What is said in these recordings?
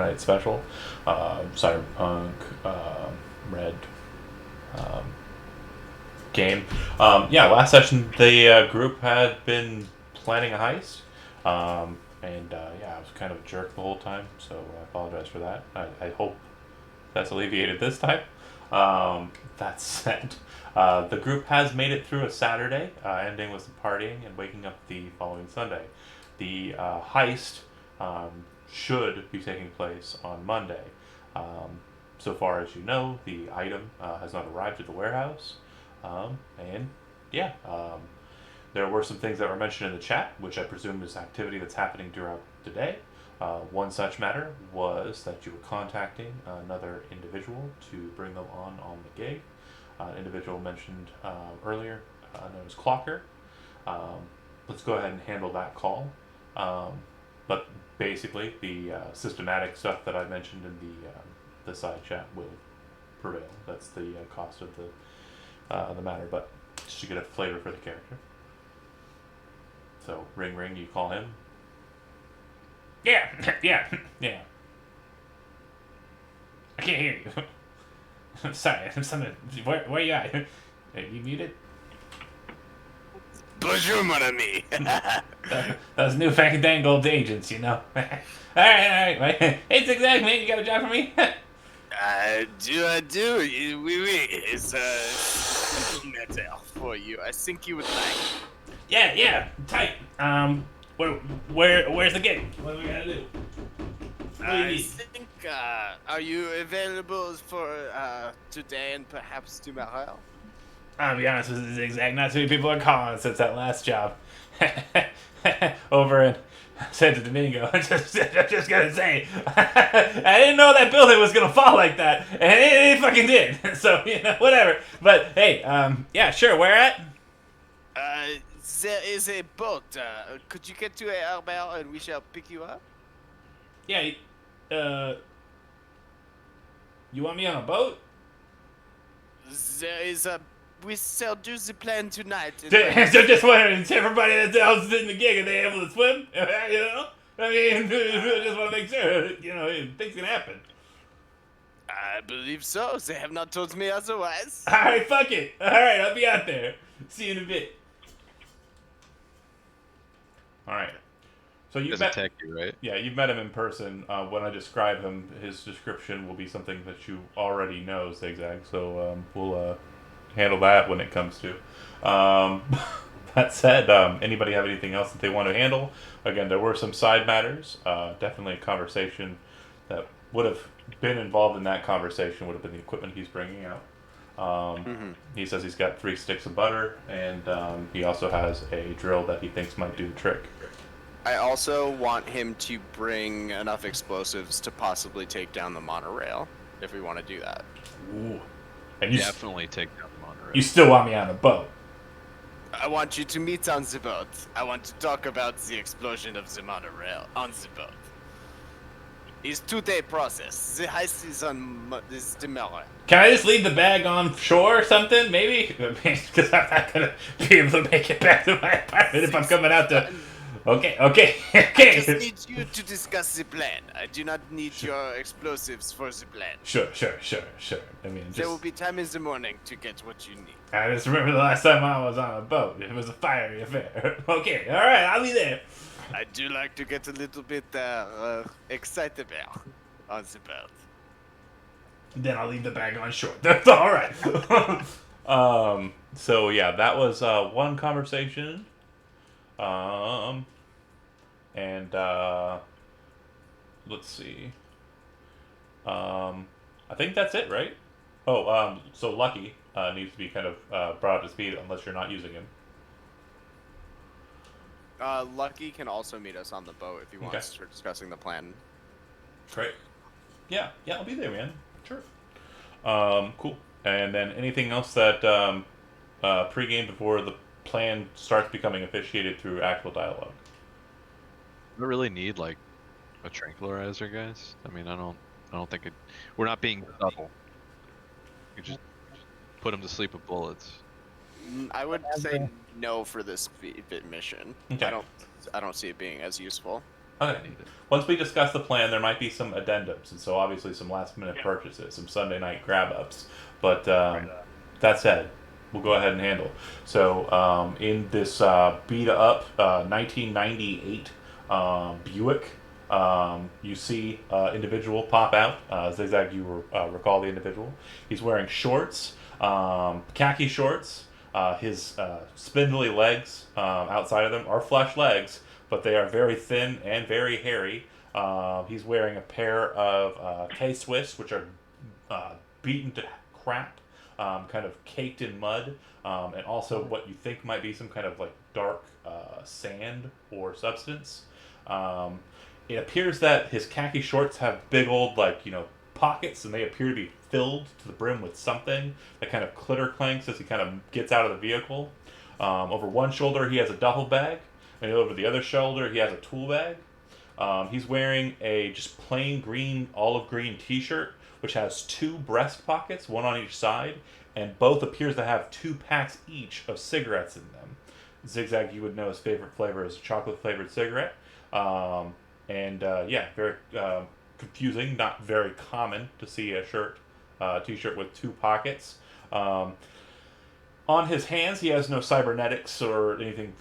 Night Special, Cyberpunk, Red game. Yeah, last session the group had been planning a heist, and yeah, I was kind of a jerk the whole time, so I apologize for that. I hope that's alleviated this time. That said, the group has made it through a Saturday, ending with some partying and waking up the following Sunday. The heist should be taking place on Monday. Um, so far as you know, the item has not arrived at the warehouse. And yeah, there were some things that were mentioned in the chat, which I presume is activity that's happening throughout the day. One such matter was that you were contacting another individual to bring them on the gig. An individual mentioned earlier, known as Clocker. Um, let's go ahead and handle that call. Um, but basically, the systematic stuff that I mentioned in the side chat will prevail. That's the cost of the matter, but just to get a flavor for the character. So, ring ring, you call him. Yeah, yeah, yeah. I can't hear you. I'm sorry. Where you at? Are you muted? Bonjour, mon ami. Those new fandangled agents, you know. All right. Hey, Zigzag, man, you got a job for me? I do. Oui, oui. It's a simple matter for you. I think you would like. Yeah, tight. Where's the gig? What do we gotta do? What do you I need? think, are you available for today and perhaps tomorrow? I'll be honest with you, Zigzag. Not too many people are calling since that last job over in Santo Domingo. I'm just gonna say, I didn't know that building was gonna fall like that, and it fucking did. So whatever. But hey, yeah, sure. Where at? There is a boat. Could you get to a harbor and we shall pick you up? Yeah, uh, you want me on a boat? There is a. We shall do the plan tonight. So just wondering, is everybody that's else in the gig, are they able to swim? I mean, just want to make sure, things can happen. I believe so. They have not told me otherwise. Alright, fuck it. Alright, I'll be out there. See you in a bit. Alright. So you've Doesn't met, attack you, right? yeah, you've met him in person. When I describe him, his description will be something that you already know, Zigzag. So we'll handle that when it comes to. That said, anybody have anything else that they want to handle? Again, there were some side matters. Definitely a conversation that would have been involved in that conversation would have been the equipment he's bringing out. He says he's got 3 sticks of butter, and he also has a drill that he thinks might do the trick. I also want him to bring enough explosives to possibly take down the monorail, if we want to do that. Ooh. And you, Definitely take down the monorail. you still want me on a boat? I want you to meet on the boat. I want to talk about the explosion of the monorail on the boat. It's 2-day process. The heist is on this tomorrow. Can I just leave the bag on shore or something, maybe? Because I'm not going to be able to make it back to my apartment if I'm coming out to... Okay. I just need you to discuss the plan. I do not need your explosives for the plan. Sure. I mean, There will be time in the morning to get what you need. I just remember the last time I was on a boat. It was a fiery affair. Okay, alright, I'll be there. I do like to get a little bit excitable on the boat. Then I'll leave the bag on shore. That's alright. So yeah, that was one conversation. And let's see. I think that's it, right? Oh, so Lucky needs to be kind of brought up to speed unless you're not using him. Lucky can also meet us on the boat if he wants for discussing the plan. Great. Yeah, I'll be there, man. Sure. Cool. And then anything else that pregame before the plan starts becoming officiated through actual dialogue? We don't really need like a tranquilizer, guys. I mean, I don't think it. We're not being subtle. You just put him to sleep with bullets. I would say no for this mission. Okay. I don't see it being as useful. Okay. I need it. Once we discuss the plan, there might be some addendums, and so obviously some last-minute Yeah. purchases, some Sunday night grab-ups. But Right. that said, we'll go ahead and handle. So in this beat-up 1998 Buick, you see individual pop out. Zigzag, you recall the individual. He's wearing shorts, khaki shorts. His spindly legs outside of them are flesh legs, but they are very thin and very hairy. He's wearing a pair of K-Swiss, which are beaten to crap, kind of caked in mud, and also what you think might be some kind of like dark sand or substance. It appears that his khaki shorts have big old pockets, and they appear to be filled to the brim with something that kind of clitter clanks as he kind of gets out of the vehicle. Over one shoulder he has a duffel bag, and over the other shoulder he has a tool bag. He's wearing a just plain green, olive green t-shirt, which has two breast pockets, one on each side, and both appears to have 2 packs each of cigarettes in them. Zigzag, you would know his favorite flavor is a chocolate flavored cigarette. Very confusing, not very common to see a t-shirt with 2 pockets. On his hands, he has no cybernetics or anything,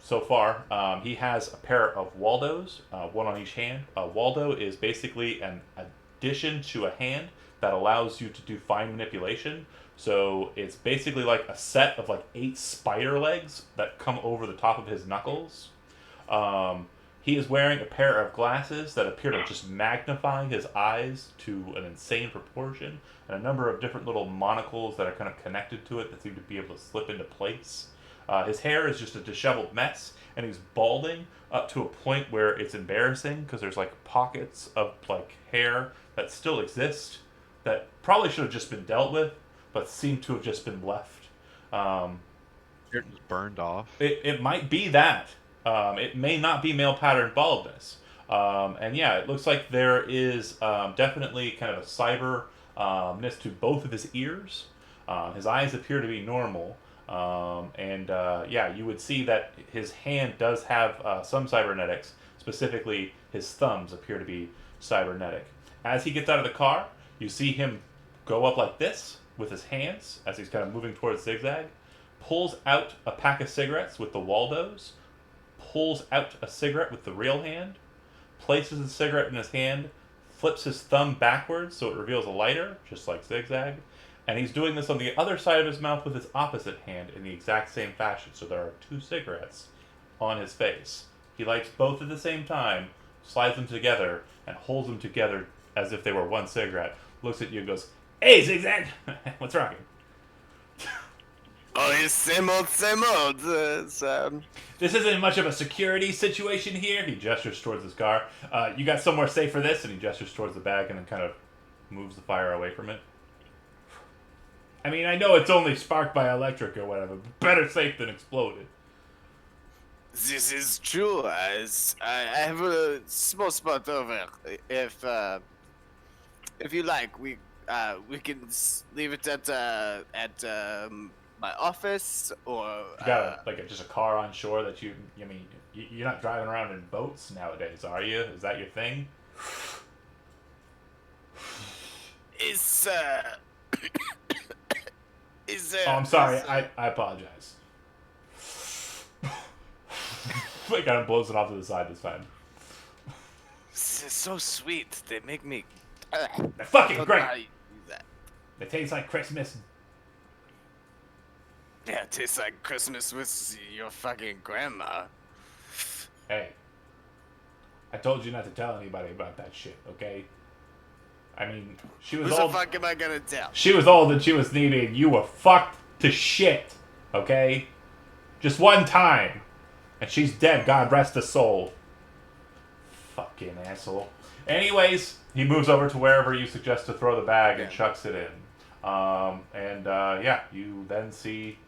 so far. He has a pair of Waldos, one on each hand. Waldo is basically an addition to a hand that allows you to do fine manipulation. So it's basically like a set of like 8 spider legs that come over the top of his knuckles. He is wearing a pair of glasses that appear to just magnify his eyes to an insane proportion, and a number of different little monocles that are kind of connected to it that seem to be able to slip into place. His hair is just a disheveled mess, and he's balding up to a point where it's embarrassing because there's like pockets of like hair that still exist that probably should have just been dealt with, but seem to have just been left. It was burned off. It might be that. It may not be male pattern baldness. It looks like there is definitely kind of a cyberness to both of his ears. His eyes appear to be normal. You would see that his hand does have some cybernetics. Specifically, his thumbs appear to be cybernetic. As he gets out of the car, you see him go up like this with his hands as he's kind of moving towards Zigzag, pulls out a pack of cigarettes with the Waldos, pulls out a cigarette with the real hand, places the cigarette in his hand, flips his thumb backwards so it reveals a lighter, just like Zigzag, and he's doing this on the other side of his mouth with his opposite hand in the exact same fashion, so there are 2 cigarettes on his face. He lights both at the same time, slides them together, and holds them together as if they were one cigarette, looks at you and goes, "Hey, Zigzag! What's wrong?" Oh, it's same old, same old. This isn't much of a security situation here. He gestures towards his car. You got somewhere safe for this? And he gestures towards the bag and then kind of moves the fire away from it. I mean, I know it's only sparked by electric or whatever, but better safe than exploded. This is true. I have a small spot over. If you like, we can leave it at my office, or You got just a car on shore that you're not driving around in boats nowadays, are you? Is that your thing? is Oh, I'm sorry. I apologize. It kind of blows it off to the side this time. This is so sweet. They make me. They're fucking don't know great. how you do that. They taste like Christmas. Yeah, it tastes like Christmas with your fucking grandma. Hey, I told you not to tell anybody about that shit, okay? I mean, she was Who the old. fuck am I gonna tell? She was old and she was needy, and you were fucked to shit, okay? Just one time. And she's dead, God rest her soul. Fucking asshole. Anyways, he moves over to wherever you suggest to throw the bag and chucks it in. You then see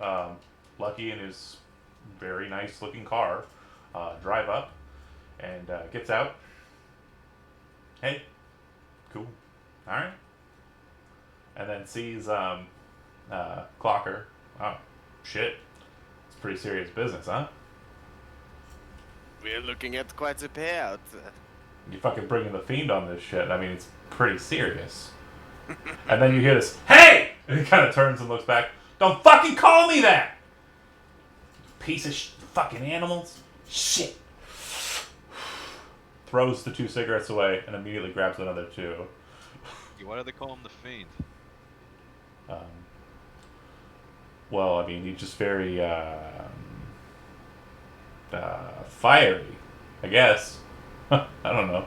Lucky in his very nice looking car drive up and gets out. Hey, cool. Alright. And then sees Clocker. Oh, shit. It's pretty serious business, huh? We're looking at quite a payout. You fucking bringing the fiend on this shit. I mean, it's pretty serious. And then you hear this, "Hey!" And he kind of turns and looks back. "Don't fucking call me that! Piece of fucking animals. Shit." Throws the 2 cigarettes away and immediately grabs another 2. Why do they call him the Fiend? Well, I mean, he's just very fiery, I guess. I don't know.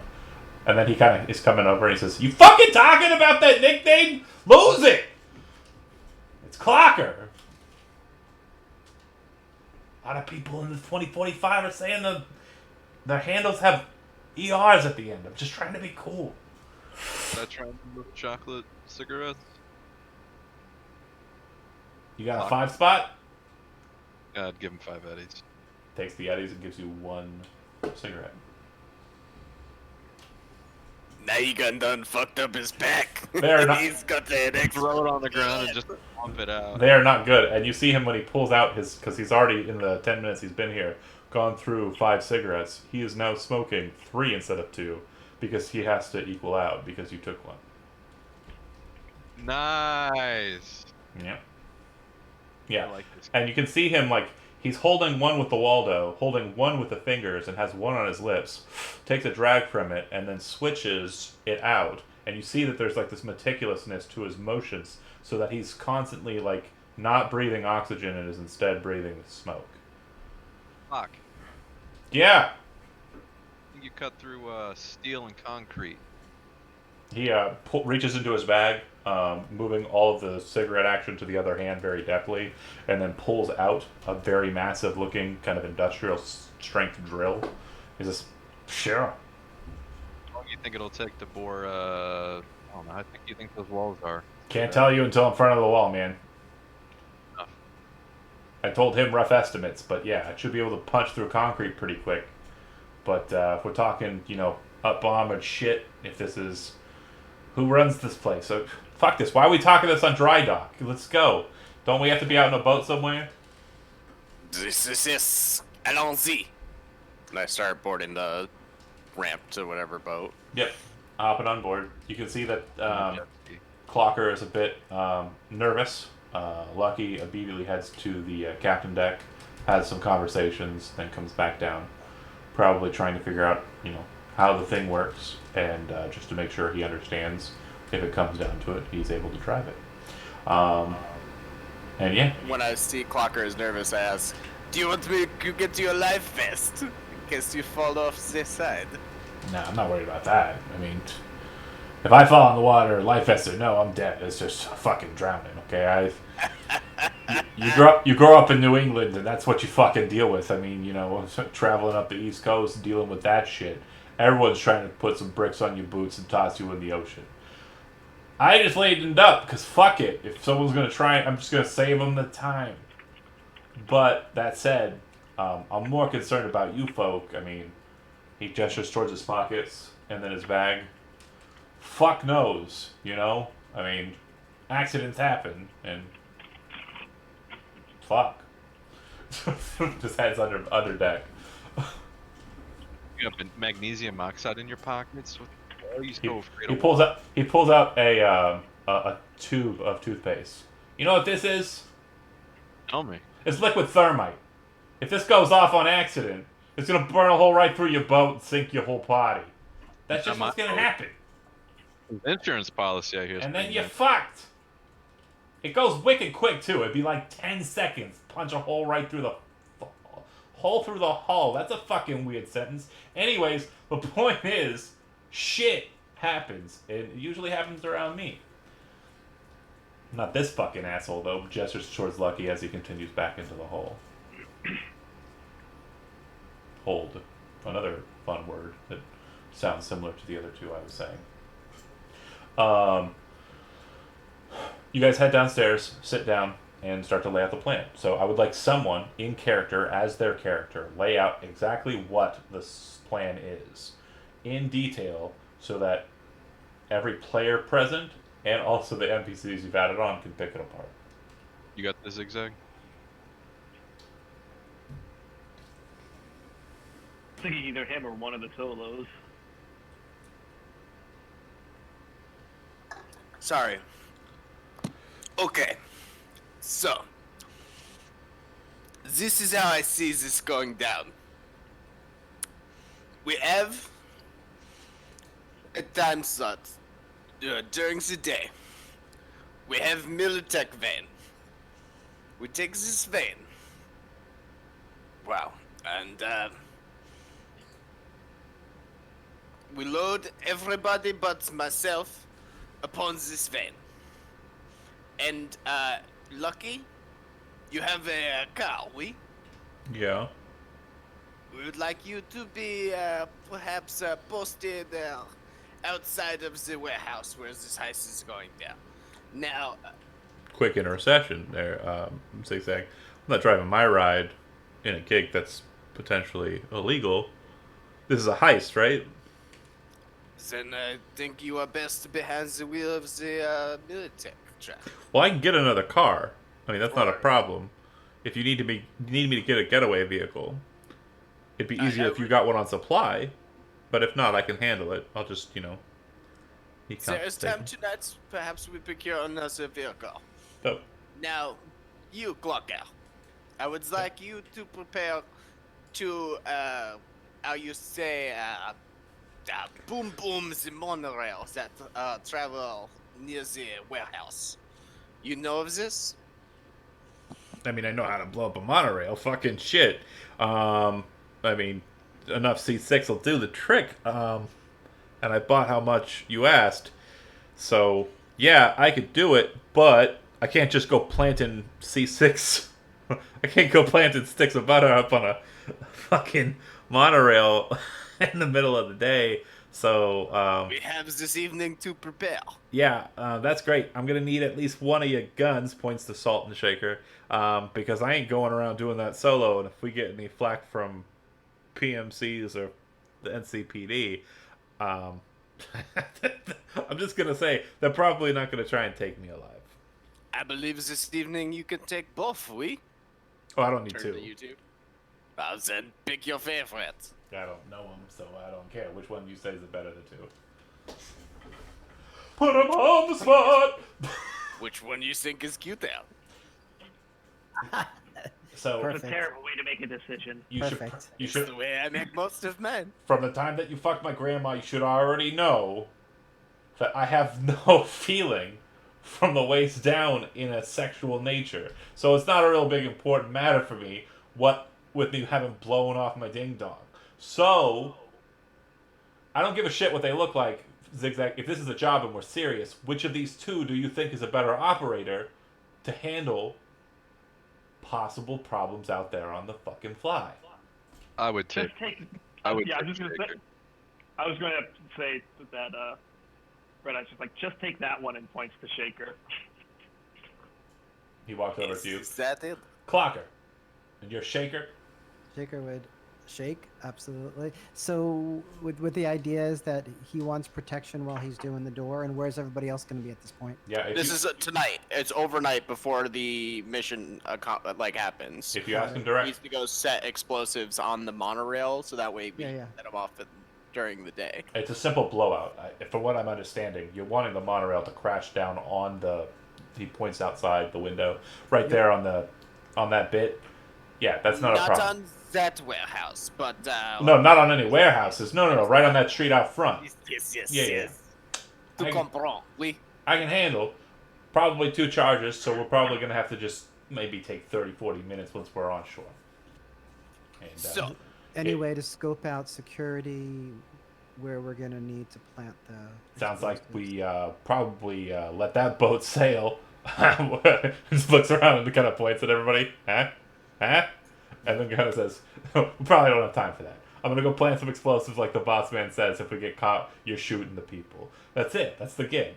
And then he kind of is coming over and he says, "You fucking talking about that nickname? Lose it! It's Clocker." A lot of people in the 2045 are saying their handles have ERs at the end. I'm just trying to be cool. Is that trying to look chocolate cigarettes? You got a 5 spot? Yeah, I'd give him 5 eddies. Takes the eddies and gives you 1 cigarette. Now you done fucked up his back. They're not. He's got the headache. Throw it on the ground and just pump it out. They are not good. And you see him when he pulls out his, because he's already in the 10 minutes he's been here, gone through 5 cigarettes. He is now smoking 3 instead of 2 because he has to equal out because you took 1. Nice. Yeah. Yeah. I like this. And you can see him like he's holding one with the Waldo, holding one with the fingers, and has one on his lips. Takes a drag from it and then switches it out. And you see that there's like this meticulousness to his motions, so that he's constantly like not breathing oxygen and is instead breathing smoke. Fuck. Yeah. I think you cut through steel and concrete. He reaches into his bag, moving all of the cigarette action to the other hand very deftly, and then pulls out a very massive looking kind of industrial strength drill. He says, "Sure." How long do you think it'll take to bore, I don't know, how think you think those walls are? Can't tell you until in front of the wall, man. Oh. I told him rough estimates, but yeah, I should be able to punch through concrete pretty quick. But if we're talking, up armored shit, if this is... Who runs this place? So, fuck this. Why are we talking this on dry dock? Let's go. Don't we have to be out in a boat somewhere? This. Allons-y. And I start boarding the ramp to whatever boat. Yep. Hopping on board. You can see that Jet ski. Clocker is a bit nervous. Lucky immediately heads to the captain deck, has some conversations, then comes back down. Probably trying to figure out, how the thing works, and just to make sure he understands if it comes down to it, he's able to drive it. And yeah. When I see Clocker is nervous, I ask, "Do you want me to get you a life vest in case you fall off this side?" No, I'm not worried about that. I mean, if I fall in the water, life vest or no, I'm dead. It's just fucking drowning, okay? You grow up in New England, and that's what you fucking deal with. I mean, traveling up the East Coast, dealing with that shit. Everyone's trying to put some bricks on your boots and toss you in the ocean. I just laid it up, because fuck it. If someone's going to try it, I'm just going to save them the time. But, that said, I'm more concerned about you folk. I mean, he gestures towards his pockets, and then his bag. Fuck knows, I mean, accidents happen, and... Fuck. Just heads under deck. You have magnesium oxide in your pockets? What the hell are you so afraid He of? pulls out a tube of toothpaste. You know what this is? Tell me. It's liquid thermite. If this goes off on accident, it's gonna burn a hole right through your boat and sink your whole body. That's just what's gonna happen. Insurance policy, I hear. And then you're fucked. It goes wicked quick too. It'd be like 10 seconds. Punch a hole right through the hull. That's a fucking weird sentence. Anyways, the point is, shit happens. It usually happens around me. Not this fucking asshole though. Gestures towards Lucky as he continues back into the hole. Hold. Another fun word that sounds similar to the other two I was saying. You guys head downstairs, sit down, and start to lay out the plan. So I would like someone in character, as their character, lay out exactly what this plan is in detail so that every player present and also the NPCs you've added on can pick it apart. You got the zigzag? thinking either him or one of the solos. Sorry. Okay. So, this is how I see this going down. We have a time slot during the day. We have Militech van. We take this van. Wow. And we load everybody but myself upon this van. And Lucky, you have a car, we? Yeah. We would like you to be perhaps posted outside of the warehouse where this heist is going down. Now, Quick intercession there, Zigzag. I'm not driving my ride in a gig that's potentially illegal. This is a heist, right? then I think you are best behind the wheel of the Militech truck. Well, I can get another car. I mean, that's not a Or- problem. If you need me to get a getaway vehicle, it'd be I easier if have you it. got one on supply. But if not, I can handle it. I'll just, he There is time compensates me. tonight. Perhaps we procure another vehicle. Oh, Now, you, Clocker, I would like you to prepare to, how you say, boom boom the monorail that travel near the warehouse. You know of this? I mean, I know how to blow up a monorail. Fucking shit. I mean, enough C6 will do the trick. And I bought how much you asked. So, yeah, I could do it, but I can't just go planting C6. I can't go planting sticks of butter up on a fucking monorail in the middle of the day. So, We have this evening to prepare. yeah, that's great. I'm gonna need at least one of your guns. Points to Salt and Shaker, because I ain't going around doing that solo. And if we get any flack from PMCs or the NCPD, I'm just gonna say they're probably not gonna try and take me alive. I believe this evening you can take both, we? Oh, I don't need Turn to. to YouTube. Well, then pick your favorite. I don't know them, so I don't care which one you say is the better of the two. Put him on the spot. Which one you think is cuter? So It's Perfect. a terrible way to make a decision. you Perfect. you It's should the way I make most of mine. from the time that you fucked my grandma, you should already know that I have no feeling from the waist down in a sexual nature. So it's not a real big important matter for me what with me having blown off my ding dong. So I don't give a shit what they look like, Zigzag. If this is a job and we're serious, which of these two do you think is a better operator to handle possible problems out there on the fucking fly? I would take. Just take. I would yeah, take I'm just gonna Shaker. say. I was going to say that. Red Eye's just like, just take that one and points to Shaker. He walked over to you. Is that it? Clocker. And you're Shaker? Shaker would shake, absolutely. So, with the idea is that he wants protection while he's doing the door, and where's everybody else going to be at this point? Yeah, if This you, is tonight. It's overnight before the mission happens. if you ask him He direct, needs to go set explosives on the monorail so that way we Yeah. set them off during the day. it's a simple blowout. From what I'm understanding, you're wanting the monorail to crash down on the. He points outside the window, right there on that bit. Yeah, that's not a problem. on that warehouse, but No, not on any warehouses. No, right on that street out front. Yes. Yeah. Tu I- comprends? Oui. I can handle probably 2 charges, so we're probably gonna have to just maybe take 30, 40 minutes once we're on shore. And, So, Any way to scope out security where we're going to need to plant the. sounds like explosives? we probably let that boat sail. Just looks around and kind of points at everybody. Huh? And then kind of says, we probably don't have time for that. I'm going to go plant some explosives like the boss man says. If we get caught, you're shooting the people. That's it. That's the gig.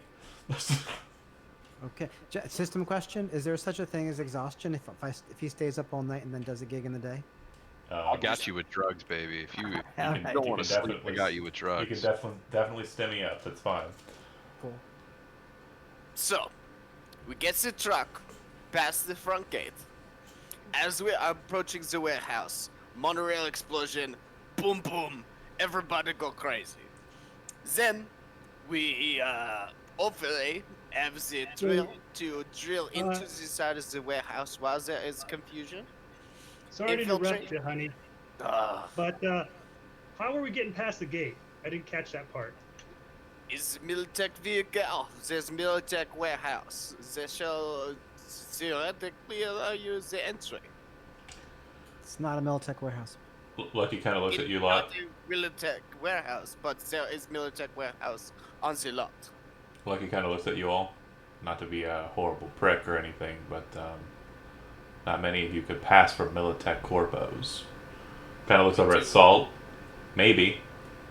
Okay. System question: is there such a thing as exhaustion if he stays up all night and then does a gig in the day? I got you with drugs, baby. If you Alright. don't You want can to sleep, I definitely- got you with You drugs. can definitely stem me up. It's fine. Cool. So, we get the truck past the front gate. As we are approaching the warehouse, monorail explosion, boom, boom. Everybody go crazy. Then we hopefully have the drill to drill into the side of the warehouse while there is confusion. Sorry to interrupt you, honey, Uh, but how are we getting past the gate? I didn't catch that part. is Militech vehicle? There's Militech warehouse. They shall theoretically allow you the entry. It's not a Militech warehouse. Lucky kind of looks It's at you not lot. a Militech warehouse, but there is Militech warehouse on the lot. Lucky kind of looks at you all. Not to be a horrible prick or anything, but not many of you could pass for Militech corpos. Kind of looks over at Salt. Maybe,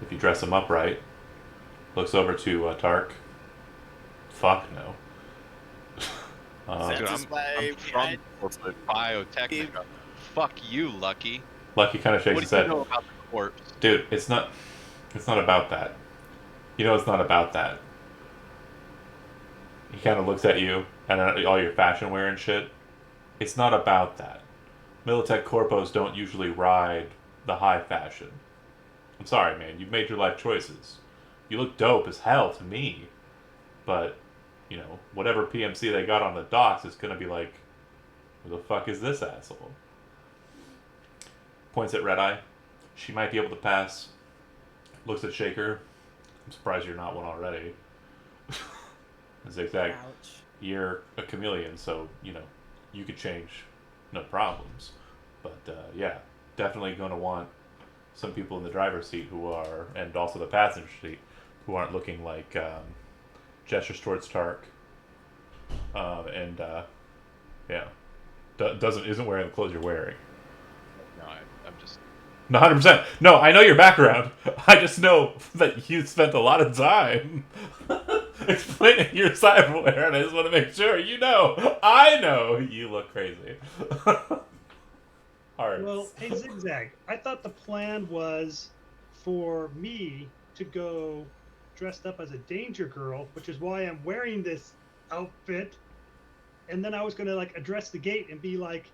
if you dress him up right. Looks over to Tark. Fuck no. That Dude, is why I'm we from had corporate biotechnica. Fuck you, Lucky. Lucky kind of shakes What his do you head. know about the corpse? Dude, it's not about that. You know it's not about that. He kind of looks at you and all your fashion wear and shit. It's not about that. Militech corpos don't usually ride the high fashion. I'm sorry, man. You've made your life choices. You look dope as hell to me. But, you know, whatever PMC they got on the docks is going to be like, who the fuck is this asshole? Points at Red Eye. She might be able to pass. Looks at Shaker. I'm surprised you're not one already. Zigzag. Ouch. You're a chameleon, so, you know, you could change. No problems. But, yeah, definitely going to want some people in the driver's seat who are, and also the passenger seat, who aren't looking like gestures towards Tark. Yeah. Isn't wearing the clothes you're wearing. No, I'm just. No, 100%. No, I know your background. I just know that you spent a lot of time explaining your cyberware, and I just want to make sure you know. I know you look crazy. Alright. Well, hey, Zigzag, I thought the plan was for me to go dressed up as a danger girl, which is why I'm wearing this outfit. And then I was going to, like, address the gate and be like,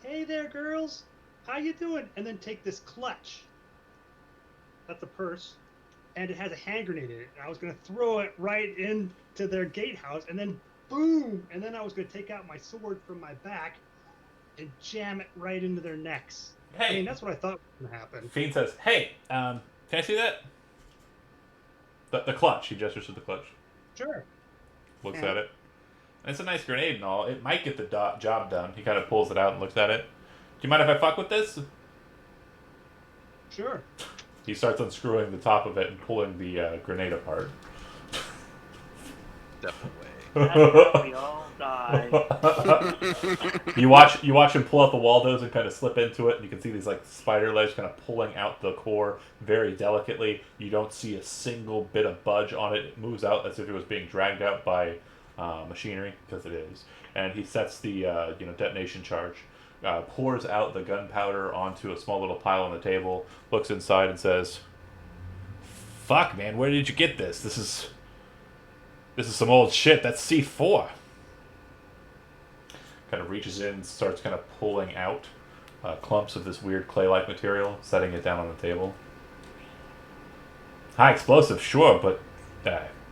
hey there, girls. How you doing? And then take this clutch. That's a purse. And it has a hand grenade in it. And I was going to throw it right into their gatehouse. And then, boom! And then I was going to take out my sword from my back and jam it right into their necks. Hey. I mean, that's what I thought was going to happen. Fiend says, hey, can I see that? The clutch. He gestures to the clutch. Sure. Looks Yeah. at it. And it's a nice grenade and all. It might get the job done. He kind of pulls it out and looks at it. Do you mind if I fuck with this? Sure. He starts unscrewing the top of it and pulling the grenade apart. Definitely. That's how we all die. You watch him pull out the Waldos and kind of slip into it, and you can see these like spider legs kind of pulling out the core very delicately. You don't see a single bit of budge on it. It moves out as if it was being dragged out by machinery, because it is. And he sets the detonation charge. Pours out the gunpowder onto a small little pile on the table, looks inside and says, "Fuck, man, where did you get this? This is some old shit. That's C4." Kind of reaches in and starts kind of pulling out clumps of this weird clay-like material, setting it down on the table. High explosive, sure, but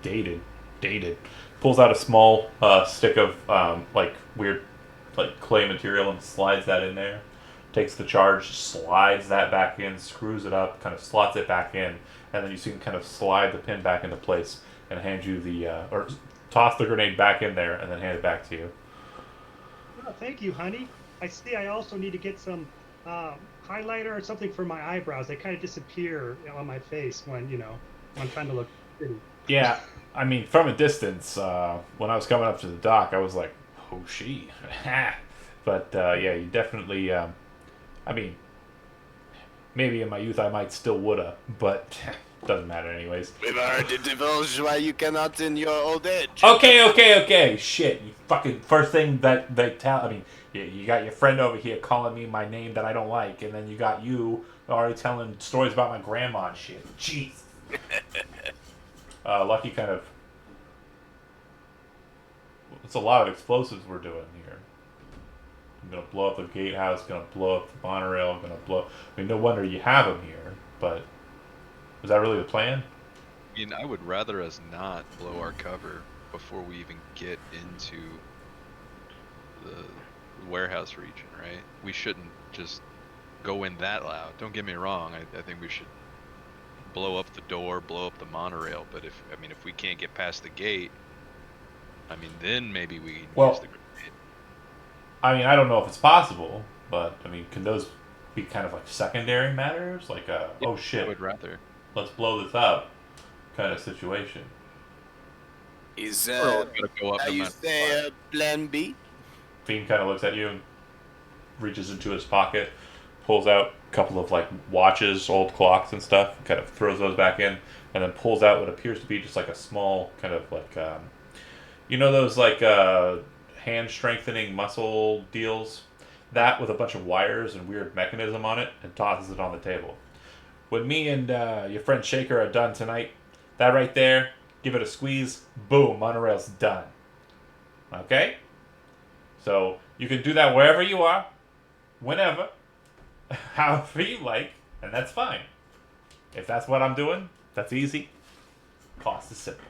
dated. Pulls out a small stick of weird clay material and slides that in there. Takes the charge, slides that back in, screws it up, kind of slots it back in, and then you see him kind of slide the pin back into place and hand you or toss the grenade back in there and then hand it back to you. Oh, thank you, honey. I see I also need to get some highlighter or something for my eyebrows. They kind of disappear on my face when I'm trying to look pretty. Yeah, I mean, from a distance, when I was coming up to the dock, I was like, oh, she. But, yeah, you definitely, I mean, maybe in my youth I might still woulda, but doesn't matter anyways. We've already divulged why you cannot in your old age. Okay. Shit, you fucking first thing that they tell. I mean, you got your friend over here calling me my name that I don't like, and then you got you already telling stories about my grandma and shit. Jeez. Lucky kind of. It's a lot of explosives we're doing here. I'm gonna blow up the gatehouse. Gonna blow up the monorail. Gonna blow. I mean, no wonder you have them here. But is that really the plan? I mean, I would rather us not blow our cover before we even get into the warehouse region, right? We shouldn't just go in that loud. Don't get me wrong. I think we should blow up the door, blow up the monorail. But if we can't get past the gate, I mean, then maybe we can use the grenade. I mean, I don't know if it's possible, but I mean, can those be kind of like secondary matters? Like, oh shit, I would rather. let's blow this up kind of situation. Is Or we're gonna go up how no you matter say what. plan B? Fiend kind of looks at you and reaches into his pocket, pulls out a couple of like watches, old clocks and stuff, kind of throws those back in, and then pulls out what appears to be just like a small kind of like, you know, those like hand strengthening muscle deals? That with a bunch of wires and weird mechanism on it, and tosses it on the table. When me and your friend Shaker are done tonight, that right there, give it a squeeze, boom, monorail's done. Okay? So you can do that wherever you are, whenever, however you like, and that's fine. If that's what I'm doing, that's easy. Cost is simple.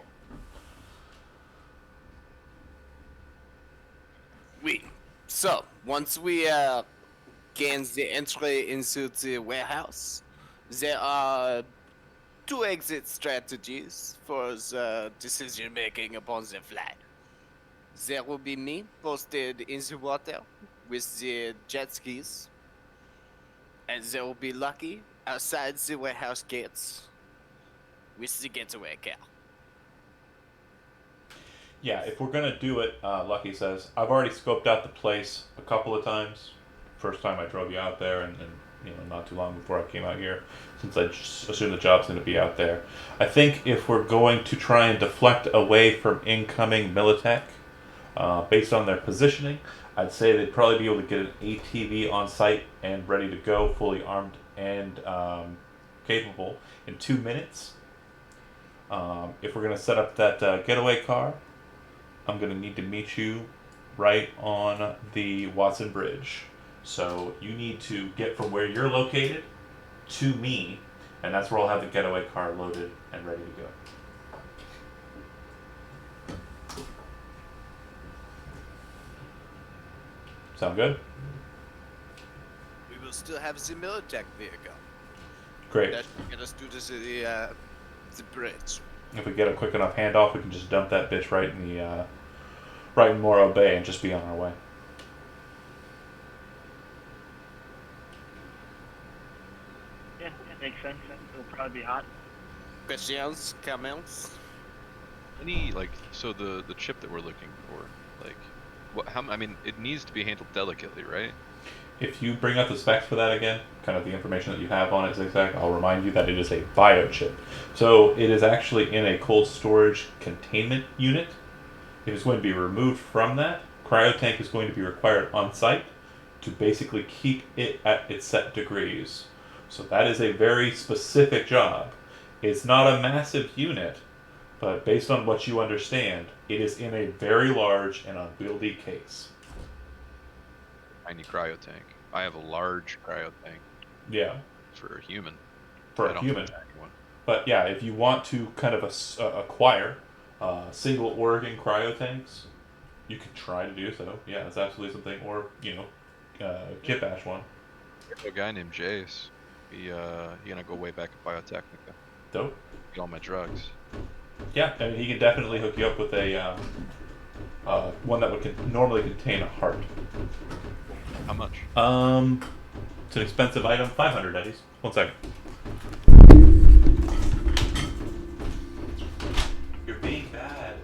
Oui. So, once we gain the entry into the warehouse, there are two exit strategies for the decision making upon the fly. There will be me posted in the water with the jet skis, and there will be Lucky outside the warehouse gates with the getaway car. Yeah, if we're gonna do it, Lucky says, I've already scoped out the place a couple of times. First time I drove you out there, and you know, not too long before I came out here, since I just assumed the job's gonna be out there. I think if we're going to try and deflect away from incoming Militech, based on their positioning, I'd say they'd probably be able to get an ATV on site and ready to go, fully armed and capable in 2 minutes. If we're gonna set up that getaway car, I'm going to need to meet you right on the Watson Bridge. So you need to get from where you're located to me, and that's where I'll have the getaway car loaded and ready to go. Sound good? We will still have the Militech vehicle. Great. That should get us to the bridge. If we get a quick enough handoff, we can just dump that bitch right in the right in Morro Bay and just be on our way. Yeah, it makes sense. It'll probably be hot. Questions, comments? Any so the chip that we're looking for, like, what? How? I mean, it needs to be handled delicately, right? If you bring up the specs for that again, kind of the information that you have on it, Zigzag, I'll remind you that it is a biochip. So it is actually in a cold storage containment unit. It is going to be removed from that. Cryotank is going to be required on site to basically keep it at its set degrees. So that is a very specific job. It's not a massive unit, but based on what you understand, it is in a very large and unwieldy case. Tiny cryo tank. I have a large cryo tank Yeah, for a human. for I a don't human. have a tiny one. But yeah, if you want to kind of acquire single organ cryo tanks, you could try to do so. Yeah, that's absolutely something. Or Kip Ash one. A guy named Jace. He gonna go way back at Biotechnica. Dope. Get all my drugs. Yeah, I mean he can definitely hook you up with a one that would normally contain a heart. How much? It's an expensive item. 500 eddies. 1 second. You're being bad.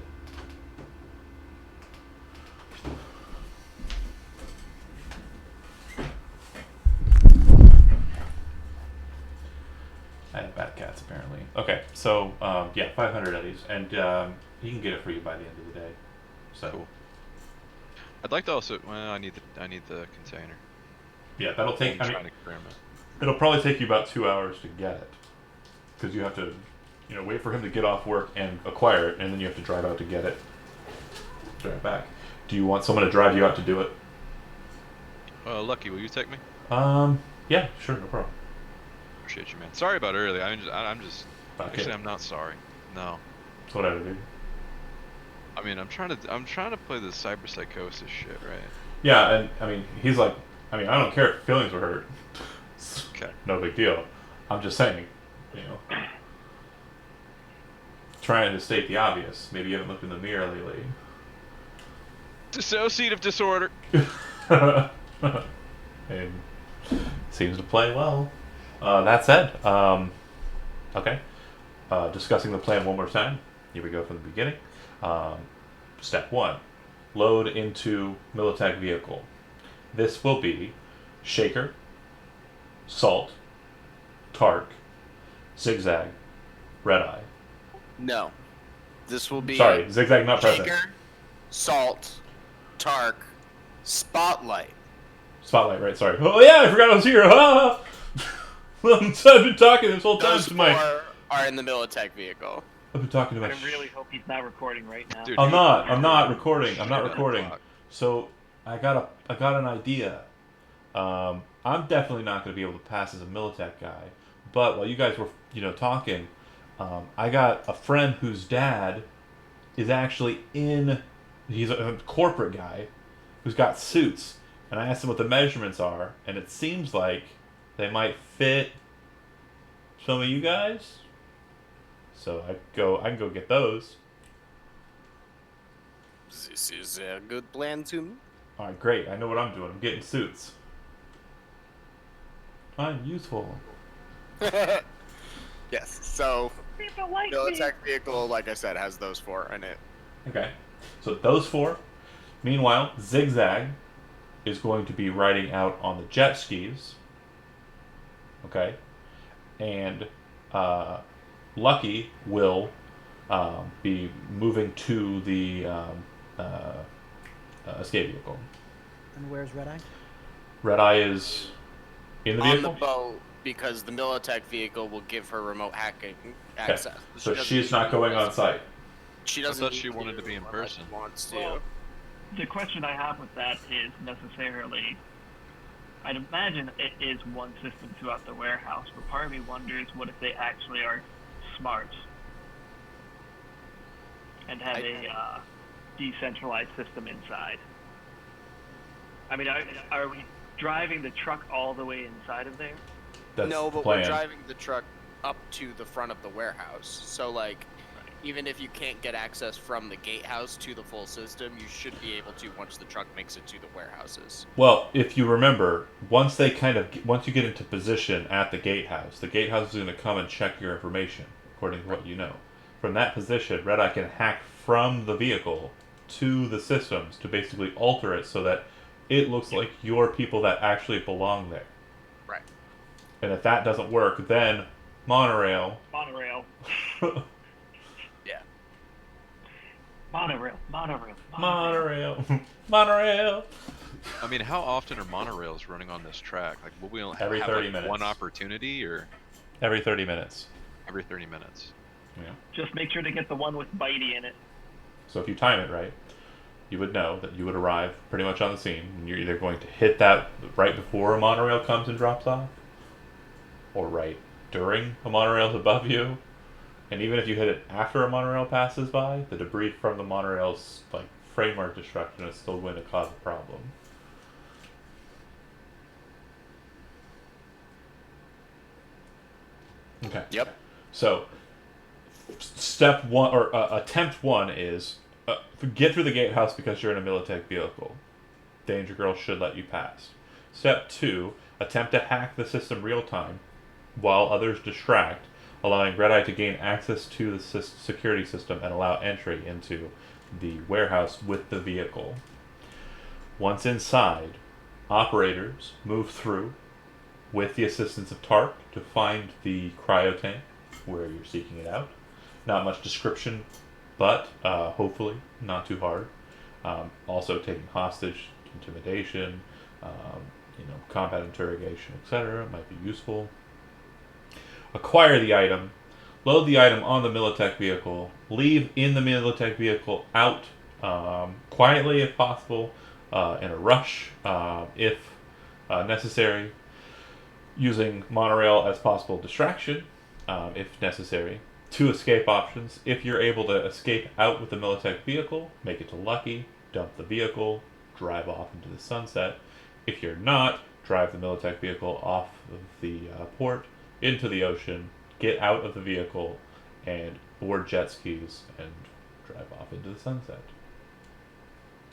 I have bad cats apparently. Okay, so yeah, 500 eddies, and he can get it for you by the end of the day. So. Cool. I'd like to also. Well, I need the container. Yeah, that'll take. I'm trying to experiment. It'll probably take you about 2 hours to get it, because you have to, wait for him to get off work and acquire it, and then you have to drive out to get it. Drive back. Do you want someone to drive you out to do it? Lucky, will you take me? Yeah, sure, no problem. Appreciate you, man. Sorry about earlier. I'm just. Okay. Actually, I'm not sorry. No. Whatever, dude. I mean, I'm trying to play this cyber psychosis shit, right? Yeah, and I mean, he's like, I mean, I don't care if your feelings were hurt. Okay. No big deal. I'm just saying, you know, trying to state the obvious. Maybe you haven't looked in the mirror lately. Dissociative disorder. And seems to play well. That said, okay. Discussing the plan one more time. Here we go from the beginning. Step 1. Load into Militech vehicle. This will be Shaker, Salt, Tark, Zigzag, Red Eye. No. This will be Sorry, Zigzag not present. Shaker, Salt, Tark, Spotlight. Spotlight, right, sorry. Oh yeah, I forgot I was here. Ah! I've been talking this whole time Those to four my... are in the Militech vehicle. I've been talking to my... I really hope he's not recording right now. Dude, I'm you- not recording. I'm not Shit on the recording. clock. So I got an idea. I'm definitely not going to be able to pass as a Militech guy. But while you guys were, talking, I got a friend whose dad is actually in. He's a corporate guy who's got suits, and I asked him what the measurements are, and it seems like they might fit some of you guys. So I can go get those. This is a good plan to me. All right, great. I know what I'm doing. I'm getting suits. I'm useful. Yes, so People like me. Militech vehicle, like I said, has those four in it. Okay. So those four. Meanwhile, Zigzag is going to be riding out on the jet skis. Okay. And Lucky will be moving to the escape vehicle. And where's Red Eye? Red Eye is in the On vehicle. the boat, because the Militech vehicle will give her remote hacking access. So doesn't she's need not to going be on present. site. She doesn't. thought need she wanted to be in unless person. she wants to. Well, the question I have with that is necessarily, I'd imagine it is one system throughout the warehouse, but part of me wonders what if they actually are smart and have a decentralized system inside. I mean, are we driving the truck all the way inside of there? That's No, the but plan. we're driving the truck up to the front of the warehouse. So, like, even if you can't get access from the gatehouse to the full system, you should be able to once the truck makes it to the warehouses. Well, if you remember, once you get into position at the gatehouse is going to come and check your information according to what you know. From that position, Red Eye can hack from the vehicle to the systems to basically alter it so that it looks like you're people that actually belong there. Right. And if that doesn't work, then monorail. Monorail. Yeah. Monorail. Monorail. I mean, how often are monorails running on this track? Like, will we only Every have 30 like minutes. one opportunity, or Every 30 minutes. every 30 minutes? Yeah. Just make sure to get the one with Bitey in it. So if you time it right, you would know that you would arrive pretty much on the scene, and you're either going to hit that right before a monorail comes and drops off, or right during a monorail's above you. And even if you hit it after a monorail passes by, the debris from the monorail's framework destruction is still going to cause a problem. Okay. Yep. So, step one, or attempt one is get through the gatehouse because you're in a Militech vehicle. Danger Girl should let you pass. Step 2, attempt to hack the system real time while others distract, allowing Red Eye to gain access to the security system and allow entry into the warehouse with the vehicle. Once inside, operators move through with the assistance of Tark to find the cryo tank where you're seeking it out. Not much description, but hopefully not too hard. Also taking hostage, intimidation, combat interrogation, etc. might be useful. Acquire the item, load the item on the Militech vehicle, leave in the Militech vehicle out quietly if possible, in a rush if necessary. Using monorail as possible distraction, if necessary. 2 escape options. If you're able to escape out with the Militech vehicle, make it to Lucky, dump the vehicle, drive off into the sunset. If you're not, drive the Militech vehicle off of the port into the ocean, get out of the vehicle, and board jet skis and drive off into the sunset.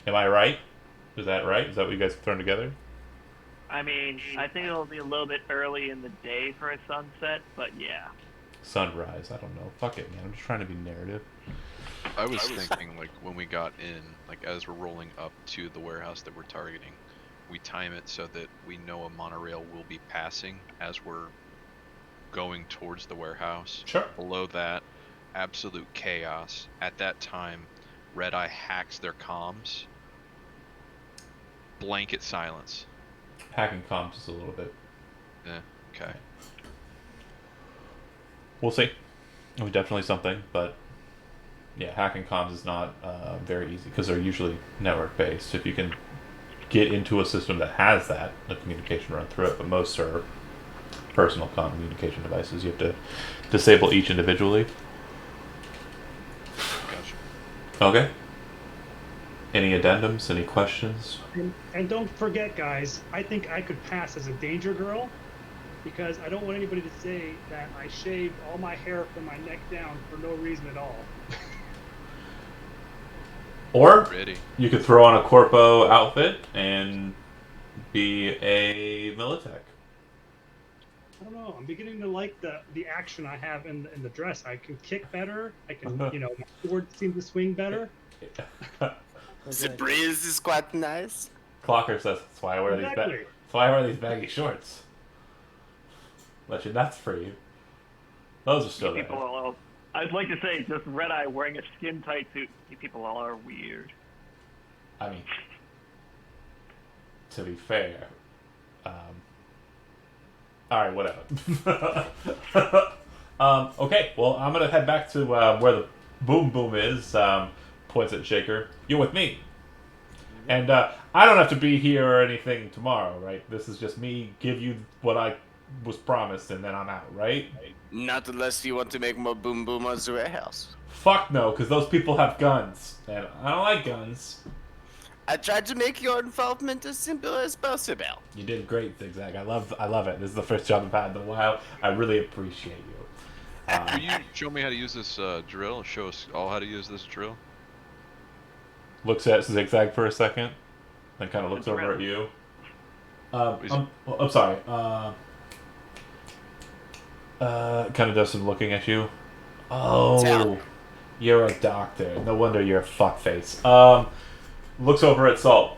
Am I right? Is that right? Is that what you guys have thrown together? I mean, I think it'll be a little bit early in the day for a sunset, but yeah. Sunrise, I don't know. Fuck it, man. I'm just trying to be narrative. I was thinking, like, when we got in, like, as we're rolling up to the warehouse that we're targeting, we time it so that we know a monorail will be passing as we're going towards the warehouse. Sure. Below that, absolute chaos. At that time, Red Eye hacks their comms. Blanket silence. Hacking comms just a little bit. Yeah, okay. We'll see. It'll be definitely something, but yeah, hacking comms is not very easy because they're usually network based. If you can get into a system that has that, the communication run through it, but most are personal communication devices. You have to disable each individually. Gotcha. Okay. Any addendums? Any questions? And don't forget, guys, I think I could pass as a danger girl because I don't want anybody to say that I shaved all my hair from my neck down for no reason at all. Or Ready. you could throw on a corpo outfit and be a Militech. I don't know. I'm beginning to like the action I have in the dress. I can kick better. I can, my sword seems to swing better. The breeze is quite nice. Clocker says that's why I wear Exactly. that's why I wear these baggy shorts. Let your nuts free. Those are still there. People all, I'd like to say just Red Eye wearing a skin tight suit. You people all are weird. I mean, to be fair, all right, whatever. Okay, well, I'm gonna head back to where the boom boom is. Points at Shaker. You're with me, and I don't have to be here or anything tomorrow, right? This is just me give you what I was promised, and then I'm out, right? Not unless you want to make more boom boom on the warehouse. Fuck no, because those people have guns, and I don't like guns. I tried to make your involvement as simple as possible. You did great, Zigzag. I love it. This is the first job I've had in a while. I really appreciate you. Will you show me how to use this drill? Show us all how to use this drill? Looks at Zigzag for a second, then kind of looks over at you. I'm sorry. Kind of does some looking at you. Oh, Tell. you're a doctor. No wonder you're a fuckface. Looks over at Salt,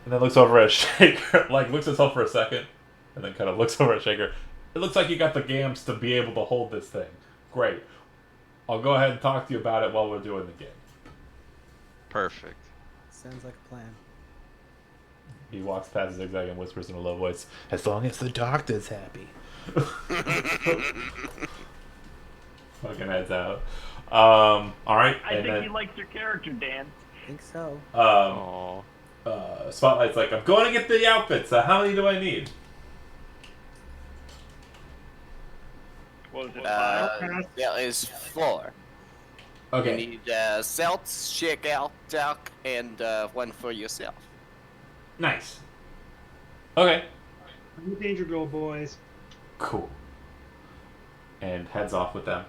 and then looks over at Shaker. Like looks at Salt for a second, and then kind of looks over at Shaker. It looks like you got the gams to be able to hold this thing. Great. I'll go ahead and talk to you about it while we're doing the game. Perfect. Sounds like a plan. He walks past Zigzag and whispers in a low voice, "As long as the doctor's happy." Fucking heads out. All right. I think he likes your character, Dan. I think so. Aww. Spotlight's like, I'm going to get the outfits. How many do I need? What was it? There is 4. Okay. You need Celt, Shakeout, Duck, and one for yourself. Nice. Okay. I'm the danger girl, boys. Cool. And heads off with them.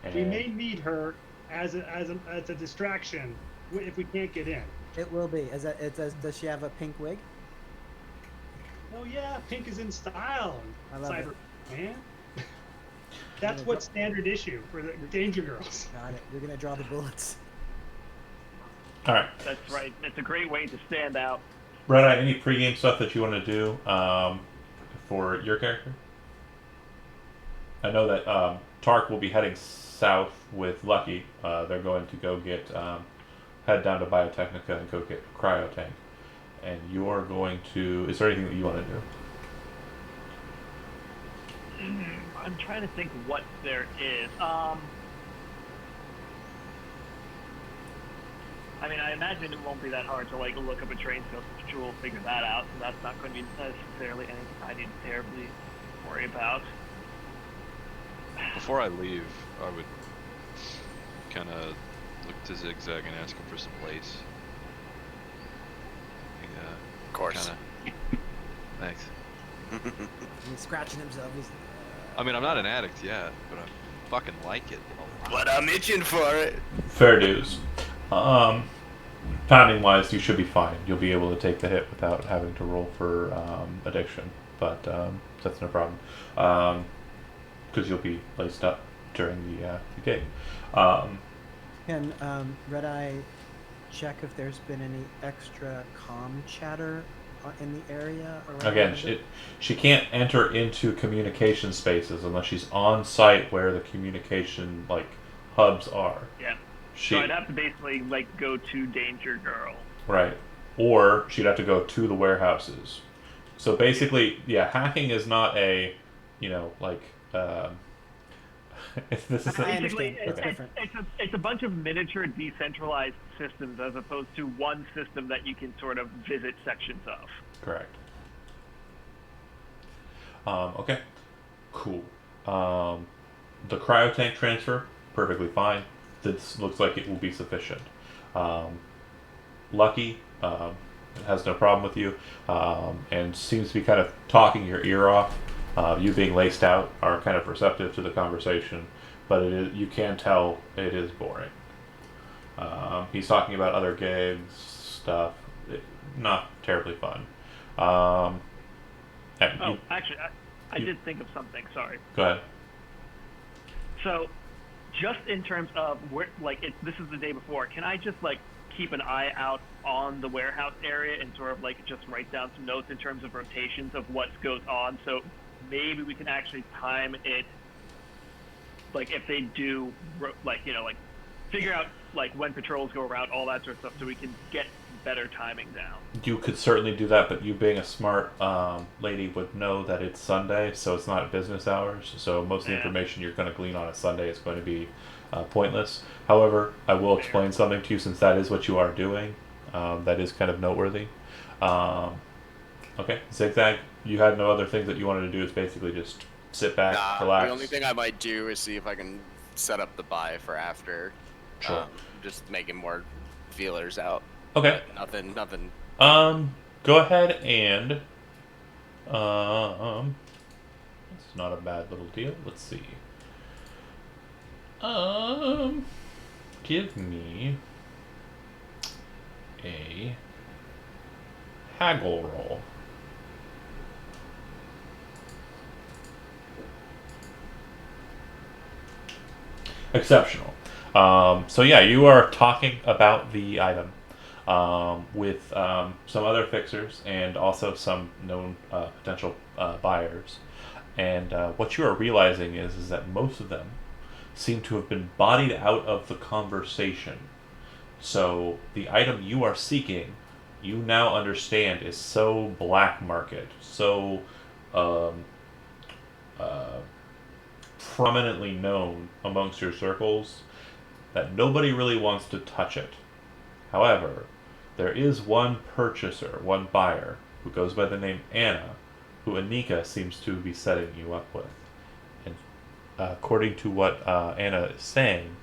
And We may need her as a distraction if we can't get in. It will be. Does she have a pink wig? Oh yeah, pink is in style. I love it. Cyberpunk, man. That's what's standard issue for the danger girls. Got it. You're gonna draw the bullets. all right. That's right. It's a great way to stand out. Red Eye, any pregame stuff that you want to do for your character? I know that Tark will be heading south with Lucky. They're going to go get head down to Biotechnica and go get Cryo Tank. And you're going to. Is there anything that you want to do? I'm trying to think what there is. I mean, I imagine it won't be that hard to like look up a train schedule, figure that out. So that's not going to be necessarily anything I need to terribly worry about. Before I leave, I would kind of look to Zigzag and ask him for some lace. Yeah. Of course. Thanks. He's scratching himself. I mean, I'm not an addict yet, but I fucking like it. But I'm itching for it. Fair dues. Timing wise, you should be fine. You'll be able to take the hit without having to roll for addiction, but that's no problem. Because you'll be laced up during the gig. Can Red Eye check if there's been any extra comm chatter in the area around? Again, she can't enter into communication spaces unless she's on site where the communication hubs are. Yeah. She, So I'd have to basically like go to Danger Girl. right, or she'd have to go to the warehouses. So basically, yeah, hacking is not a, this is I a, understand. It's Okay. different. It's a bunch of miniature decentralized systems as opposed to one system that you can sort of visit sections of. Correct. Okay, cool. The cryo tank transfer, perfectly fine. This looks like it will be sufficient. Lucky has no problem with you, and seems to be kind of talking your ear off. You being laced out are kind of receptive to the conversation, but you can tell it is boring. He's talking about other gigs, stuff, not terribly fun. Actually, I did think of something. Sorry. Go ahead. So, just in terms of where, this is the day before. Can I just keep an eye out on the warehouse area and sort of just write down some notes in terms of rotations of what goes on? So maybe we can actually time it. If they do, figure out when patrols go around, all that sort of stuff, so we can get better timing down. You could certainly do that, but you being a smart lady would know that it's Sunday, so it's not business hours. So most of the information you're going to glean on a Sunday is going to be pointless. However, I will explain something to you since that is what you are doing. That is kind of noteworthy. Okay, Zigzag, you had no other things that you wanted to do. It's basically just sit back, relax. The only thing I might do is see if I can set up the buy for after. Sure. Just making more feelers out. Okay. But nothing. Go ahead and it's not a bad little deal. Let's see. Give me a haggle roll. Exceptional. So yeah, you are talking about the item with some other fixers and also some known potential buyers. And what you are realizing is that most of them seem to have been bodied out of the conversation. So the item you are seeking, you now understand, is so black market, so prominently known amongst your circles that nobody really wants to touch it. However, there is one purchaser, one buyer, who goes by the name Anna, who Anika seems to be setting you up with. And according to what Anna is saying,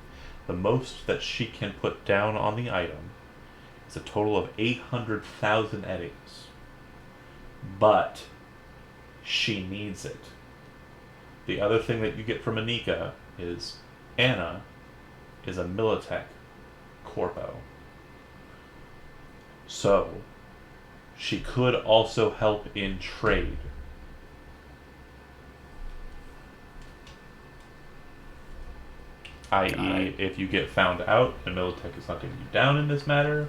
the most that she can put down on the item is a total of 800,000 eddies. But she needs it. The other thing that you get from Anika is Anna is a Militech corpo. So, she could also help in trade. I.e., if you get found out and Militech is hunting you down in this matter,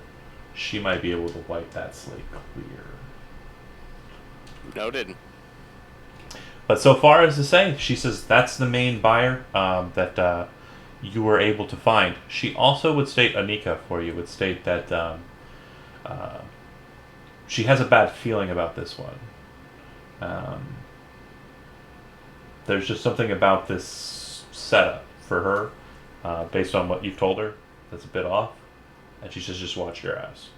she might be able to wipe that slate clear. Noted. But so far as to say, she says that's the main buyer that you were able to find. She also would state, Anika for you, would state that she has a bad feeling about this one. There's just something about this setup for her, based on what you've told her, that's a bit off. And she says, just watch your ass.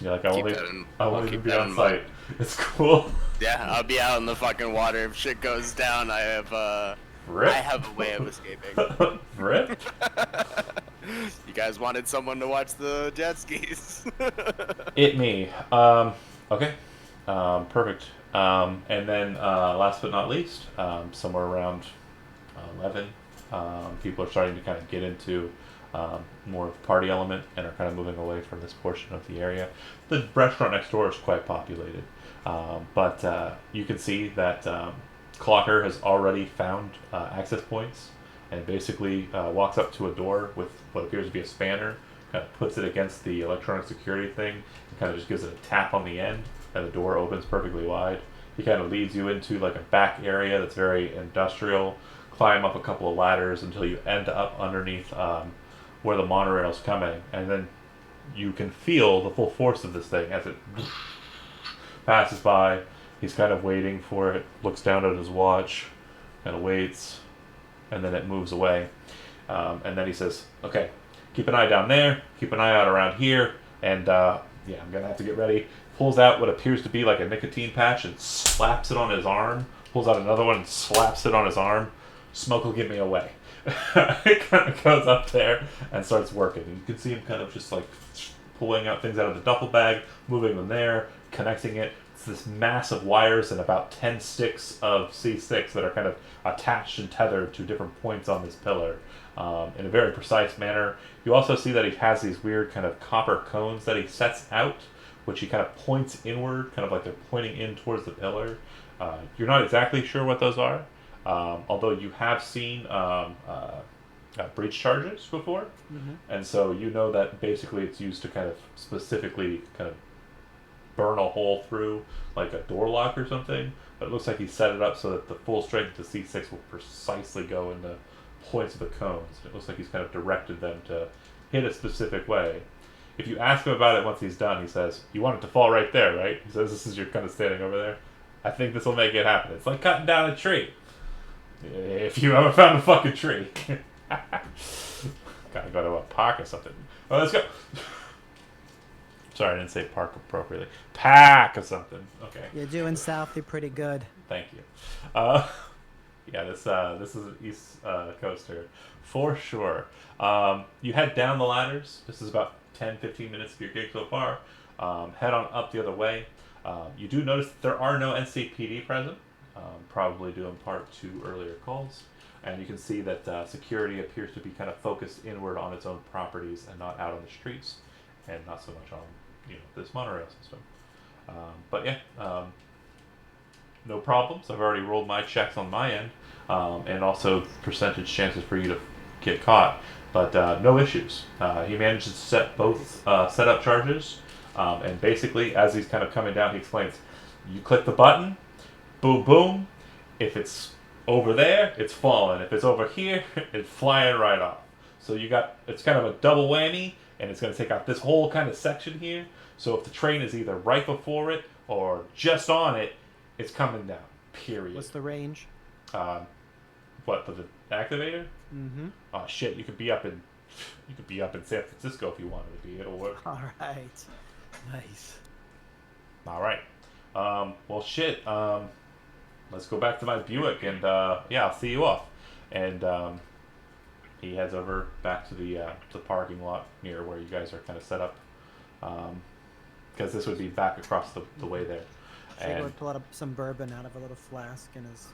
You're like, I Keep won't that in- I I'll won't keep even be that on in site. It's cool. Yeah, I'll be out in the fucking water. If shit goes down, I have Rip. I have a way of escaping. Rip. You guys wanted someone to watch the jet skis. It me. Okay. Perfect. And then last but not least, somewhere around 11, people are starting to kind of get into more of the party element and are kind of moving away from this portion of the area. The restaurant next door is quite populated, but you can see that Clocker has already found access points and basically walks up to a door with what appears to be a spanner, kind of puts it against the electronic security thing, and kind of just gives it a tap on the end, and the door opens perfectly wide. He kind of leads you into like a back area that's very industrial. Climb up a couple of ladders until you end up underneath where the monorail's coming, and then you can feel the full force of this thing as it passes by. He's kind of waiting for it, looks down at his watch, kind of waits, and then it moves away. And then he says, okay, keep an eye down there, keep an eye out around here, and yeah, I'm gonna have to get ready. Pulls out what appears to be like a nicotine patch and slaps it on his arm. Pulls out another one and slaps it on his arm. Smoke will get me away. It kind of goes up there and starts working. You can see him kind of just like pulling out things out of the duffel bag, moving them there, connecting it. It's this mass of wires and about 10 sticks of C6 that are kind of attached and tethered to different points on this pillar in a very precise manner. You also see that he has these weird kind of copper cones that he sets out, which he kind of points inward, kind of like they're pointing in towards the pillar. You're not exactly sure what those are, although you have seen breach charges before, and so you know that basically it's used to kind of specifically kind of burn a hole through like a door lock or something. But it looks like he set it up so that the full strength of the C6 will precisely go in the points of the cones. It looks like he's kind of directed them to hit a specific way. If you ask him about it once he's done, he says, "You want it to fall right there, right?" He says, "This is your kind of standing over there. I think this will make it happen. It's like cutting down a tree. If you ever found a fucking tree." Gotta go to a park or something. Oh, let's go. Sorry, I didn't say park appropriately. Pack or something. Okay. You're doing Southie pretty good. Thank you. Yeah, this is an East Coaster for sure. You head down the ladders. This is about 10-15 minutes of your gig so far. Head on up the other way. You do notice that there are no NCPD present, probably due in part to earlier calls. And you can see that security appears to be kind of focused inward on its own properties and not out on the streets, and not so much on this monorail system. But yeah, no problems. I've already rolled my checks on my end, and also percentage chances for you to get caught, but no issues. He manages to set both setup charges, and basically as he's kind of coming down, he explains, you click the button, boom boom, if it's over there, it's falling. If it's over here, it's flying right off. So it's kind of a double whammy, and it's going to take out this whole kind of section here. So if the train is either right before it or just on it, it's coming down. Period. What's the range? What, for the activator? Mm-hmm. Oh shit, you could be up in San Francisco if you wanted to be. It'll work. All right. Nice. All right. Well, shit. Let's go back to my Buick, and yeah, I'll see you off. And he heads over back to the parking lot near where you guys are kind of set up, because this would be back across the way there. Shake would pull out some bourbon out of a little flask in his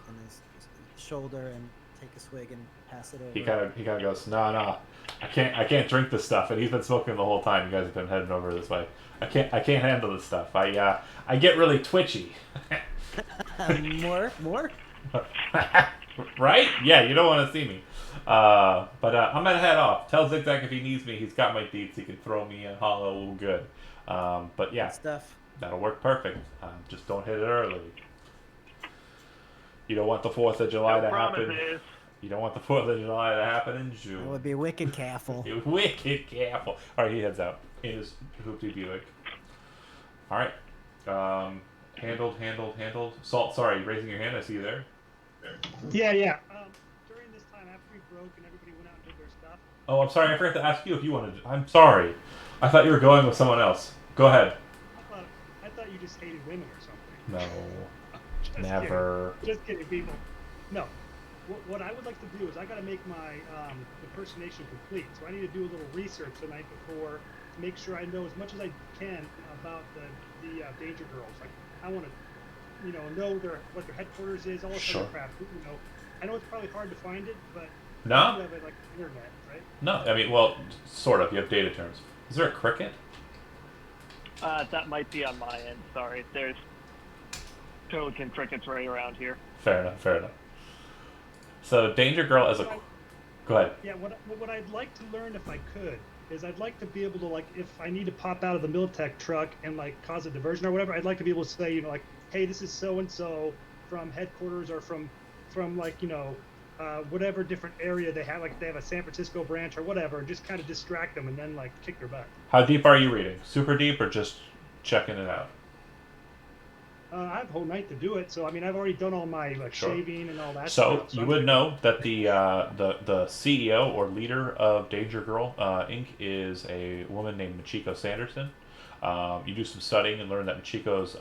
shoulder and take a swig and pass it over. He kind of goes, no, I can't drink this stuff. And he's been smoking the whole time. You guys have been heading over this way. I can't handle this stuff. I get really twitchy. More? Right? Yeah, you don't want to see me. But I'm gonna head off. Tell Zigzag if he needs me. He's got my deets. He can throw me a hollow good. But yeah, Good stuff. that'll work perfect. Just don't hit it early. You don't want the 4th of July to happen. Promises. You don't want the 4th of July to happen in June. I would be wicked careful. You're wicked careful. All right, he heads out in his hoopty Buick. All right. Handled. Salt, sorry, raising your hand. I see you there. Yeah. During this time, after we broke and everything everybody went out and did their stuff. Oh, I'm sorry. I forgot to ask you if you wanted. I'm sorry. I thought you were going with someone else. Go ahead. I thought you just hated women or something. No, Just never. Kidding. Just kidding, people. No. What I would like to do is I got to make my impersonation complete. So I need to do a little research the night before to make sure I know as much as I can about the Danger Girls. Like I want to, know what their headquarters is, all this Sure. other crap. I know it's probably hard to find it, but No? you have it like the internet, right? No. I mean, well, sort of. You have data terms. Is there a cricket? That might be on my end. Sorry, there's toads and crickets right around here. Fair enough. Fair enough. So, Danger Girl as a. Go ahead. Yeah, what I'd like to learn if I could is I'd like to be able to, like, if I need to pop out of the Militech truck and like cause a diversion or whatever, I'd like to be able to say, like, hey, this is so and so from headquarters or from like, whatever different area they have, like they have a San Francisco branch or whatever, and just kind of distract them and then like kick their butt. How deep are you reading? Super deep or just checking it out? I have a whole night to do it, so I mean I've already done all my like Sure. shaving and all that. So stuff, you I'm would good. know that the CEO or leader of Danger Girl Inc. is a woman named Michiko Sanderson. You do some studying and learn that Michiko's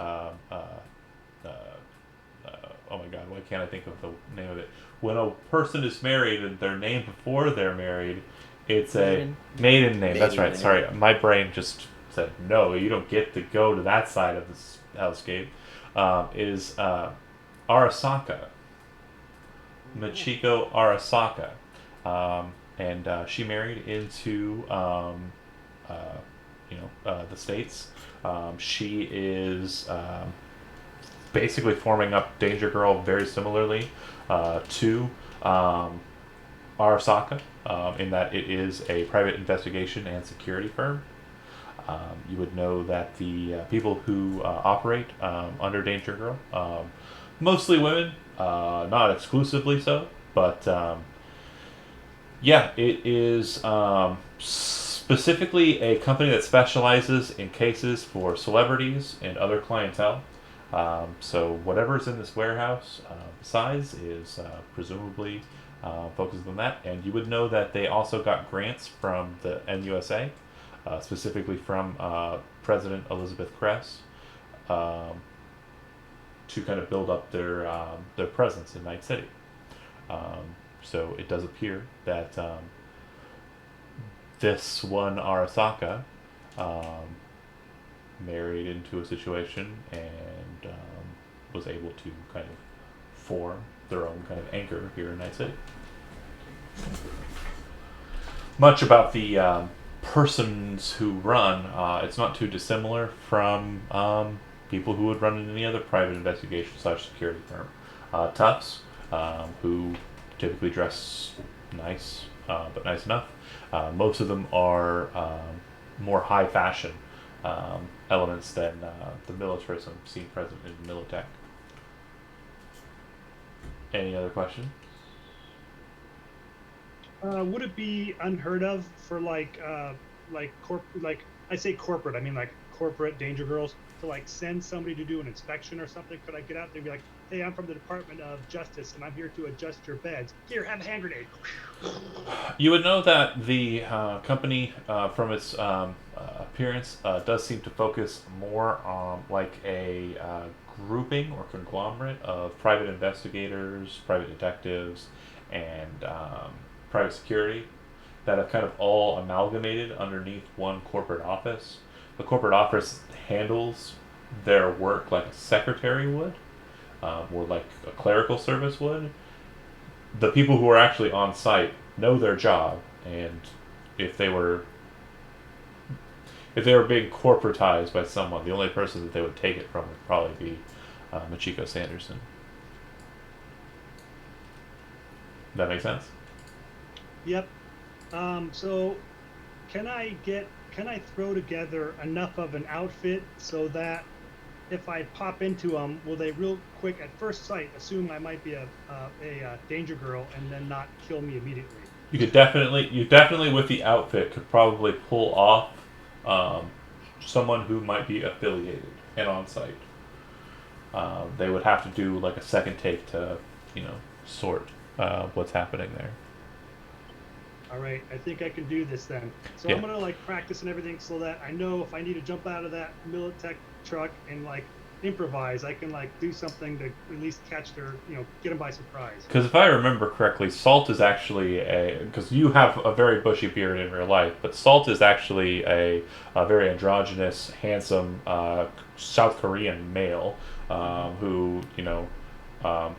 oh my god, why can't I think of the name of it? When a person is married and their name before they're married, it's Maiden. a maiden name. That's Maiden right. name. Sorry, my brain just said no. You don't get to go to that side of this hellscape. Is Arasaka. Michiko Arasaka. And she married into the States. She is basically forming up Danger Girl very similarly to Arasaka, in that it is a private investigation and security firm. You would know that the people who operate under Danger Girl, mostly women, not exclusively so, but yeah, it is specifically a company that specializes in cases for celebrities and other clientele. So whatever's in this warehouse size is presumably focused on that. And you would know that they also got grants from the NUSA, specifically from President Elizabeth Kress, to kind of build up their presence in Night City. So it does appear that this one Arasaka married into a situation and was able to kind of form their own kind of anchor here in Night City. Much about the persons who run, it's not too dissimilar from people who would run in any other private investigation / security firm. Toughs, who typically dress nice, but nice enough. Most of them are more high fashion elements than the militarism seen present in Militech. Any other questions? Would it be unheard of for like I say corporate, I mean like corporate Danger Girls to like send somebody to do an inspection or something? Could I get out there and be like, hey, I'm from the Department of Justice and I'm here to adjust your beds. Here, have a hand grenade. You would know that the company, from its appearance, does seem to focus more on like a grouping or conglomerate of private investigators, private detectives, and private security that have kind of all amalgamated underneath one corporate office. The corporate office handles their work like a secretary would, or like a clerical service would. The people who are actually on site know their job, and if they were being corporatized by someone, the only person that they would take it from would probably be Michiko Sanderson. That make sense? Yep. So can I throw together enough of an outfit so that if I pop into them, will they real quick at first sight assume I might be a Danger Girl and then not kill me immediately? You definitely with the outfit could probably pull off someone who might be affiliated and on site. They would have to do like a second take to, sort what's happening there. All right, I think I can do this then. So Yeah. I'm gonna like practice and everything so that I know if I need to jump out of that Militech truck and like improvise, I can like do something to at least catch their, get them by surprise. Because if I remember correctly, Salt is actually because you have a very bushy beard in real life, but Salt is actually a very androgynous, handsome South Korean male who um,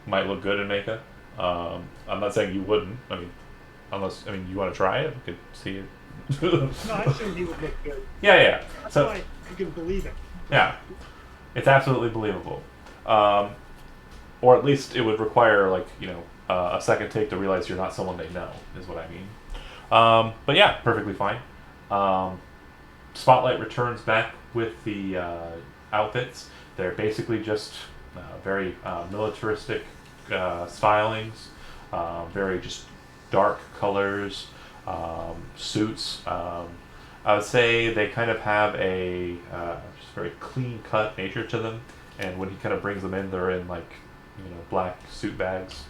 might look good in makeup. I'm not saying you wouldn't. I mean, unless you want to try it, we could see it. No, I assume he would look good. Yeah. That's So why you can believe it. yeah, it's absolutely believable. Or at least it would require a second take to realize you're not someone they know is what I mean. But yeah, perfectly fine. Spotlight returns back with the outfits. They're basically just very militaristic stylings, very just dark colors, suits. I would say they kind of have a just very clean cut nature to them. And when he kind of brings them in, they're in black suit bags.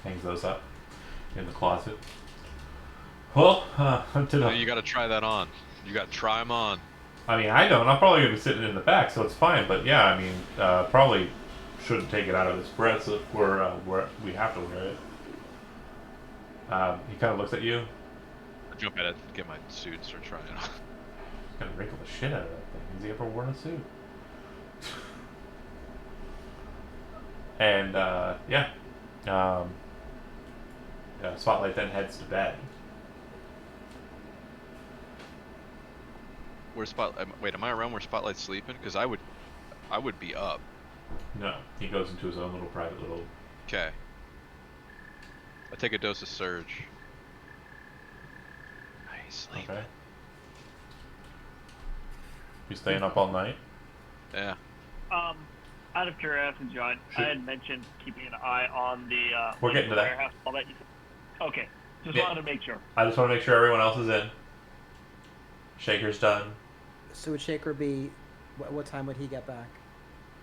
Hangs those up in the closet. Well, So you got to try that on. You got to try them on. I don't. I'm probably gonna be sitting in the back, so it's fine. But yeah, probably shouldn't take it out of his breath if we have to wear it. He kind of looks at you. I jump at it, get my suit, and start trying it on. He's gonna wrinkle the shit out of that thing. Has he ever worn a suit? And Spotlight then heads to bed. Wait, am I around where Spotlight's sleeping? Because I would be up. No, he goes into his own little private little. Okay. I take a dose of Surge. Nice sleep. Okay. You staying up all night? Yeah. Out of curiosity, John, Sure. I had mentioned keeping an eye on the We're getting to that. warehouse. All that. Okay, just Yeah. wanted to make sure. I just want to make sure everyone else is in. Shaker's done. So would Shaker be? What time would he get back?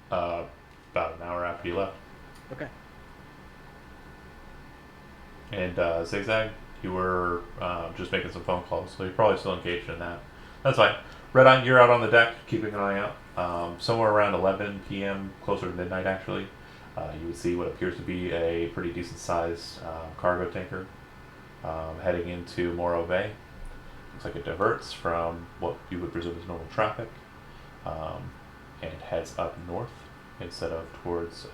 About an hour after you left. Okay. And Zigzag, you were just making some phone calls, so you're probably still engaged in that. That's fine. Red Eye, you're out on the deck, keeping an eye out. Somewhere around 11 p.m., closer to midnight actually, you would see what appears to be a pretty decent-sized cargo tanker heading into Morro Bay. Looks like it diverts from what you would presume is normal traffic and heads up north instead of towards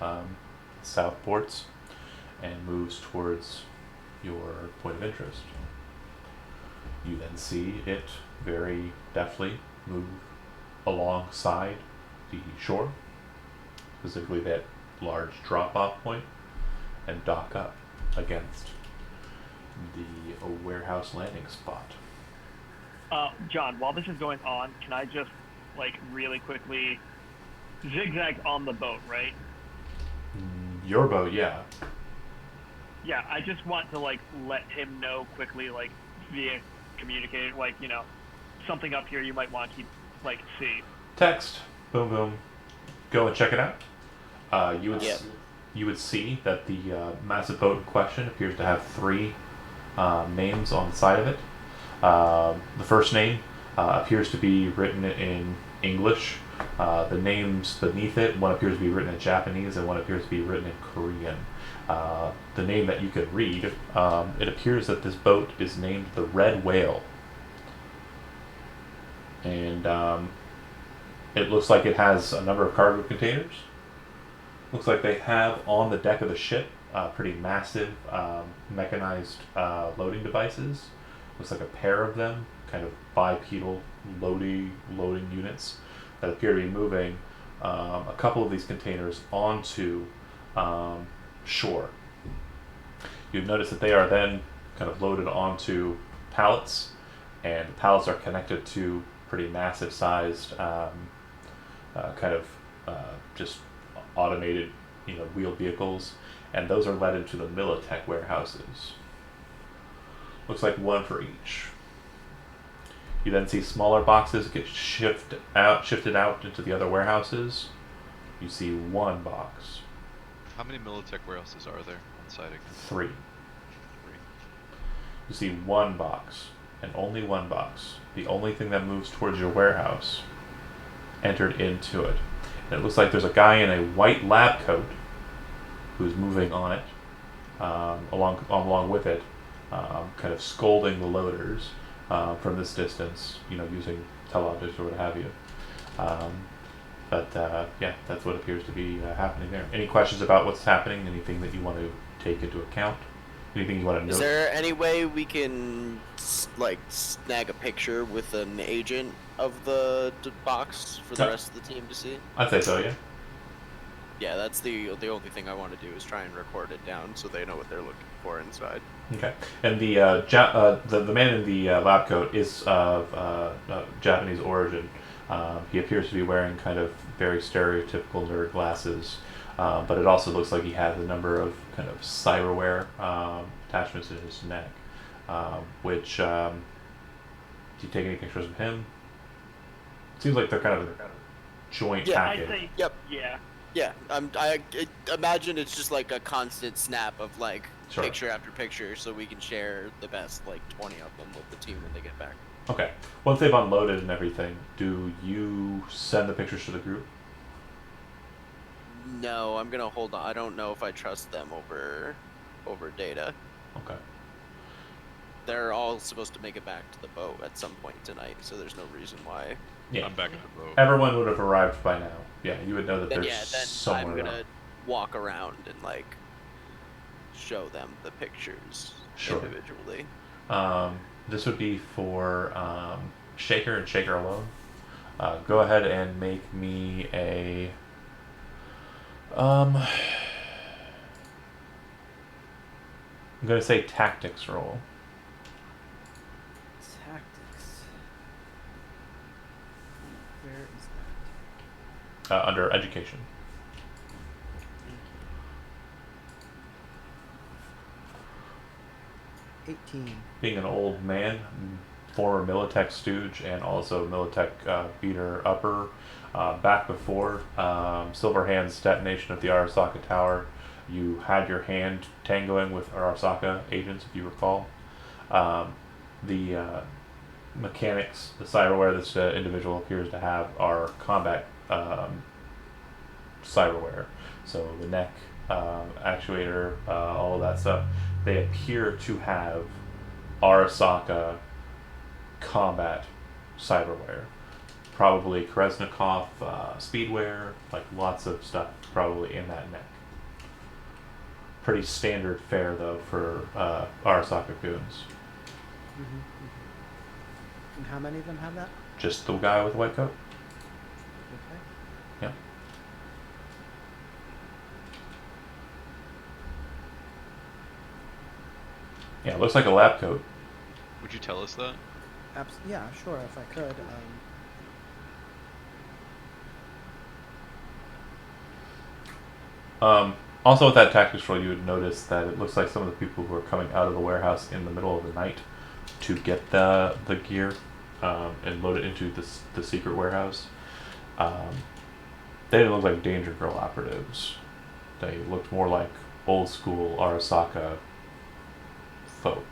south ports and moves towards your point of interest. You then see it very deftly move alongside the shore, specifically that large drop-off point, and dock up against the warehouse landing spot. John, while this is going on, can I just really quickly zigzag on the boat, right? Your boat, yeah. Yeah, I just want to let him know quickly, via communicator, something up here you might want to see. Text, boom, boom. Go and check it out. You would see that the massive boat in question appears to have 3 names on the side of it. The first name appears to be written in English. The names beneath it, one appears to be written in Japanese and one appears to be written in Korean. The name that you could read, it appears that this boat is named the Red Whale. And it looks like it has a number of cargo containers. Looks like they have on the deck of the ship pretty massive mechanized loading devices. Looks like a pair of them, kind of bipedal loading units that appear to be moving a couple of these containers onto shore. You'd notice that they are then kind of loaded onto pallets, and the pallets are connected to pretty massive sized just automated wheeled vehicles, and those are led into the Militech warehouses. Looks like one for each. You then see smaller boxes get shifted out into the other warehouses. You see one box. How many Militech warehouses are there on site again? 3. 3. you see one box, and only one box. The only thing that moves towards your warehouse entered into it. And it looks like there's a guy in a white lab coat who's moving on it, along with it, kind of scolding the loaders from this distance, using teleoptics or what have you. Yeah, that's what appears to be happening there. Any questions about what's happening? Anything that you want to take into account? Anything you want to know? Is there any way we can snag a picture with an agent of the box for the rest of the team to see? I'd say so, yeah. Yeah, that's the only thing I want to do is try and record it down so they know what they're looking for inside. Okay. And the man in the lab coat is of Japanese origin. He appears to be wearing kind of very stereotypical nerd glasses, but it also looks like he has a number of kind of cyberware attachments in his neck. Do you take any pictures of him? Seems like they're kind of a joint package. I'd say, Yep. yeah. Yeah, I imagine it's just like a constant snap of Sure. picture after picture, so we can share the best 20 of them with the team when they get back. Okay. Once they've unloaded and everything, do you send the pictures to the group? No, I'm gonna hold on. I don't know if I trust them over data. Okay. They're all supposed to make it back to the boat at some point tonight, so there's no reason why. Yeah. I'm back at the boat. Everyone would have arrived by now. Yeah, you would know that Then there's then somewhere I'm gonna around. walk around and show them the pictures Sure. individually. This would be for Shaker and Shaker alone. Go ahead and make me a. I'm gonna say tactics roll. Tactics. Where is that? Under education. Thank you. 18. Being an old man, former Militech stooge, and also Militech beater upper, back before Silverhand's detonation of the Arasaka Tower, you had your hand tangoing with Arasaka agents, if you recall. The mechanics, the cyberware this individual appears to have are combat cyberware. So the neck actuator, all of that stuff, they appear to have Arasaka combat cyberware. Probably Krasnikov speedwear, lots of stuff probably in that neck. Pretty standard fare though for Arasaka goons. And how many of them have that? Just the guy with the white coat. Okay. Yeah. Yeah, it looks like a lab coat. Would you tell us that? Yeah, sure, if I could. Also with that tactics roll, you would notice that it looks like some of the people who are coming out of the warehouse in the middle of the night to get the gear and load it into the secret warehouse. They didn't look like Danger Girl operatives. They looked more like old school Arasaka folk.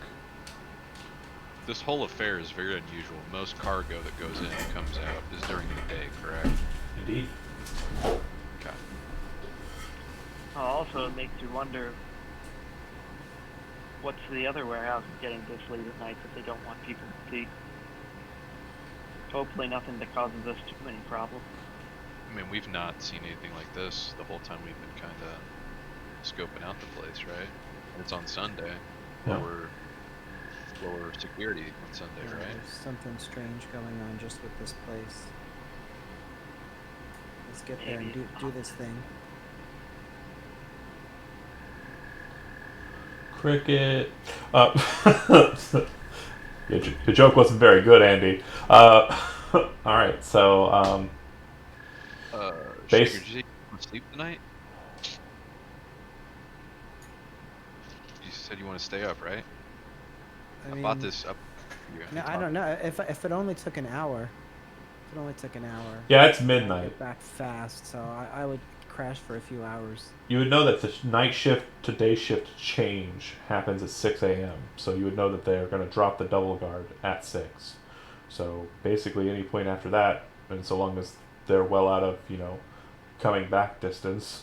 This whole affair is very unusual. Most cargo that goes in and comes out is during the day, correct? Indeed. Okay. Also, it makes you wonder what's the other warehouse getting this late at night that they don't want people to see. Hopefully nothing that causes us too many problems. I mean, we've not seen anything like this the whole time we've been kind of scoping out the place, right? It's on Sunday. Yeah. Lower security on Sunday, Yeah, right? there's something strange going on just with this place. Let's get there and do this thing. Cricket. Your joke wasn't very good, Andy. All right, so Shaker, did you say you want to sleep tonight? You said you want to stay up, right? I bought this up for you. No, I don't know. If it only took an hour. If it only took an hour. yeah, it's I'd midnight. get back fast, so I would crash for a few hours. You would know that the night shift to day shift change happens at 6 a.m. So you would know that they're going to drop the double guard at 6. So basically, any point after that, and so long as they're well out of coming back distance,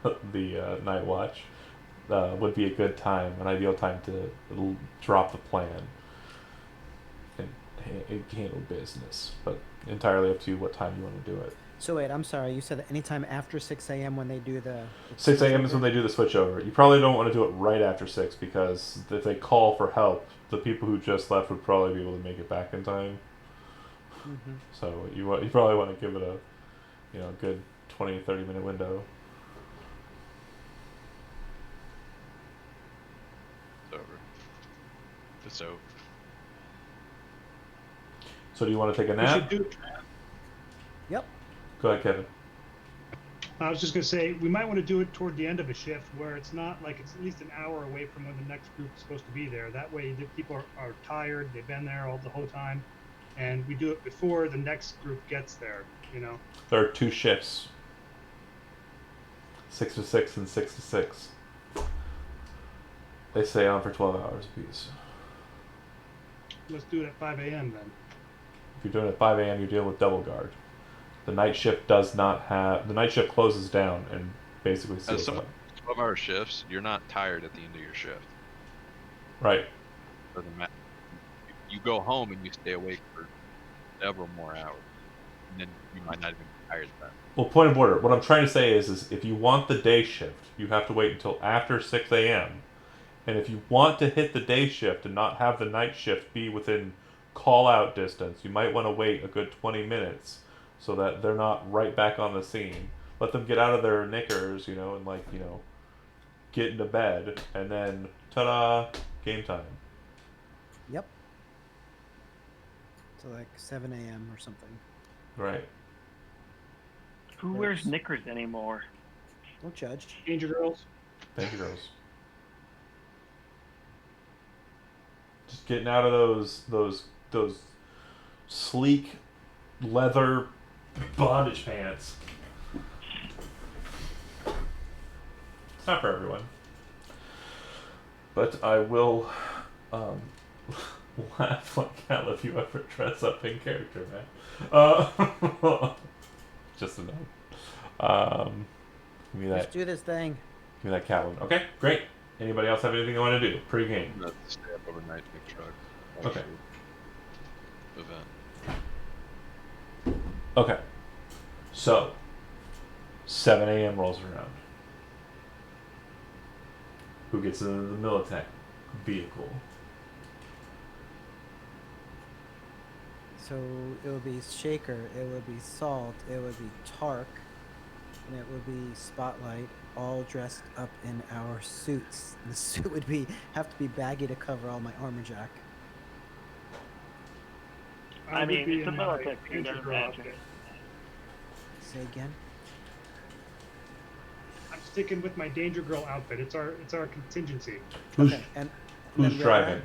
the night watch would be a good time, an ideal time to drop the plan and handle business. But entirely up to you what time you want to do it. So wait, I'm sorry. You said that anytime after 6 a.m. when they do the 6 a.m. is when they do the switch over. You probably don't want to do it right after 6 because if they call for help, the people who just left would probably be able to make it back in time. Mm-hmm. So you probably want to give it a good 20-30 minute window. It's over. It's over. So do you want to take a We nap? should do. Yep. Go ahead, Kevin. I was just gonna say we might want to do it toward the end of a shift where it's not like it's at least an hour away from when the next group is supposed to be there. That way, the people are tired. They've been there all the whole time, and we do it before the next group gets there. There are 2 shifts. 6 to 6 and 6 to 6. They stay on for 12 hours apiece. Let's do it at 5 a.m. then. If you're doing it at 5 a.m., you're dealing with double guard. The night shift does not have... The night shift closes down and basically seals up. 12-hour shifts, you're not tired at the end of your shift. Right. Doesn't matter. You go home and you stay awake for several more hours. And then you might not even be tired then. Well, point of order. What I'm trying to say is if you want the day shift, you have to wait until after 6 a.m. And if you want to hit the day shift and not have the night shift be within call-out distance, you might want to wait a good 20 minutes so that they're not right back on the scene. Let them get out of their knickers, and get into bed, and then ta-da, game time. Yep. So like 7 a.m. or something. Right. Who wears knickers anymore? Don't judge. Danger girls. Thank you, Rose. Just getting out of those sleek leather bondage pants. It's not for everyone. But I will laugh like hell if you ever dress up in character, man. Just a note. Give me Let's that. do this thing. Give me that cat one. Okay, great. Anybody else have anything they want to do? Pre-game. That's the stay up overnight big truck. Okay. Event. Okay. So, 7 a.m. rolls around. Who gets into the Militech vehicle? So it would be Shaker, it would be Salt, it would be Tark, and it would be Spotlight, all dressed up in our suits. The suit would have to be baggy to cover all my armor jack. I would mean, be it's a in my Militech suit, Danger I girl imagine. outfit. Say again? I'm sticking with my Danger Girl outfit. It's our contingency. Who's Okay, and who's then Red driving?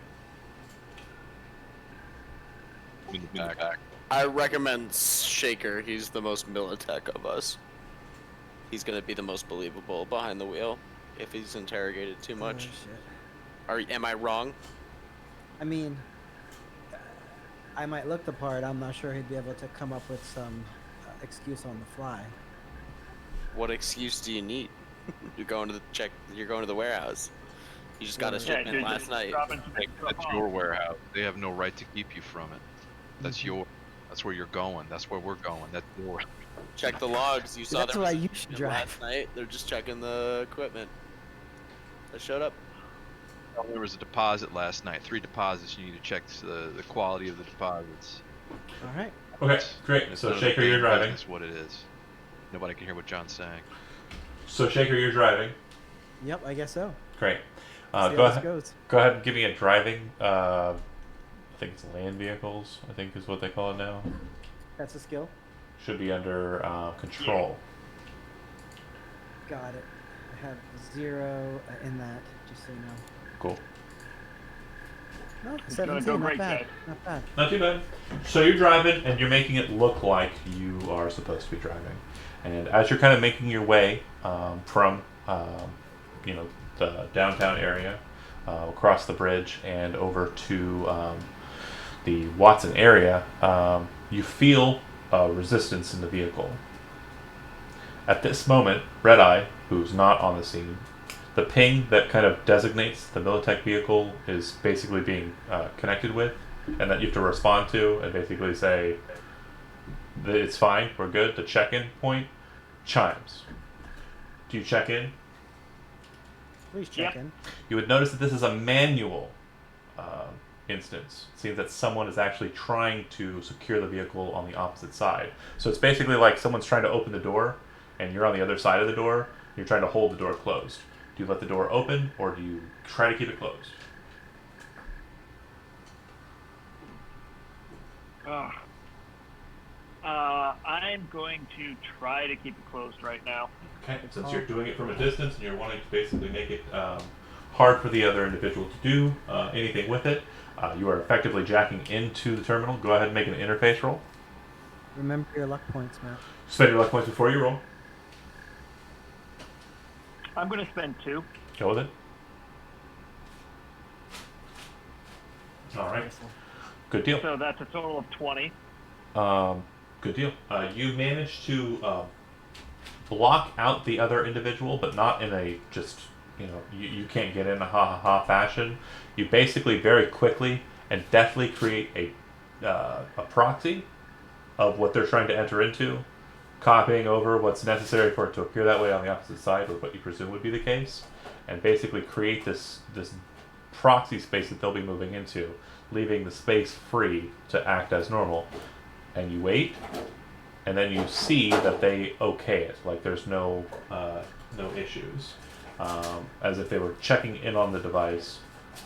In the back. I recommend Shaker. He's the most Militech of us. He's gonna be the most believable behind the wheel if he's interrogated too much. Oh, shit. Am I wrong? I mean, I might look the part. I'm not sure he'd be able to come up with some excuse on the fly. What excuse do you need? You're going to the warehouse. You just got a Yeah, shipment dude, last just night. drop in some Hey, stuff that's off. your warehouse. They have no right to keep you from it. That's Mhm. That's where you're going. That's where we're going. That's your. Check the logs. You saw That's there why was a you should shipment drive. last night. They're just checking the equipment. That showed up. There was a deposit last night. 3 deposits. You need to check the quality of the deposits. All right. Okay, great. It's So none of the Shaker, you're damn driving. business what it is. Nobody can hear what John's saying. So Shaker, you're driving. Yep, I guess so. Great. See Go how this ahead. goes. Go ahead and give me a driving. I think it's land vehicles. I think is what they call it now. That's a skill. Should be under control. Got it. I have 0 in that, just so you know. Cool. No, It's gonna 17, go not great, bad. guys. Not bad. Not too bad. So you're driving, and you're making it look like you are supposed to be driving. And as you're kind of making your way from, you know, the downtown area, across the bridge, and over to the Watson area, you feel resistance in the vehicle. At this moment, Red Eye, who's not on the scene, the ping that kind of designates the Militech vehicle is basically being connected with, and that you have to respond to and basically say that it's fine, we're good. The check-in point chimes. Do you check in? Please check Yep. in. You would notice that this is a manual instance. It seems that someone is actually trying to secure the vehicle on the opposite side. So it's basically like someone's trying to open the door, and you're on the other side of the door. You're trying to hold the door closed. Do you let the door open, or do you try to keep it closed? I'm going to try to keep it closed right now. Okay, since you're doing it from a distance and you're wanting to basically make it hard for the other individual to do anything with it, you are effectively jacking into the terminal. Go ahead and make an interface roll. Remember your luck points, Matt. Spend your luck points before you roll. I'm going to spend 2. Go with it. All right. Good deal. So that's a total of 20. Good deal. You manage to block out the other individual, but not in a just, you can't get in a ha-ha-ha fashion. You basically very quickly and deftly create a proxy of what they're trying to enter into, copying over what's necessary for it to appear that way on the opposite side with what you presume would be the case, and basically create this proxy space that they'll be moving into, leaving the space free to act as normal. And you wait, and then you see that they okay it, like there's no issues, as if they were checking in on the device,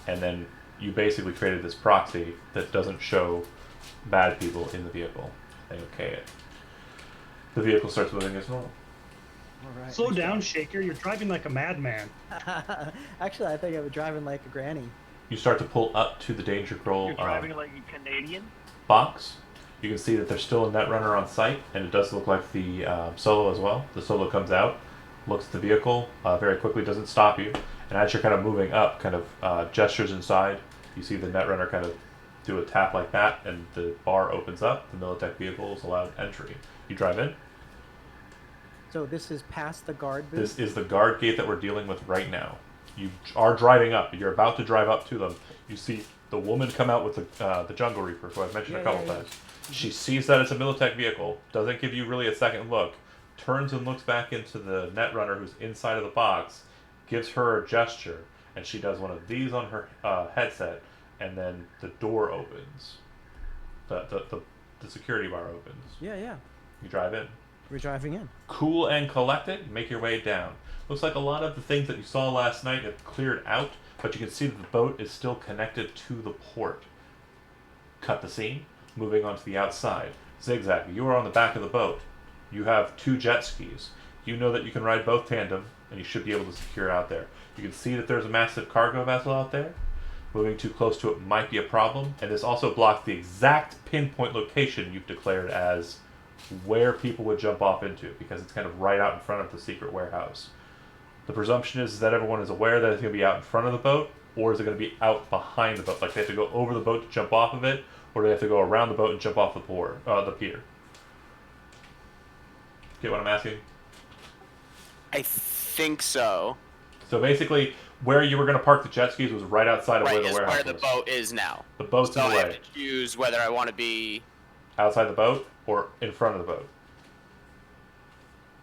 and then you basically created this proxy that doesn't show bad people in the vehicle. They okay it. The vehicle starts moving as normal. All right. Slow down, Shaker. You're driving like a madman. Actually, I think I was driving like a granny. You start to pull up to the danger control You're driving like a Canadian. box. You can see that there's still a netrunner on site, and it does look like the Solo as well. The Solo comes out, looks at the vehicle, very quickly doesn't stop you, and as you're kind of moving up, kind of gestures inside, you see the netrunner kind of do a tap like that, and the bar opens up. The Militech vehicle is allowed entry. You drive in. So this is past the guard booth? This is the guard gate that we're dealing with right now. You are driving up. You're about to drive up to them. You see the woman come out with the Jungle Reaper, who I've mentioned a couple times. She sees that it's a Militech vehicle, doesn't give you really a second look, turns and looks back into the Netrunner who's inside of the box, gives her a gesture, and she does one of these on her headset, and then the door opens. The security bar opens. Yeah. You drive in. We're driving in. Cool and collected, make your way down. Looks like a lot of the things that you saw last night have cleared out, but you can see that the boat is still connected to the port. Cut the scene, moving on to the outside. Zigzag, you are on the back of the boat. You have 2 jet skis. You know that you can ride both tandem, and you should be able to secure out there. You can see that there's a massive cargo vessel out there. Moving too close to it might be a problem, and this also blocks the exact pinpoint location you've declared as where people would jump off into, because it's kind of right out in front of the secret warehouse. The presumption is that everyone is aware that it's going to be out in front of the boat, or is it going to be out behind the boat? Like they have to go over the boat to jump off of it, or do they have to go around the boat and jump off the pier? Get what I'm asking? I think so. So basically, where you were going to park the jet skis was right outside of Right, where the is warehouse where the was. boat is now. The boat's So in I the have way. to choose whether I want to be Outside the boat or in front of the boat.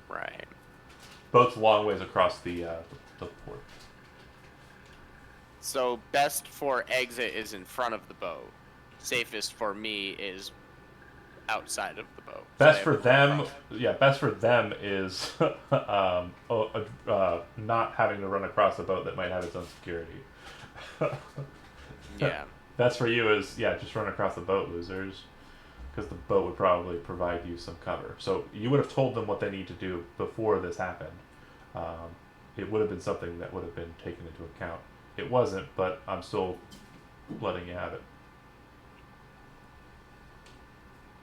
right. Boat's a long ways across the port. So best for exit is in front of the boat. Safest for me is outside of the boat. So I Best have for to them, cross. best for them is not having to run across a boat that might have its own security. Yeah. Best for you is, just run across the boat, losers. Because the boat would probably provide you some cover. So you would have told them what they need to do before this happened. It would have been something that would have been taken into account. It wasn't, but I'm still letting you have it.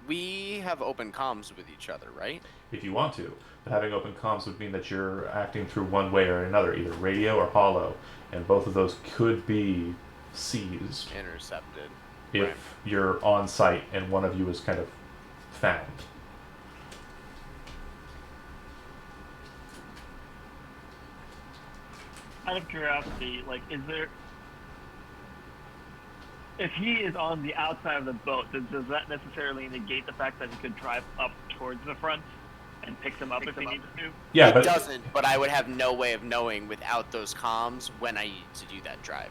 We have open comms with each other, right? If you want to. But having open comms would mean that you're acting through one way or another, either radio or hollow, and both of those could be seized Intercepted. if Right. you're on site and one of you is kind of found. Out of curiosity, like, is there? If he is on the outside of the boat, does that necessarily negate the fact that he could drive up towards the front and pick them up if he needed to? Yeah, It but doesn't, but I would have no way of knowing without those comms when I need to do that drive.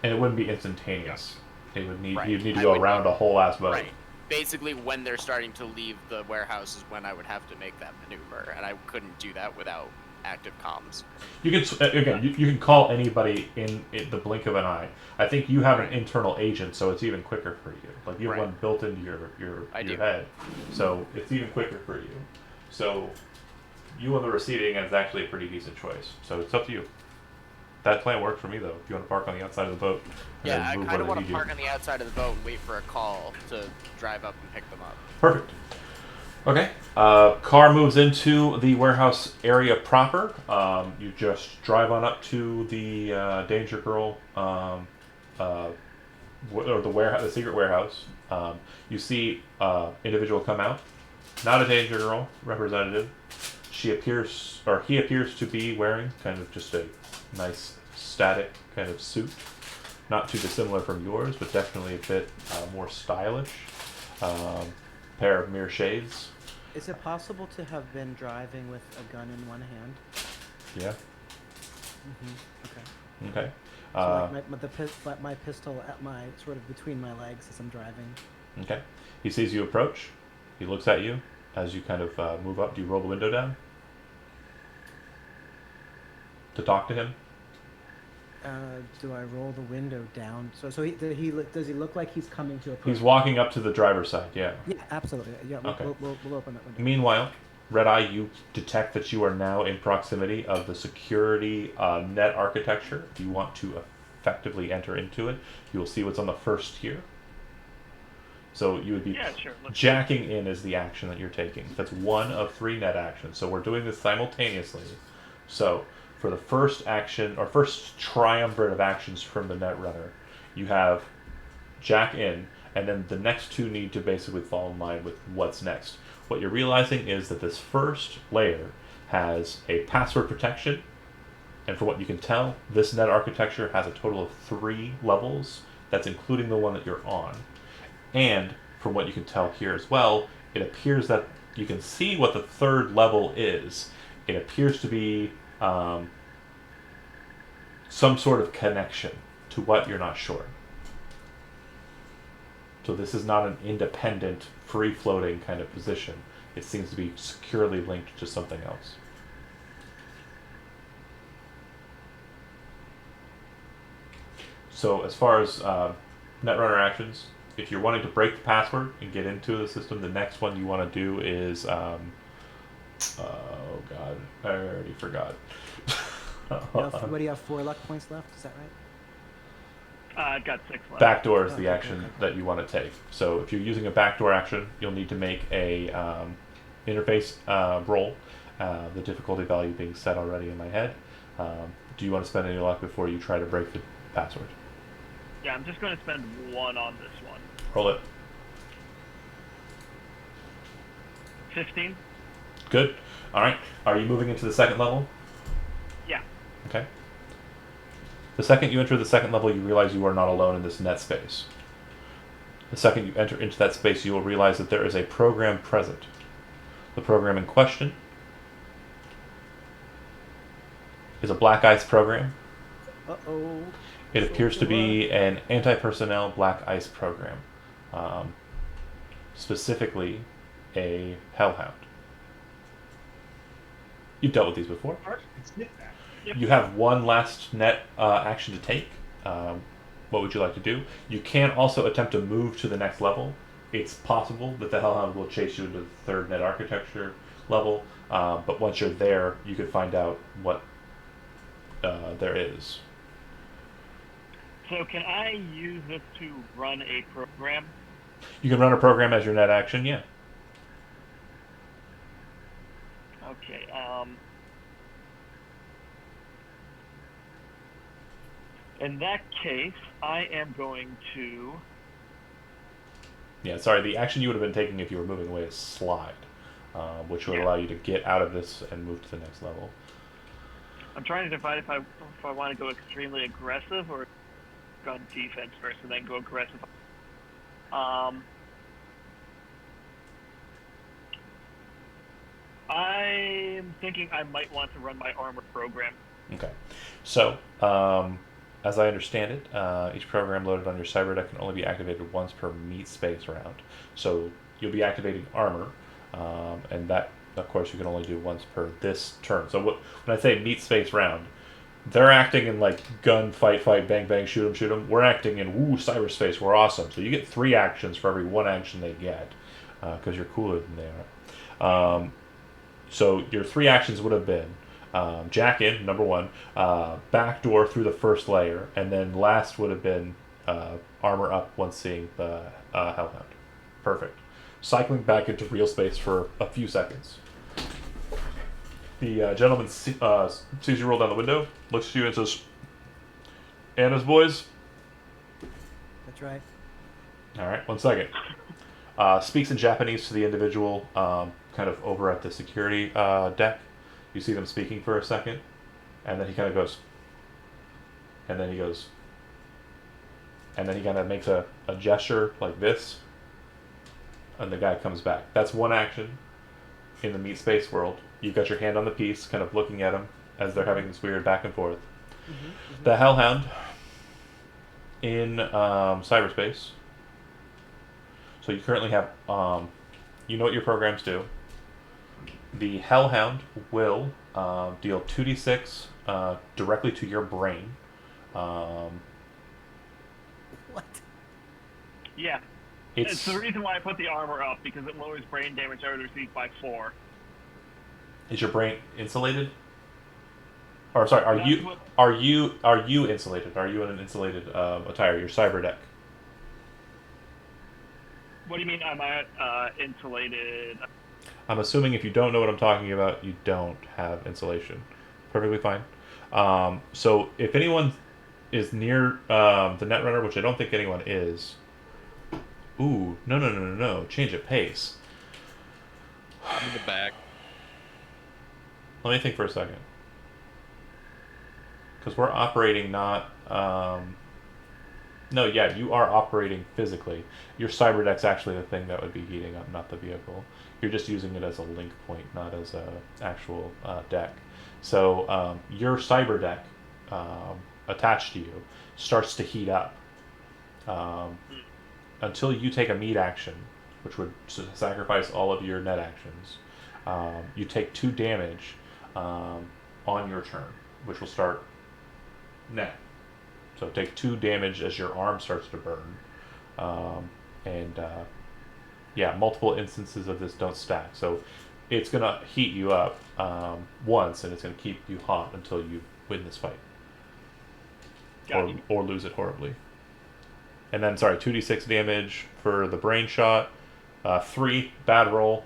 and it wouldn't be instantaneous. It would need Right. you'd need to I go would- around a whole ass boat. Right. Basically, when they're starting to leave the warehouse is when I would have to make that maneuver, and I couldn't do that without active comms. You can again, you can call anybody in the blink of an eye. I think you have an internal agent, so it's even quicker for you. Like you have Right. one built into your I do. head, so it's even quicker for you. So you on the receiving end is actually a pretty decent choice. So it's up to you. That plan worked for me though. If you want to park on the outside of the boat, and Yeah, then I move kind of where want they to need park you. on the outside of the boat and wait for a call to drive up and pick them up. Perfect. Okay. Car moves into the warehouse area proper. You just drive on up to the Danger Girl, or the warehouse, the secret warehouse. You see individual come out. Not a Danger Girl representative. She appears, or he appears to be wearing kind of just a nice static kind of suit. Not too dissimilar from yours, but definitely a bit more stylish. Pair of mirror shades. Is it possible to have been driving with a gun in one hand? Yeah. Okay. Okay. So like my pistol at my sort of between my legs as I'm driving. Okay. He sees you approach. He looks at you as you kind of move up. Do you roll the window down to talk to him? Do I roll the window down? So does he look like he's coming to approach? He's walking up to the driver's side. Yeah. Yeah, absolutely. Yeah, Okay. we'll open that window. Meanwhile, Red Eye, you detect that you are now in proximity of the security net architecture. If you want to effectively enter into it, you will see what's on the first tier. So you would be Yeah, sure. jacking in is the action that you're taking. That's one of 3 net actions. So we're doing this simultaneously. So for the first action, or first triumvirate of actions from the net runner, you have jack in, and then the next 2 need to basically fall in line with what's next. What you're realizing is that this first layer has a password protection, and from what you can tell, this net architecture has a total of 3 levels. That's including the one that you're on. And from what you can tell here as well, it appears that you can see what the 3rd level is. It appears to be some sort of connection to what you're not sure. So this is not an independent, free-floating kind of position. It seems to be securely linked to something else. So as far as Netrunner actions, if you're wanting to break the password and get into the system, the next one you want to do is oh god, I already forgot. What do you have? 4 luck points left? Is that right? I've got 6 left. Backdoor is the Okay, action okay. that you want to take. So if you're using a backdoor action, you'll need to make a interface roll. The difficulty value being set already in my head. Do you want to spend any luck before you try to break the password? Yeah, I'm just going to spend 1 on this one. Roll it. 15? Good. All right. Are you moving into the 2nd level? Yeah. Okay. The second you enter the 2nd level, you realize you are not alone in this net space. The second you enter into that space, you will realize that there is a program present. The program in question is a black ice program. Uh-oh. It appears to be an anti-personnel black ice program. Specifically, a hellhound. You've dealt with these before. Art can sniff that. Yep. You have one last net action to take. What would you like to do? You can also attempt to move to the next level. It's possible that the Hellhound will chase you into the 3rd net architecture level, but once you're there, you could find out what there is. So can I use this to run a program? You can run a program as your net action, yeah. Okay. In that case, I am going to. Yeah, sorry, the action you would have been taking if you were moving away is slide, which would Yeah. allow you to get out of this and move to the next level. I'm trying to decide if I want to go extremely aggressive or go on defense first and then go aggressive. I'm thinking I might want to run my armor program. Okay. So, as I understand it, each program loaded on your cyber deck can only be activated once per meat space round. So you'll be activating armor, and that, of course, you can only do once per this turn. So when I say meat space round, they're acting in like gun, fight, bang, bang, shoot 'em. We're acting in cyberspace. We're awesome. So you get 3 actions for every 1 action they get, because you're cooler than they are. So your 3 actions would have been jack in, number 1, backdoor through the first layer, and then last would have been armor up once seeing the Hellhound. Perfect. Cycling back into real space for a few seconds. The gentleman sees you roll down the window, looks at you and says, Anna's boys? That's right. Alright, 1 second. Speaks in Japanese to the individual kind of over at the security deck. You see them speaking for a second, and then he kind of goes, and then he goes, and then he kind of makes a gesture like this, and the guy comes back. That's 1 action in the meat space world. You've got your hand on the piece, kind of looking at them as they're having this weird back and forth. The Hellhound in cyberspace. So you currently have, you know what your programs do. The Hellhound will deal 2d6 directly to your brain. What? Yeah. It's the reason why I put the armor up, because it lowers brain damage I would receive by 4. Is your brain insulated? Or sorry, are you insulated? Are you in an insulated attire? Your cyber deck. What do you mean I'm insulated? I'm assuming if you don't know what I'm talking about, you don't have insulation. Perfectly fine. So if anyone is near the Netrunner, which I don't think anyone is. Ooh, no. Change of pace. I'm in the back. Let me think for a second. Because we're operating not... no, yeah, you are operating physically. Your cyber deck's actually the thing that would be heating up, not the vehicle. You're just using it as a link point, not as a actual deck. So your cyber deck attached to you starts to heat up until you take a meat action, which would sacrifice all of your net actions. You take 2 damage on your turn, which will start now. So take 2 damage as your arm starts to burn. Yeah, multiple instances of this don't stack. So it's going to heat you up once, and it's going to keep you hot until you win this fight. Or lose it horribly. And then, 2d6 damage for the brain shot. 3, bad roll.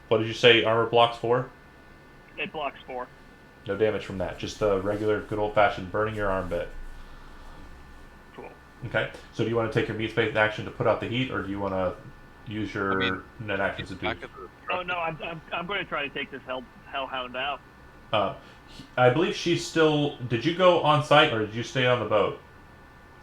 What did you say armor blocks for? It blocks 4. No damage from that. Just the regular, good old-fashioned burning your arm bit. Cool. Okay. So do you want to take your meat space action to put out the heat, or do you want to use your net actions to do? Oh no, I'm going to try to take this hellhound out. I believe she's still. Did you go on site, or did you stay on the boat?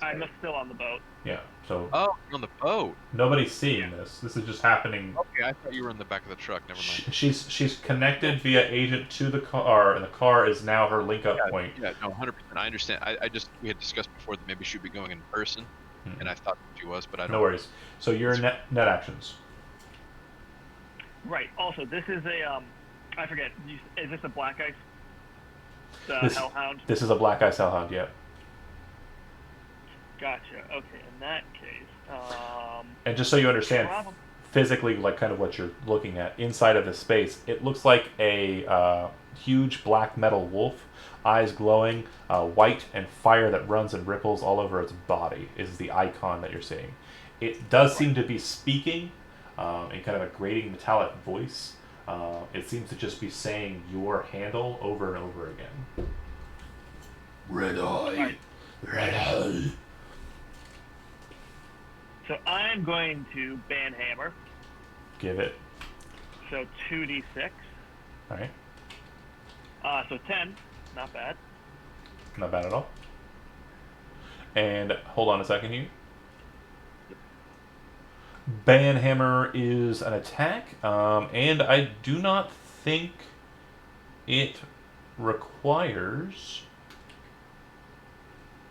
I'm still on the boat. Yeah. So. Oh, you're on the boat. Nobody's seeing this. This is just happening. Okay, I thought you were in the back of the truck. Never mind. She's connected via agent to the car, and the car is now her link-up point. Yeah, no, 100%. I understand. I just we had discussed before that maybe she'd be going in person, and I thought she was, but I don't. No worries. So your net actions. Right. Also, this is a I forget. Is this a black ice? Hellhound. This is a black ice hellhound. Yeah. Gotcha. Okay. In that case. And just so you understand, physically like kind of what you're looking at inside of this space. It looks like a huge black metal wolf, eyes glowing, white, and fire that runs and ripples all over its body is the icon that you're seeing. It does seem to be speaking in kind of a grating metallic voice. It seems to just be saying your handle over and over again. Red eye, red eye. So I'm going to Banhammer. Give it. So 2d6. All right. So 10. Not bad. Not bad at all. And hold on a second here. Banhammer is an attack, and I do not think it requires.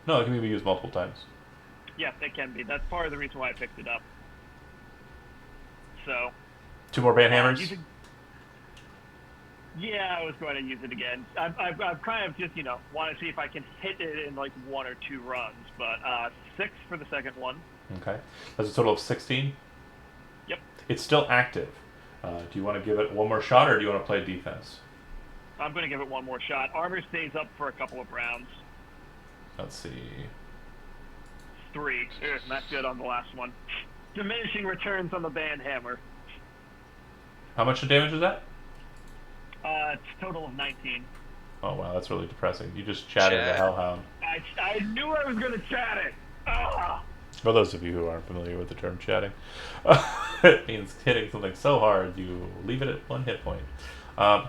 No, it can be used multiple times. Yes, it can be. That's part of the reason why I picked it up. So. 2 more Banhammers? Yeah, I was going to use it again. I've kind of just, want to see if I can hit it in like 1 or 2 runs. But 6 for the second one. Okay. That's a total of 16? Yep. It's still active. Do you want to give it one more shot, or do you want to play defense? I'm going to give it one more shot. Armor stays up for a couple of rounds. Let's see. 3. Not good on the last one. Diminishing returns on the Banhammer. How much damage is that? It's a total of 19. Oh, wow, that's really depressing. You just chatted the hellhound. I knew I was going to chat it! Ah! For those of you who aren't familiar with the term chatting, it means hitting something so hard you leave it at 1 hit point.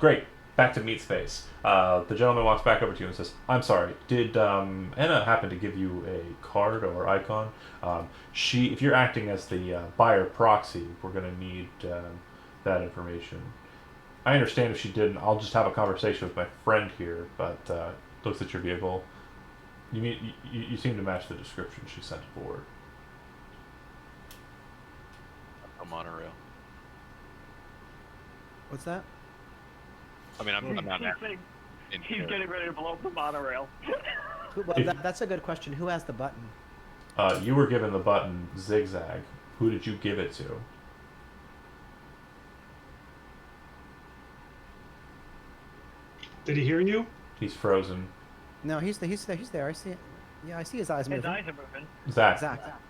Great. Back to meat space. The gentleman walks back over to you and says, I'm sorry, did Anna happen to give you a card or icon? If you're acting as the buyer proxy, we're going to need that information. I understand if she didn't. I'll just have a conversation with my friend here, but looks at your vehicle. You seem to match the description she sent forward. A monorail. What's that? I mean, I'm not. He's getting ready to blow up the monorail. That's a good question. Who has the button? You were given the button zigzag. Who did you give it to? Did he hear you? He's frozen. No, he's there. I see it. Yeah, I see his eyes moving. His eyes are moving.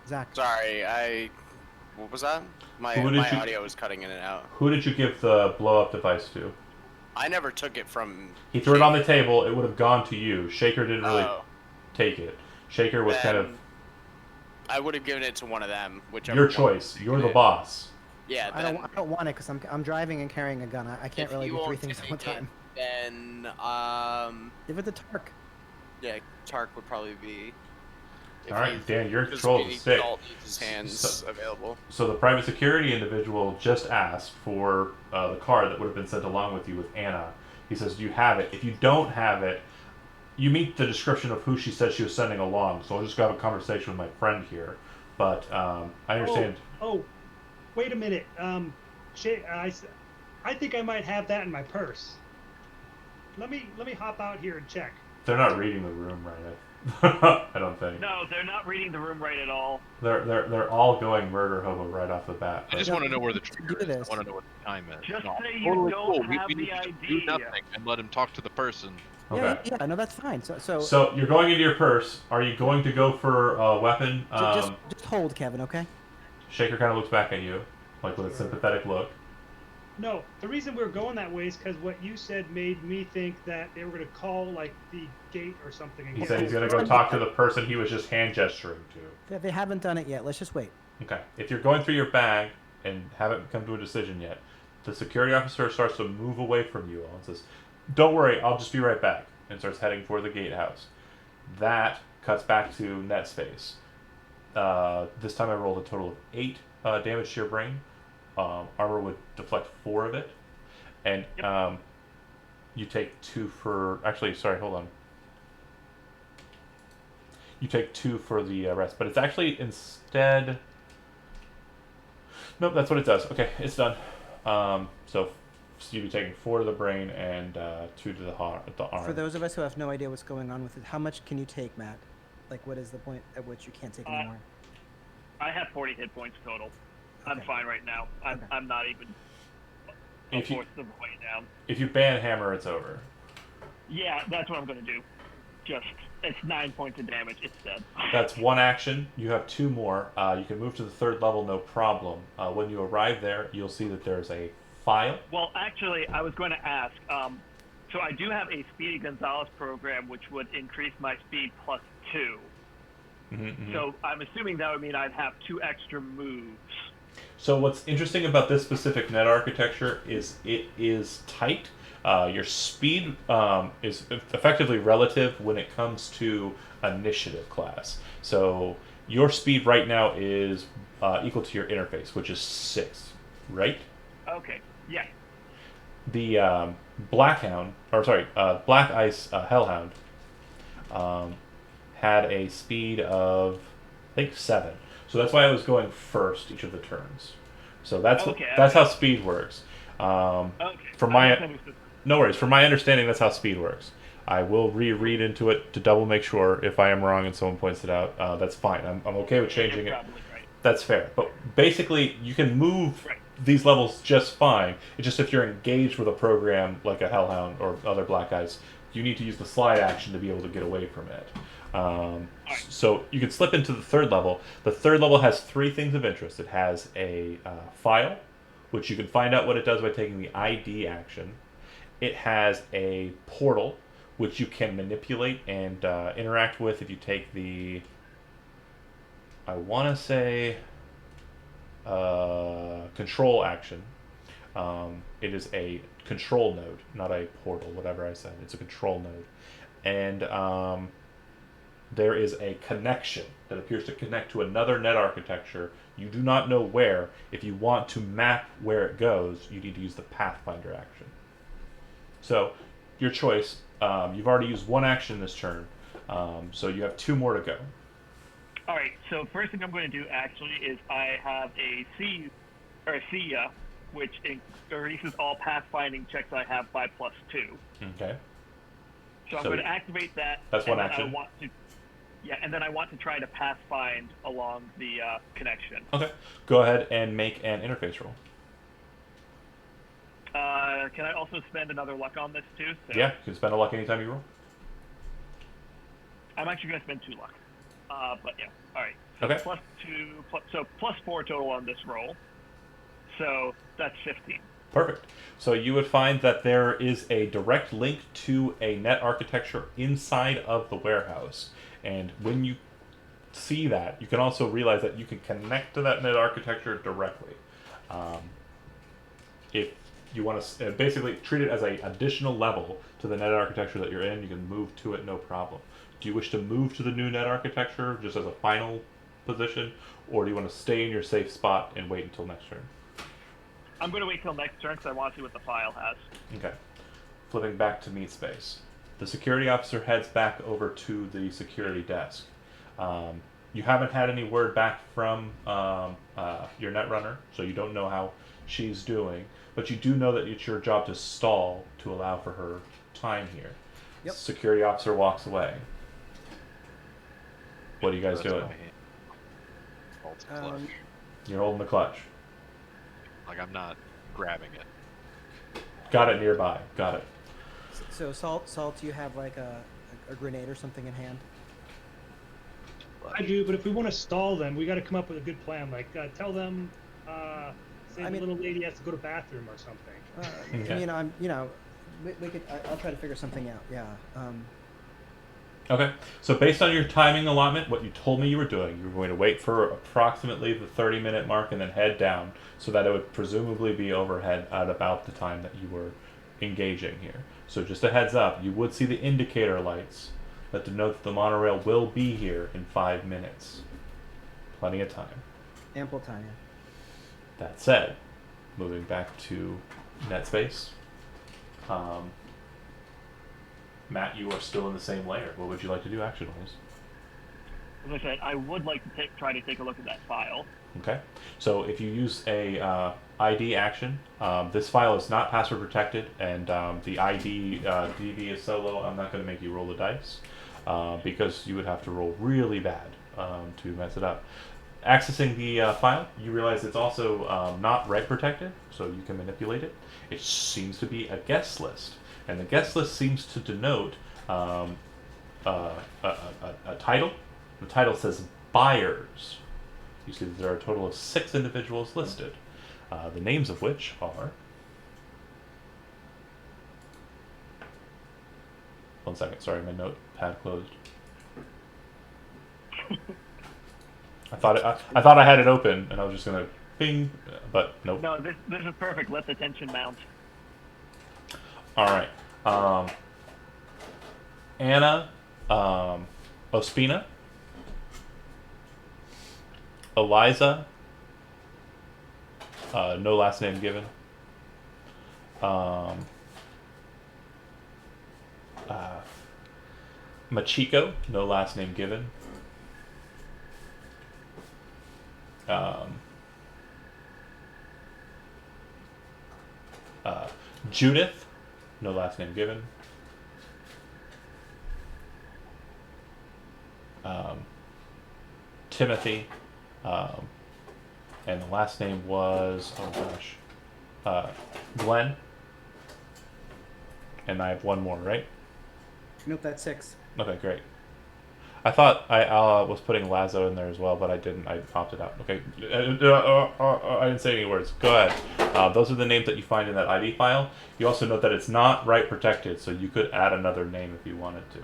Zach. Sorry, what was that? My audio was cutting in and out. Who did you give the blow-up device to? I never took it from... He threw it on the table. It would have gone to you. Shaker didn't really take it. Shaker was kind of... I would have given it to one of them, whichever. Your choice. You're the boss. Yeah, I don't want it because I'm driving and carrying a gun. I can't really do 3 things at one time. Then give it to Tark. Yeah, Tark would probably be. All right, Dan, your control is sick. His hands available. So the private security individual just asked for the card that would have been sent along with you with Anna. He says, "Do you have it? If you don't have it, you meet the description of who she said she was sending along. So I'll just go have a conversation with my friend here. But I understand." Oh, wait a minute. I think I might have that in my purse. Let me hop out here and check. They're not reading the room right. I don't think. No, they're not reading the room right at all. They're all going murder hobo right off the bat. I just want to know where the trigger is. I want to know what the time is. Just say you totally don't cool. have we the need to ID. do nothing and let him talk to the person. Okay. Yeah, no, that's fine. So you're going into your purse. Are you going to go for a weapon? Just hold, Kevin, okay? Shaker kind of looks back at you, like with a sympathetic look. No, the reason we were going that way is because what you said made me think that they were going to call, like, the gate or something. He said he's going to go talk to the person he was just hand gesturing to. They haven't done it yet. Let's just wait. Okay. If you're going through your bag and haven't come to a decision yet, the security officer starts to move away from you all and says, "Don't worry, I'll just be right back," and starts heading for the gatehouse. That cuts back to net space. This time I rolled a total of 8 damage to your brain. Armor would deflect 4 of it, and you take 2 for. Actually, sorry, hold on. You take 2 for the rest, but it's actually instead. Nope, that's what it does. Okay, it's done. So you'd be taking 4 to the brain and 2 to the arm. For those of us who have no idea what's going on with it, how much can you take, Matt? Like, what is the point at which you can't take anymore? I have 40 hit points total. I'm Okay. fine right now. Okay. I'm not even a If you fourth of the way down. if you ban hammer, it's over. Yeah, that's what I'm gonna do. Just it's 9 points of damage. It's dead. That's one action. You have two more. You can move to the third level, no problem. When you arrive there, you'll see that there's a file. Well, actually, I was going to ask. So I do have a Speedy Gonzalez program, which would increase my speed plus 2. Mm-hmm. So I'm assuming that would mean I'd have 2 extra moves. So what's interesting about this specific net architecture is it is tight. Your speed is effectively relative when it comes to initiative class. So your speed right now is equal to your interface, which is 6, right? Okay. Yeah. The Black Ice Hellhound had a speed of, I think, 7. So that's why I was going first each of the turns. So that's that's how speed works. Okay. From I my misunderstood. No worries. From my understanding, that's how speed works. I will reread into it to double make sure. If I am wrong and someone points it out, that's fine. I'm okay with changing You're it. probably right. That's fair. But basically, you can move Right. these levels just fine. It's just if you're engaged with a program like a Hellhound or other Black Eyes, you need to use the slide action to be able to get away from it. So you can slip into the third level. The third level has 3 things of interest. It has a file, which you can find out what it does by taking the ID action. It has a portal, which you can manipulate and interact with if you take the, I want to say, control action. It is a control node, not a portal, whatever I said. It's a control node. And there is a connection that appears to connect to another net architecture. You do not know where. If you want to map where it goes, you need to use the Pathfinder action. So, your choice. You've already used 1 action this turn, so you have 2 more to go. All right. So first thing I'm going to do actually is I have a Sia, which erases all pathfinding checks I have by plus 2. Okay. So I'm So going to activate that. that's and one then action. and then I want to try to pathfind along the connection. Okay. Go ahead and make an interface roll. Can I also spend another luck on this too? So Yeah, you can spend a luck anytime you roll. I'm actually going to spend 2 luck. But yeah. All right. So Okay. plus 2, so plus 4 total on this roll. So that's 15. Perfect. So you would find that there is a direct link to a net architecture inside of the warehouse. And when you see that, you can also realize that you can connect to that net architecture directly. If you want to basically treat it as an additional level to the net architecture that you're in, you can move to it no problem. Do you wish to move to the new net architecture just as a final position, or do you want to stay in your safe spot and wait until next turn? I'm going to wait till next turn because I want to see what the file has. Okay. Flipping back to meat space. The security officer heads back over to the security desk. You haven't had any word back from your netrunner, so you don't know how she's doing, but you do know that it's your job to stall to allow for her time here. Yep. Security officer walks away. What are you guys Rest doing? my hand. Hold the clutch. You're holding the clutch. Like I'm not grabbing it. Got it nearby. Got it. So Salt, do you have like a grenade or something in hand? I do, but if we want to stall them, we got to come up with a good plan. Like, tell them, say the little lady has to go to the bathroom or something. Okay. We could. I'll try to figure something out. Yeah. Okay, so based on your timing allotment, what you told me you were doing, you were going to wait for approximately the 30-minute mark and then head down, so that it would presumably be overhead at about the time that you were engaging here. So just a heads up, you would see the indicator lights that denote that the monorail will be here in 5 minutes. Plenty of time. Ample time. That said, moving back to NetSpace, Matt, you are still in the same layer. What would you like to do action-wise? As I said, I would like to try to take a look at that file. Okay. So if you use a ID action, this file is not password protected, and the ID DV is so low, I'm not going to make you roll the dice because you would have to roll really bad to mess it up. Accessing the file, you realize it's also not write protected, so you can manipulate it. It seems to be a guest list, and the guest list seems to denote a title. The title says buyers. You see that there are a total of 6 individuals listed, the names of which are. One second, sorry, my notepad closed. I thought I had it open, and I was just gonna bing, but nope. No, this is perfect. Let the tension mount. All right, Anna, Ospina, Eliza, no last name given. Machiko, no last name given. Judith, no last name given. Timothy, and the last name was, oh gosh, Glenn. And I have one more, right? Nope, that's 6. Okay, great. I thought I was putting Lazo in there as well, but I didn't. I opted out. Okay. I didn't say any words. Go ahead. Those are the names that you find in that ID file. You also note that it's not write protected, so you could add another name if you wanted to.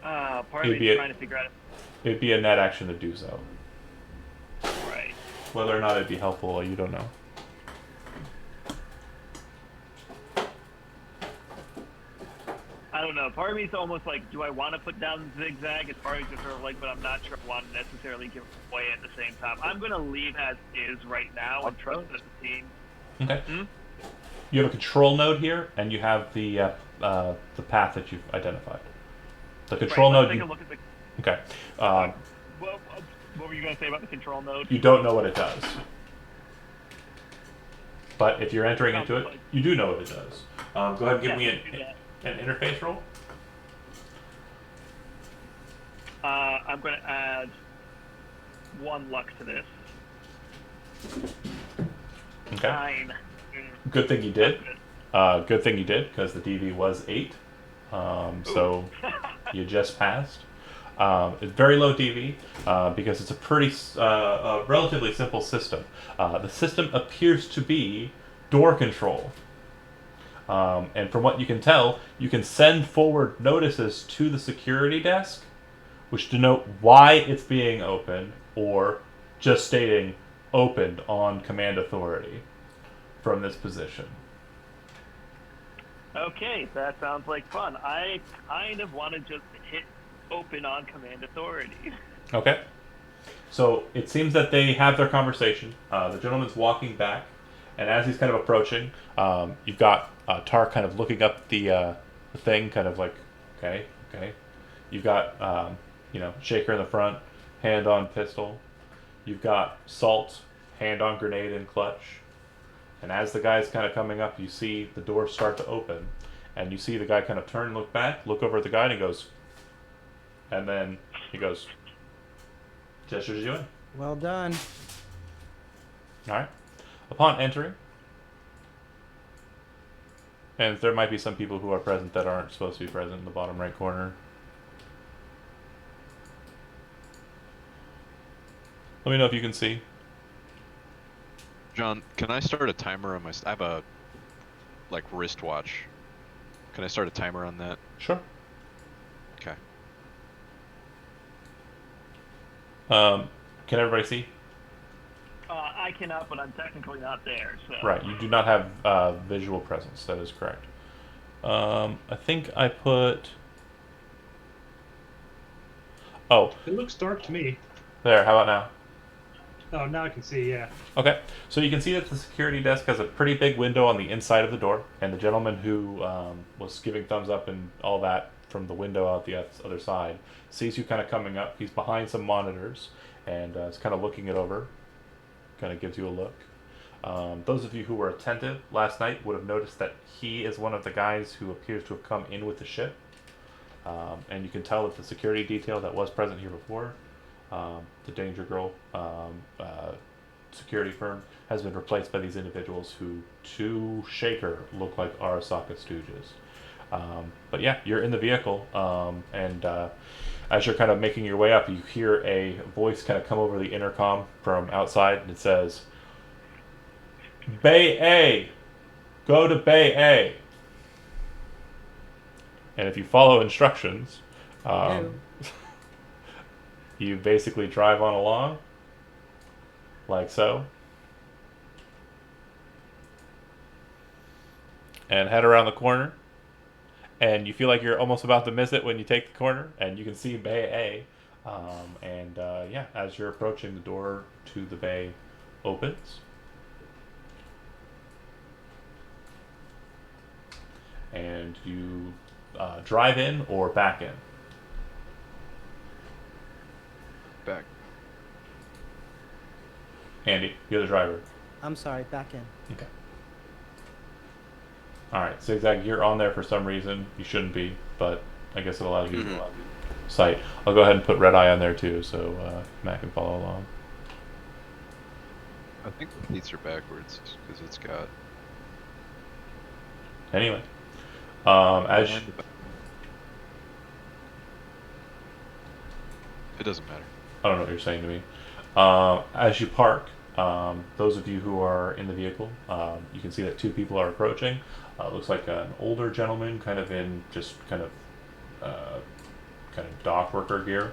Part of me is trying to figure out. It'd be a net action to do so. Right. Whether or not it'd be helpful, you don't know. I don't know. Part of me is almost like, do I want to put down zigzag? It's part of me just sort of like, but I'm not sure I want to necessarily give away at the same time. I'm going to leave as is right now and trust that the team. Okay. You have a control node here, and you have the path that you've identified. The control node. Take a look at the. Okay. Well, what were you going to say about the control node? You don't know what it does. But if you're entering into it, you do know what it does. Go ahead and give me an interface roll. I'm going to add 1 luck to this. Okay. 9. Good thing you did. Good thing you did, because the DV was 8. So you just passed. It's very low DV because it's a pretty relatively simple system. The system appears to be door control. And from what you can tell, you can send forward notices to the security desk, which denote why it's being opened, or just stating opened on command authority from this position. Okay, that sounds like fun. I kind of want to just hit open on command authority. Okay. So it seems that they have their conversation. The gentleman's walking back, and as he's kind of approaching, you've got Tar kind of looking up the thing, kind of like, okay. You've got, Shaker in the front, hand on pistol. You've got Salt, hand on grenade and clutch. And as the guy's kind of coming up, you see the door start to open. And you see the guy kind of turn, look back, look over at the guy, and he goes... And then he goes... Gestures you in. Well done. Alright. Upon entering... And there might be some people who are present that aren't supposed to be present in the bottom right corner. Let me know if you can see. John, can I start a timer on my... I have a, wristwatch. Can I start a timer on that? Sure. Okay. Can everybody see? I cannot, but I'm technically not there, so... Right, you do not have visual presence. That is correct. I think I put... Oh. It looks dark to me. There, how about now? Oh, now I can see, yeah. Okay, so you can see that the security desk has a pretty big window on the inside of the door, and the gentleman who was giving thumbs up and all that from the window out the other side sees you kind of coming up. He's behind some monitors, and is kind of looking it over, kind of gives you a look. Those of you who were attentive last night would have noticed that he is one of the guys who appears to have come in with the ship. And you can tell that the security detail that was present here before, the Danger Girl security firm, has been replaced by these individuals who, to Shaker, look like Arasaka stooges. But yeah, you're in the vehicle, and as you're kind of making your way up, you hear a voice kind of come over the intercom from outside, and it says, "Bay A! Go to Bay A!" And if you follow instructions, No. you basically drive on along, like so, and head around the corner. And you feel like you're almost about to miss it when you take the corner, and you can see Bay A. Yeah, as you're approaching, the door to the bay opens, and you drive in or back in. Back. Andy, you're the driver. I'm sorry, back in. Okay. Alright, Zigzag, you're on there for some reason. You shouldn't be, but I guess it allows you to sight. I'll go ahead and put Red Eye on there too, so Matt can follow along. I think the seats are backwards because it's got. Anyway, It doesn't matter. I don't know what you're saying to me. As you park, those of you who are in the vehicle, you can see that two people are approaching. Looks like an older gentleman, kind of in just kind of dock worker gear,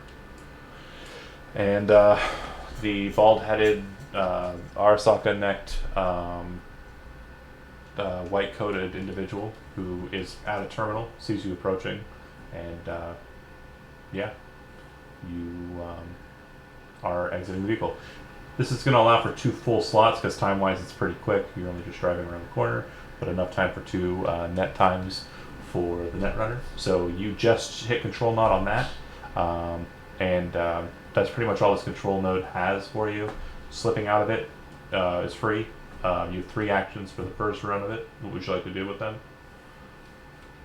and the bald-headed, Arasaka-necked, white-coated individual who is at a terminal, sees you approaching, and yeah, you are exiting the vehicle. This is going to allow for 2 full slots because time-wise it's pretty quick. You're only just driving around the corner, but enough time for 2 net times for the Netrunner. So you just hit Control Nod on that, and that's pretty much all this Control Node has for you. Slipping out of it is free. You have 3 actions for the first run of it. What would you like to do with them?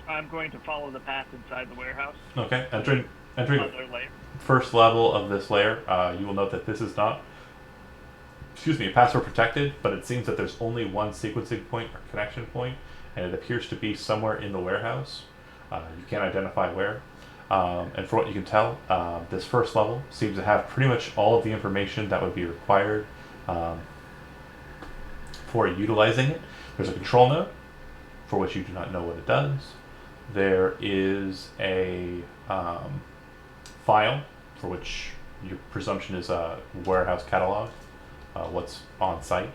I'm going to follow the path inside the warehouse. Okay, entering Other layer. first level of this layer, you will note that this is not, password protected, but it seems that there's only one sequencing point or connection point, and it appears to be somewhere in the warehouse. You can't identify where. And for what you can tell, this first level seems to have pretty much all of the information that would be required for utilizing it. There's a control node, for which you do not know what it does. There is a file, for which your presumption is a warehouse catalog, what's on site.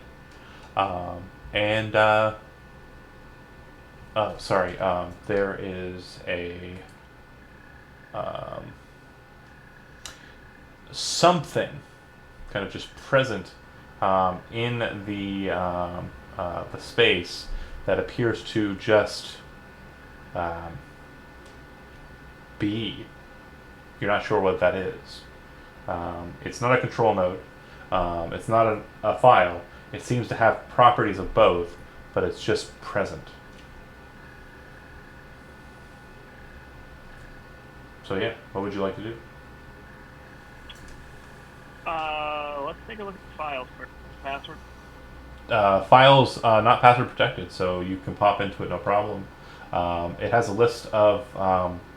There is a something kind of just present in the space that appears to just be. You're not sure what that is. It's not a control node. It's not a file. It seems to have properties of both, but it's just present. So yeah, what would you like to do? Let's take a look at the files first. Password. Files not password protected, so you can pop into it no problem. It has a list of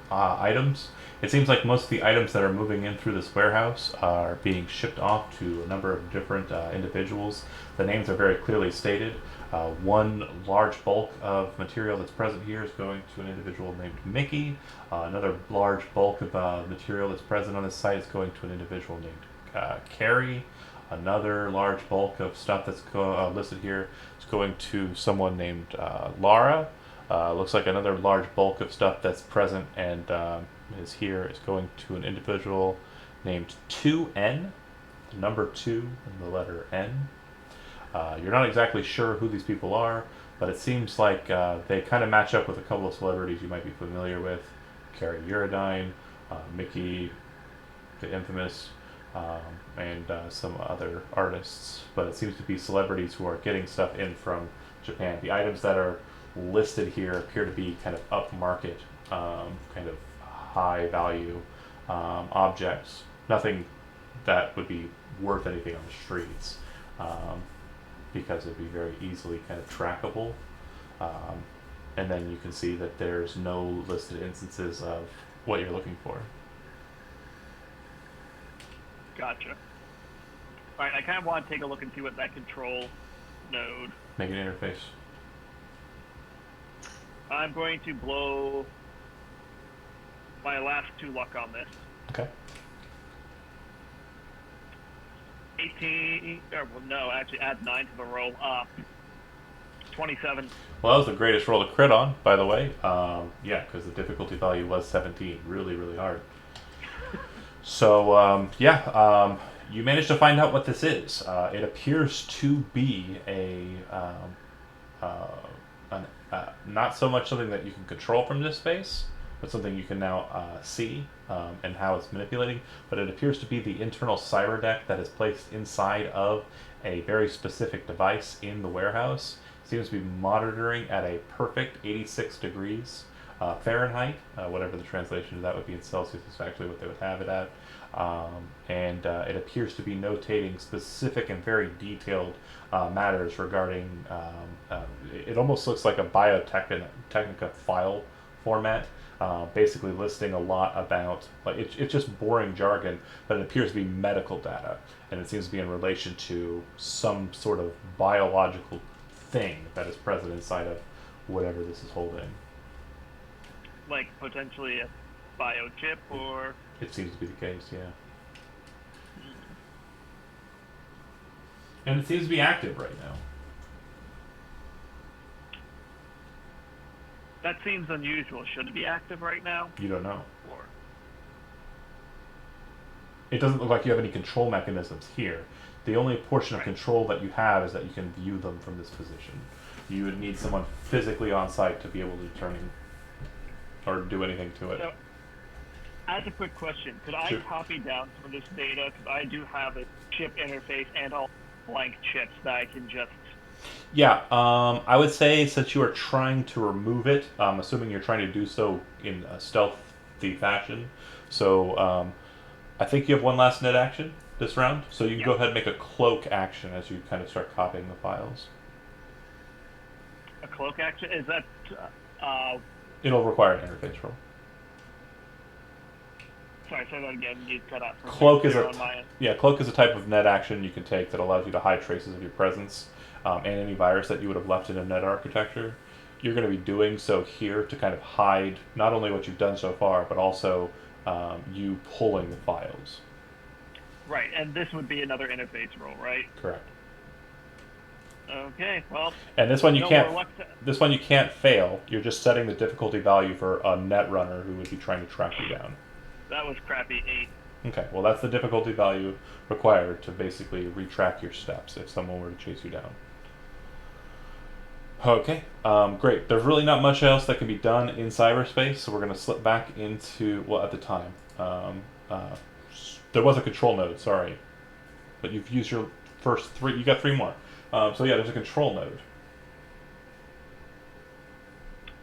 items. It seems like most of the items that are moving in through this warehouse are being shipped off to a number of different individuals. The names are very clearly stated. One large bulk of material that's present here is going to an individual named Mickey. Another large bulk of material that's present on this site is going to an individual named Carrie. Another large bulk of stuff that's listed here is going to someone named Laura. Looks like another large bulk of stuff that's present and is here is going to an individual named 2N, the number 2 and the letter N. You're not exactly sure who these people are, but it seems like they kind of match up with a couple of celebrities you might be familiar with. Carrie Uridine, Mickey, the infamous, and some other artists. But it seems to be celebrities who are getting stuff in from Japan. The items that are listed here appear to be kind of upmarket, kind of high value objects. Nothing that would be worth anything on the streets, because it'd be very easily kind of trackable. Um, and then you can see that there's no listed instances of what you're looking for. Gotcha. Alright, I kind of want to take a look and see what that control node. Make an interface. I'm going to blow my last 2 luck on this. Okay. 18, or well, no, actually add 9 to the roll. 27. Well, that was the greatest roll to crit on, by the way. Yeah, because the difficulty value was 17. Really, really hard. So, you managed to find out what this is. It appears to be not so much something that you can control from this space, but something you can now see and how it's manipulating. But it appears to be the internal cyber deck that is placed inside of a very specific device in the warehouse. Seems to be monitoring at a perfect 86 degrees Fahrenheit, whatever the translation of that would be in Celsius is actually what they would have it at. And it appears to be notating specific and very detailed matters regarding, it almost looks like a Biotechnica file format, basically listing a lot about, like it's just boring jargon, but it appears to be medical data, and it seems to be in relation to some sort of biological thing that is present inside of whatever this is holding. Like potentially a biochip, or It seems to be the case, yeah. And it seems to be active right now. that seems unusual. Should it be active right now? You don't know. Or It doesn't look like you have any control mechanisms here. The only portion of control that you have is that you can view them from this position. You would need someone physically on site to be able to determine or do anything to it. so, as a quick question, could Sure. I copy down some of this data? Because I do have a chip interface and all blank chips that I can just. Yeah, I would say since you are trying to remove it, assuming you're trying to do so in a stealthy fashion, so I think you have one last net action this round, so you can go ahead and make a cloak action as you kind of start copying the files. A cloak action? Is that It'll require an interface roll. sorry, say that again. You cut out for me. Cloak is Clear a on my end. cloak is a type of net action you can take that allows you to hide traces of your presence and any virus that you would have left in a net architecture. You're going to be doing so here to kind of hide not only what you've done so far, but also you pulling the files. Right, and this would be another interface roll, right? Correct. Okay, well. And this one you no can't. more luck to- This one you can't fail. You're just setting the difficulty value for a net runner who would be trying to track you down. That was crappy 8. Okay, well that's the difficulty value required to basically retrack your steps if someone were to chase you down. Okay, great. There's really not much else that can be done in cyberspace, so we're going to slip back into, well, at the time. There was a control node, sorry. But you've used your first 3, you got 3 more. So yeah, there's a control node.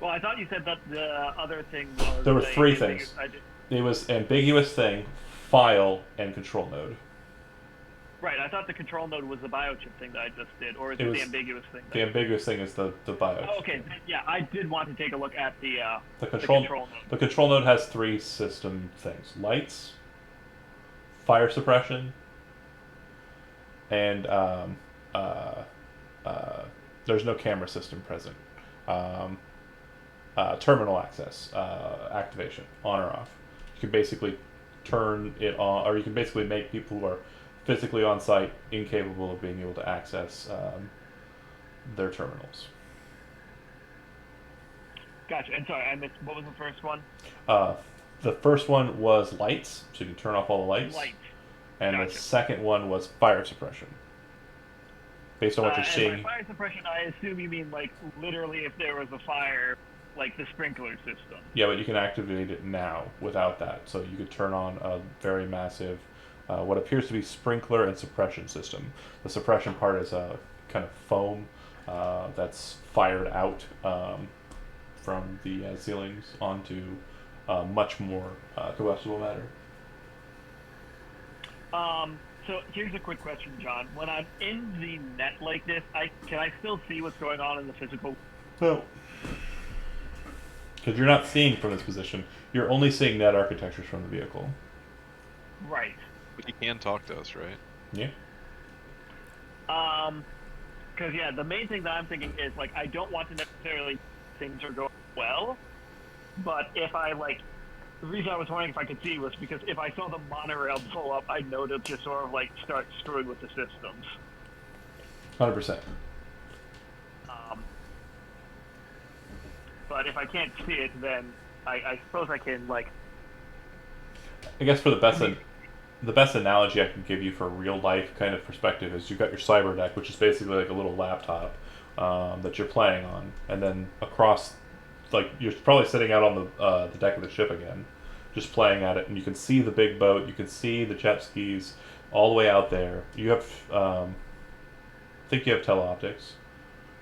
Well, I thought you said that the other thing was. There were a 3 ambiguous- things. I did- It was ambiguous thing, file, and control node. Right, I thought the control node was the biochip thing that I just did, or is It it, was- the ambiguous thing? The ambiguous thing is the bio. Oh, okay, yeah, I did want to take a look at the control node. The control node has 3 system things: lights, fire suppression, and there's no camera system present. Terminal access activation, on or off. You can basically turn it on, or you can basically make people who are physically on site incapable of being able to access their terminals. Gotcha, and sorry, I missed, what was the first one? The first one was lights, so you can turn off all the lights. Light. And the Gotcha. second one was fire suppression. Based on what you're And seeing. by fire suppression, I assume you mean, like, literally if there was a fire, like the sprinkler system. Yeah, but you can activate it now without that. So you could turn on a very massive, what appears to be sprinkler and suppression system. The suppression part is a kind of foam that's fired out from the ceilings onto much more combustible matter. So here's a quick question, John. When I'm in the net like this, can I still see what's going on in the physical? No. Because you're not seeing from this position. You're only seeing net architectures from the vehicle. Right. But he can talk to us, right? Yeah. Because yeah, the main thing that I'm thinking is like I don't want to necessarily things are going well, but if I like, the reason I was wondering if I could see was because if I saw the monorail blow up, I'd know to just sort of like start screwing with the systems. 100%. But if I can't see it, then I suppose I can like. I guess for the best analogy I can give you for real life kind of perspective is you've got your cyber deck, which is basically like a little laptop that you're playing on, and then across, like you're probably sitting out on the deck of the ship again, just playing at it, and you can see the big boat, you can see the jet skis all the way out there. You have, I think you have teleoptics,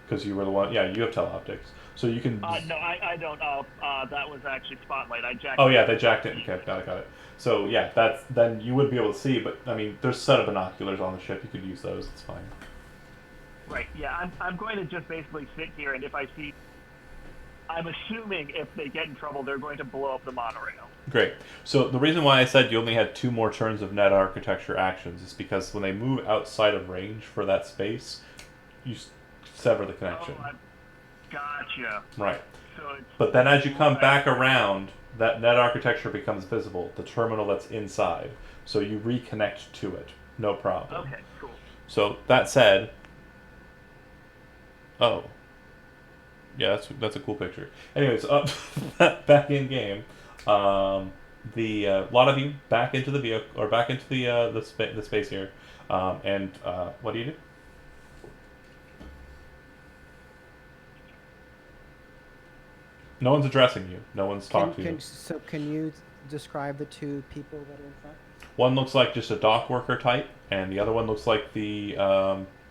because you were the one. Yeah, you have teleoptics, so you can. No, I don't. That was actually Spotlight. I jacked. Oh yeah, they jacked it. Okay, got it. So yeah, then you would be able to see. But I mean, there's a set of binoculars on the ship. You could use those. It's fine. Right. Yeah, I'm going to just basically sit here, and if I see, I'm assuming if they get in trouble, they're going to blow up the monorail. Great. So the reason why I said you only had 2 more turns of net architecture actions is because when they move outside of range for that space, you sever the connection. Oh, gotcha. Right. So it's, But then as you come back around, that net architecture becomes visible, the terminal that's inside. So you reconnect to it. No problem. Okay, cool. So that said, oh, yeah, that's a cool picture. Anyways, back in game, the lot of you back into the vehicle or back into the space here, and what do you do? No one's addressing you. No one's talking to you. So can you describe the 2 people that are in front? One looks like just a dock worker type, and the other one looks like the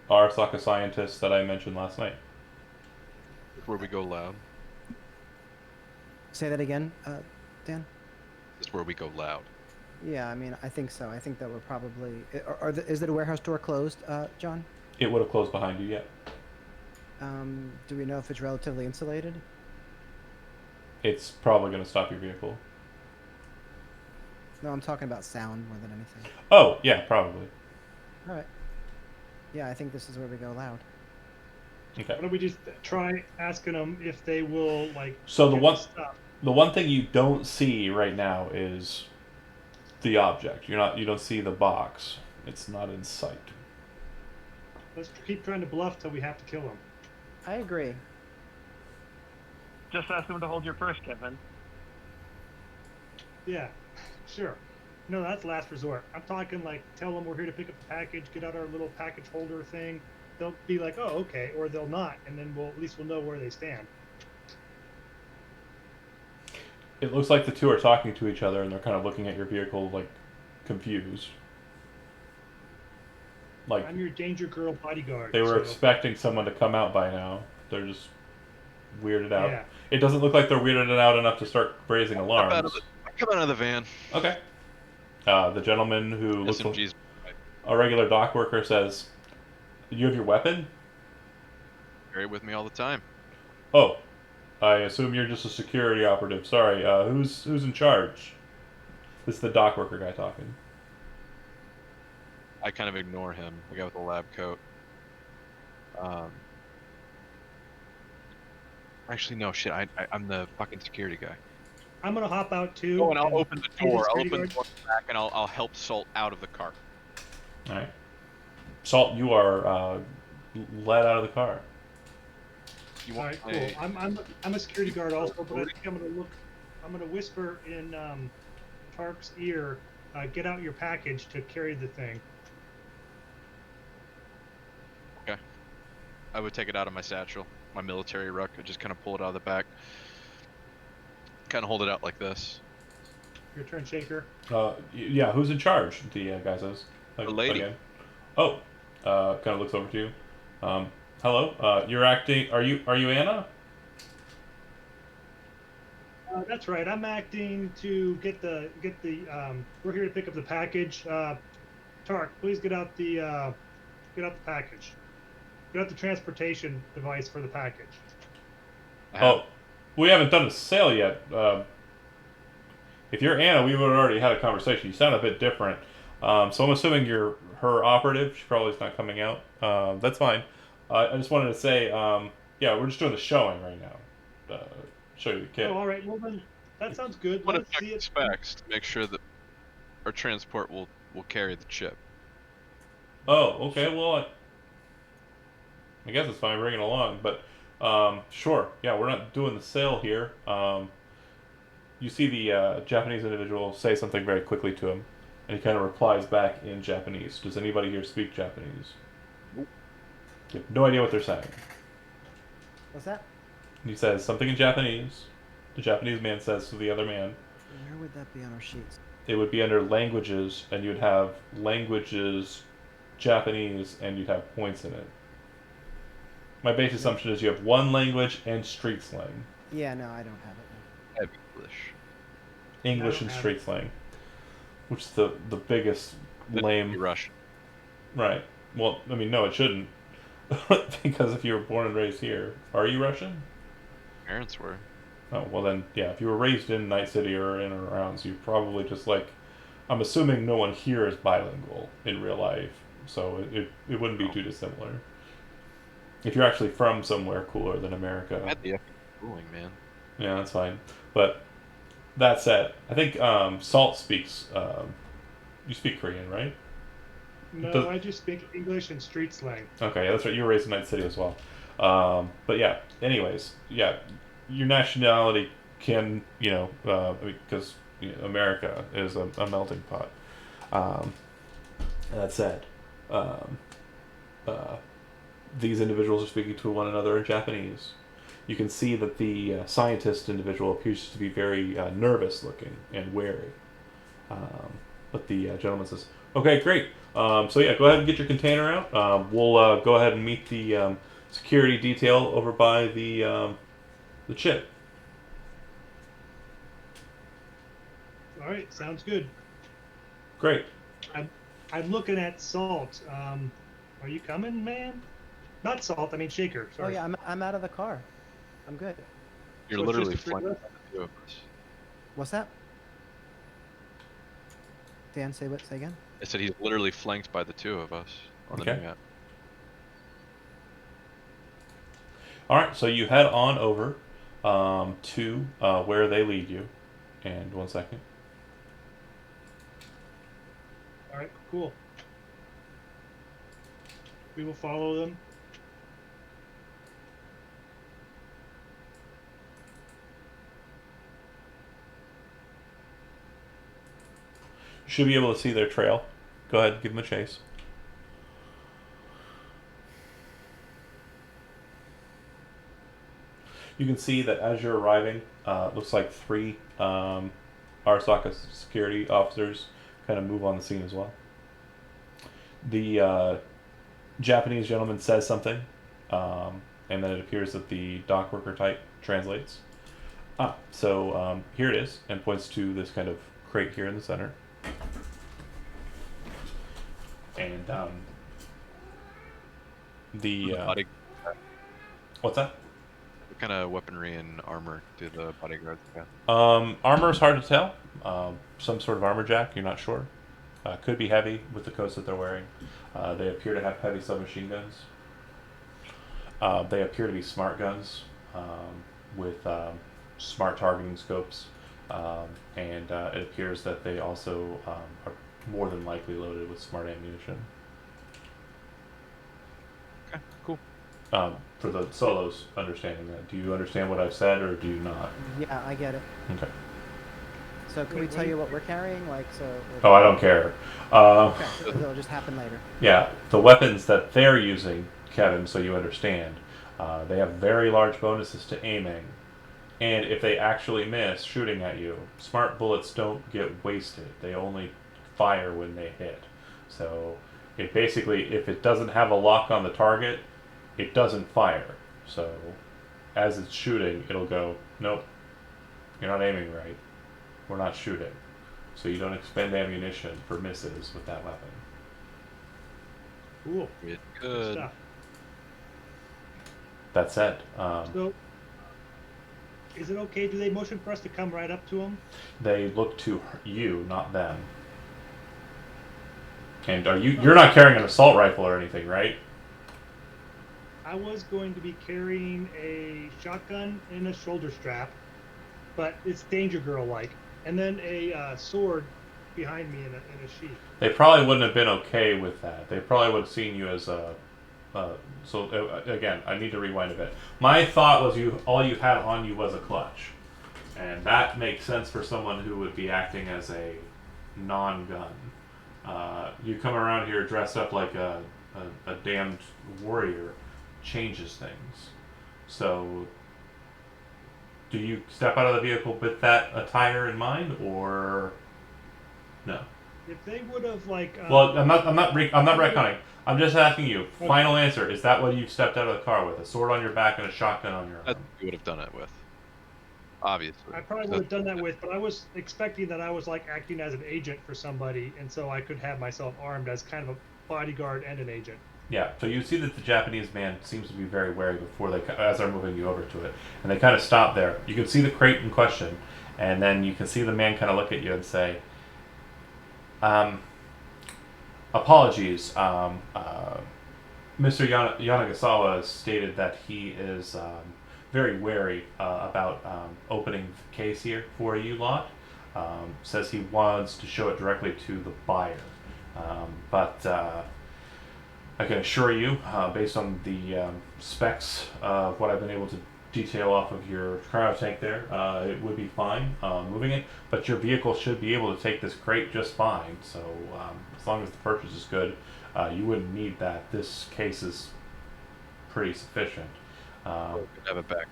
Arasaka scientist that I mentioned last night. Where we go loud. Say that again, Dan. This is where we go loud. Yeah, I mean, I think so. I think that we're probably. Is the warehouse door closed, John? It would have closed behind you, yeah. Do we know if it's relatively insulated? It's probably going to stop your vehicle. No, I'm talking about sound more than anything. Oh, yeah, probably. All right. Yeah, I think this is where we go loud. Okay. Why don't we just try asking them if they will like? So get stuff? the one thing you don't see right now is the object. You don't see the box. It's not in sight. Let's keep trying to bluff till we have to kill them. I agree. Just ask them to hold your purse, Kevin. Yeah, sure. No, that's last resort. I'm talking like tell them we're here to pick up the package, get out our little package holder thing. They'll be like, oh, okay, or they'll not, and then at least we'll know where they stand. It looks like the 2 are talking to each other, and they're kind of looking at your vehicle like confused. Like I'm your danger girl bodyguard. they were so. expecting someone to come out by now. They're just weirded out. Yeah. It doesn't look like they're weirded out enough to start raising alarms. Come out of the van. Okay. The gentleman who looks like SMG's. a regular dock worker says, "You have your weapon?" Carry it with me all the time. Oh, I assume you're just a security operative. Sorry, who's in charge? This is the dock worker guy talking. I kind of ignore him, the guy with the lab coat. Actually, no, shit. I'm the fucking security guy. I'm gonna hop out too. Oh, and I'll open the be the door. I'll security open the guard. door back, and I'll help Salt out of the car. All right. Salt, you are led out of the car. You All want right, cool. I'm a security guard also, but I think I'm gonna look. I'm gonna whisper in Tark's ear. Get out your package to carry the thing. Okay. I would take it out of my satchel, my military ruck. I just kind of pull it out of the back. Kind of hold it out like this. Your turn, Shaker. Yeah, who's in charge? The guy says. The lady. Again. Oh, kind of looks over to you. Hello. You're acting. Are you Anna? That's right. I'm acting to get the we're here to pick up the package. Tark, please get out the package. Get out the transportation device for the package. I have Oh, we haven't done the sale yet. If you're Anna, we would have already had a conversation. You sound a bit different. So I'm assuming you're her operative. She probably is not coming out. That's fine. I just wanted to say, yeah, we're just doing the showing right now. Show you the kit. Oh, all right. Well then, that sounds good. want to Let's check see the it. specs to make sure that our transport will carry the chip. Oh, okay. Well, I guess it's fine. Bring it along. But sure. Yeah, we're not doing the sale here. You see the Japanese individual say something very quickly to him, and he kind of replies back in Japanese. Does anybody here speak Japanese? Nope. You have no idea what they're saying. What's that? He says something in Japanese. The Japanese man says to the other man, Where would that be on our sheets? it would be under languages, and you'd have languages, Japanese, and you'd have points in it. My base assumption is you have one language and street slang. Yeah, no, I don't have it. I have English. English I and don't have street it. slang. Which is the biggest Be lame. Russian. Right. Well, I mean, no, it shouldn't. Because if you were born and raised here, are you Russian? Parents were. Oh, well then, yeah, if you were raised in Night City or in or around, so you probably just like, I'm assuming no one here is bilingual in real life, so it wouldn't be too dissimilar. If you're actually from somewhere cooler than I America, had the schooling, man. yeah, that's fine. But that said, I think Salt speaks, you speak Korean, right? No, Does- I just speak English and street slang. Okay, yeah, that's right. You were raised in Night City as well. But yeah, anyways, yeah, your nationality can, because America is a melting pot. Um, that said, um, uh, these individuals are speaking to one another in Japanese. You can see that the scientist individual appears to be very nervous looking and wary. But the gentleman says, "Okay, great. So yeah, go ahead and get your container out. We'll go ahead and meet the security detail over by the chip." All right, sounds good. Great. I'm looking at Salt. Are you coming, man? Not Salt. I mean Shaker. Oh Sorry. yeah, I'm out of the car. I'm good. You're So it's literally just the three flanked of by the two of us. What's that? Dan, say again? I said he's literally flanked by the two of us on the Okay. new map. All right. So you head on over to where they lead you. And 1 second. All right, cool. We will follow them. You should be able to see their trail. Go ahead, give them a chase. You can see that as you're arriving, looks like three Arasaka security officers kind of move on the scene as well. The Japanese gentleman says something, and then it appears that the dock worker type translates. So here it is, and points to this kind of crate here in the center. And the Body, what's that? what kind of weaponry and armor do the bodyguards have? Armor is hard to tell. Some sort of armor jack, you're not sure. Could be heavy with the coats that they're wearing. They appear to have heavy submachine guns. They appear to be smart guns with smart targeting scopes. And it appears that they also are more than likely loaded with smart ammunition. Okay, cool. For the solos understanding that, do you understand what I've said or do you not? Yeah, I get it. Okay. So can we tell you what we're carrying? Like, so. Oh, I don't care. Okay, so it'll just happen later. Yeah, the weapons that they're using, Kevin, so you understand, they have very large bonuses to aiming. And if they actually miss shooting at you, smart bullets don't get wasted. They only fire when they hit. So it basically, if it doesn't have a lock on the target, it doesn't fire. So as it's shooting, it'll go, nope, You're not aiming right. We're not shooting. So you don't expend ammunition for misses with that weapon. Cool. It Good could. stuff. That said, So, is it okay? Do they motion for us to come right up to them? they look to you, not them. And you're not carrying an assault rifle or anything, right? I was going to be carrying a shotgun and a shoulder strap, but it's Danger Girl like, and then a sword behind me in a sheath. They probably wouldn't have been okay with that. They probably would have seen you as a. Again, I need to rewind a bit. My thought was all you had on you was a clutch, and that makes sense for someone who would be acting as a non-gun. You come around here dressed up like a damned warrior, changes things. So, do you step out of the vehicle with that attire in mind, or no? If they would have like, Well, I'm not retconning. I'm just asking you. Final answer: is that what you stepped out of the car with? A sword on your back and a shotgun on your That's arm? what you would have done it with. Obviously. I probably would have done that with, but I was expecting that I was like acting as an agent for somebody, and so I could have myself armed as kind of a bodyguard and an agent. Yeah. So you see that the Japanese man seems to be very wary before as they're moving you over to it, and they kind of stop there. You can see the crate in question, and then you can see the man kind of look at you and say, apologies. Mr. Yanagasawa stated that he is very wary about opening the case here for you lot. Says he wants to show it directly to the buyer. But I can assure you, based on the specs of what I've been able to detail off of your cryo tank there, it would be fine moving it, but your vehicle should be able to take this crate just fine. So as long as the purchase is good, you wouldn't need that. This case is pretty sufficient. Have it back.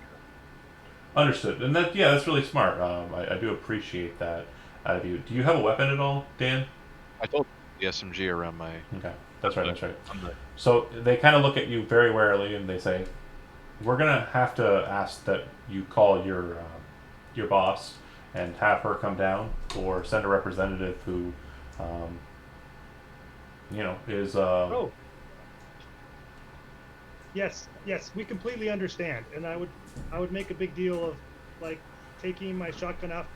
Understood, and that's really smart. I do appreciate that out of you. Do you have a weapon at all, Dan? I told the SMG around my. Okay, that's right. That's right. I'm the, So they kind of look at you very warily, and they say, "We're gonna have to ask that you call your boss and have her come down, or send a representative who, is Oh. Yes, we completely understand, and I would make a big deal of like taking my shotgun off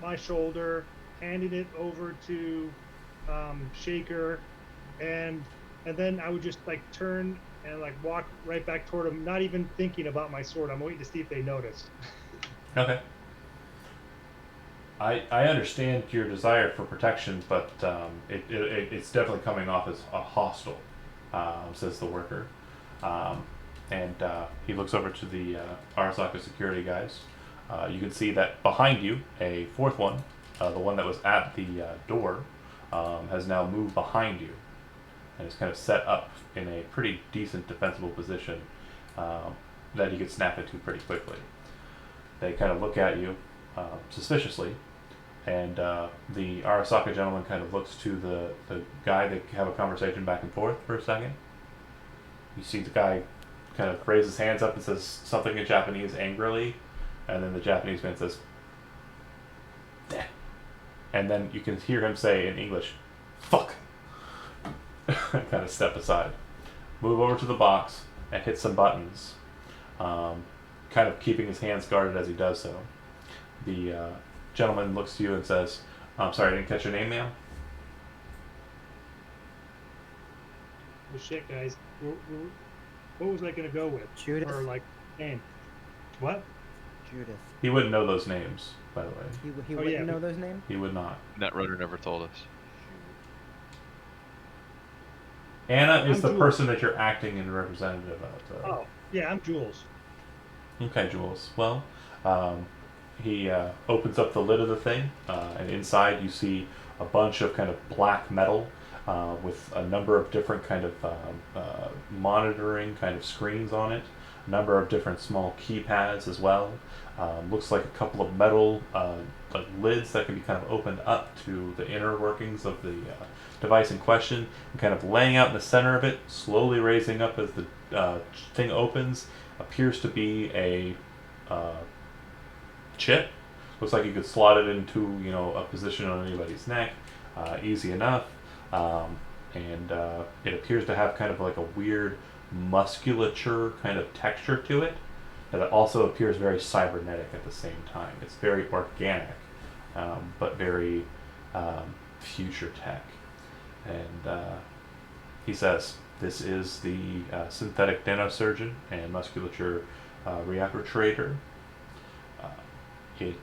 my shoulder, handing it over to Shaker, and then I would just like turn and like walk right back toward him, not even thinking about my sword. I'm waiting to see if they notice. Okay. I understand your desire for protection, but it's definitely coming off as a hostile, says the worker. And he looks over to the Arasaka security guys. You can see that behind you, a fourth one, the one that was at the door, has now moved behind you and is kind of set up in a pretty decent defensible position that you could snap into pretty quickly. They kind of look at you suspiciously, and the Arasaka gentleman kind of looks to the guy. They have a conversation back and forth for a second. You see the guy kind of raise his hands up and says something in Japanese angrily, and then the Japanese man says, "Deh." And then you can hear him say in English, "Fuck," and kind of step aside. Move over to the box and hit some buttons, kind of keeping his hands guarded as he does so. The gentleman looks to you and says, "I'm sorry, I didn't catch your name, ma'am." Well, shit, guys. What was I gonna go with? Judith. Or like name? What? Judith. He wouldn't know those names, by the way. He Oh, wouldn't yeah. know those names? He would not. Netrunner never told us. Anna is I'm the Jules. person that you're acting in representative of. Oh, yeah, I'm Jules. Okay, Jules. Well, he opens up the lid of the thing, and inside you see a bunch of kind of black metal with a number of different kind of monitoring kind of screens on it, a number of different small keypads as well. Looks like a couple of metal like lids that can be kind of opened up to the inner workings of the device in question, and kind of laying out in the center of it, slowly raising up as the thing opens, appears to be a chip, Looks like you could slot it into a position on anybody's neck, easy enough. And it appears to have kind of like a weird musculature kind of texture to it, but it also appears very cybernetic at the same time. It's very organic, but very future tech. And he says this is the synthetic nanosurgeon and musculature reappropriator. It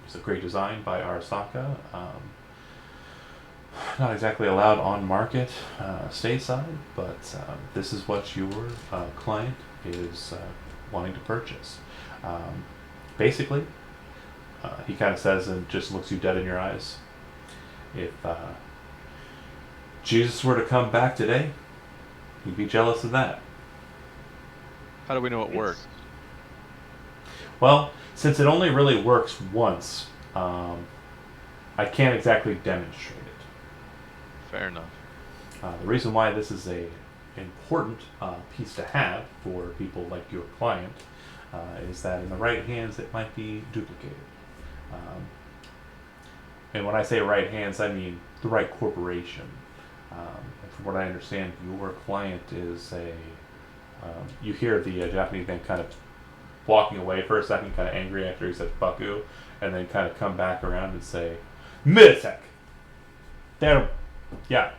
is a great design by Arasaka. Not exactly allowed on market stateside, but this is what your client is wanting to purchase. Basically, he kind of says and just looks you dead in your eyes. If Jesus were to come back today, he'd be jealous of that. How do we know it works? Well, since it only really works once, I can't exactly demonstrate it. Fair enough. The reason why this is a important piece to have for people like your client is that in the right hands it might be duplicated. And when I say right hands, I mean the right corporation. And from what I understand, your client is you hear the Japanese man kind of walking away for a second, kind of angry after he said "fuck you," and then kind of come back around and say, "Midtech." Yeah.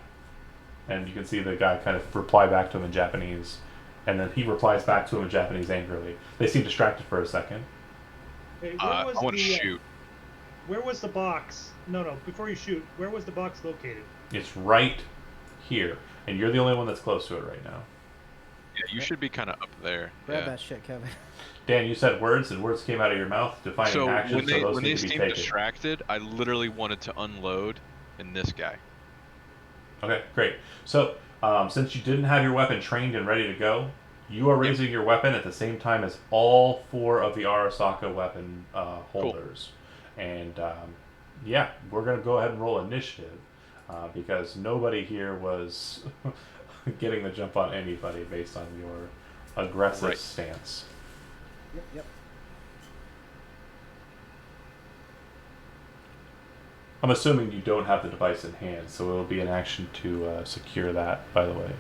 And you can see the guy kind of reply back to him in Japanese, and then he replies back to him in Japanese angrily. They seem distracted for a second. Hey, I want to shoot. Where was the box? No, before you shoot, where was the box located? It's right here, and you're the only one that's close to it right now. Yeah, you should be kind of up there. Grab that shit, Kevin. Dan, you said words, and words came out of your mouth defining So actions, when those they need to be seemed taken. distracted, I literally wanted to unload in this guy. Okay, great. So, since you didn't have your weapon trained and ready to go, you are raising your weapon at the same time as all 4 of the Arasaka weapon holders. Cool. And, yeah, we're going to go ahead and roll initiative, because nobody here was getting the jump on anybody based on your aggressive stance. Yep. I'm assuming you don't have the device in hand, so it'll be an action to secure that, by the way.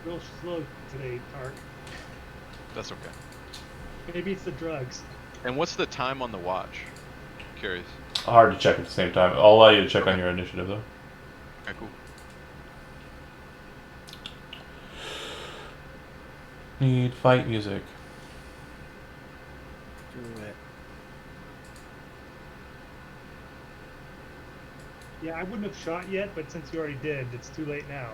Real slow today, Tark. That's okay. Maybe it's the drugs. And what's the time on the watch? Curious. Hard to check at the same time. I'll allow you to check on your initiative, though. Okay, cool. Need fight music. Do it. Yeah, I wouldn't have shot yet, but since you already did, it's too late now.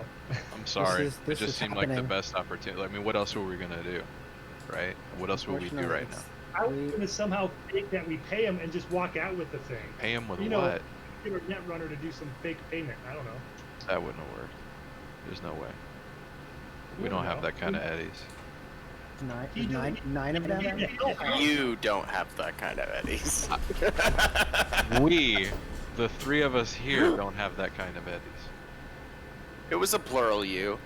I'm sorry. this It just is seemed like the happening. best opportunity. I mean, what else were we gonna do, right? What else would we do right now? I was going to somehow fake that we pay him and just walk out with the thing. Pay him with You know, what? Give a net runner to do some fake payment. I don't know. That wouldn't have worked. There's no way. We You don't know. have that kind of eddies. Nine of them? You don't have that kind of eddies. We, the 3 of us here, don't have that kind of eddies. It was a plural you.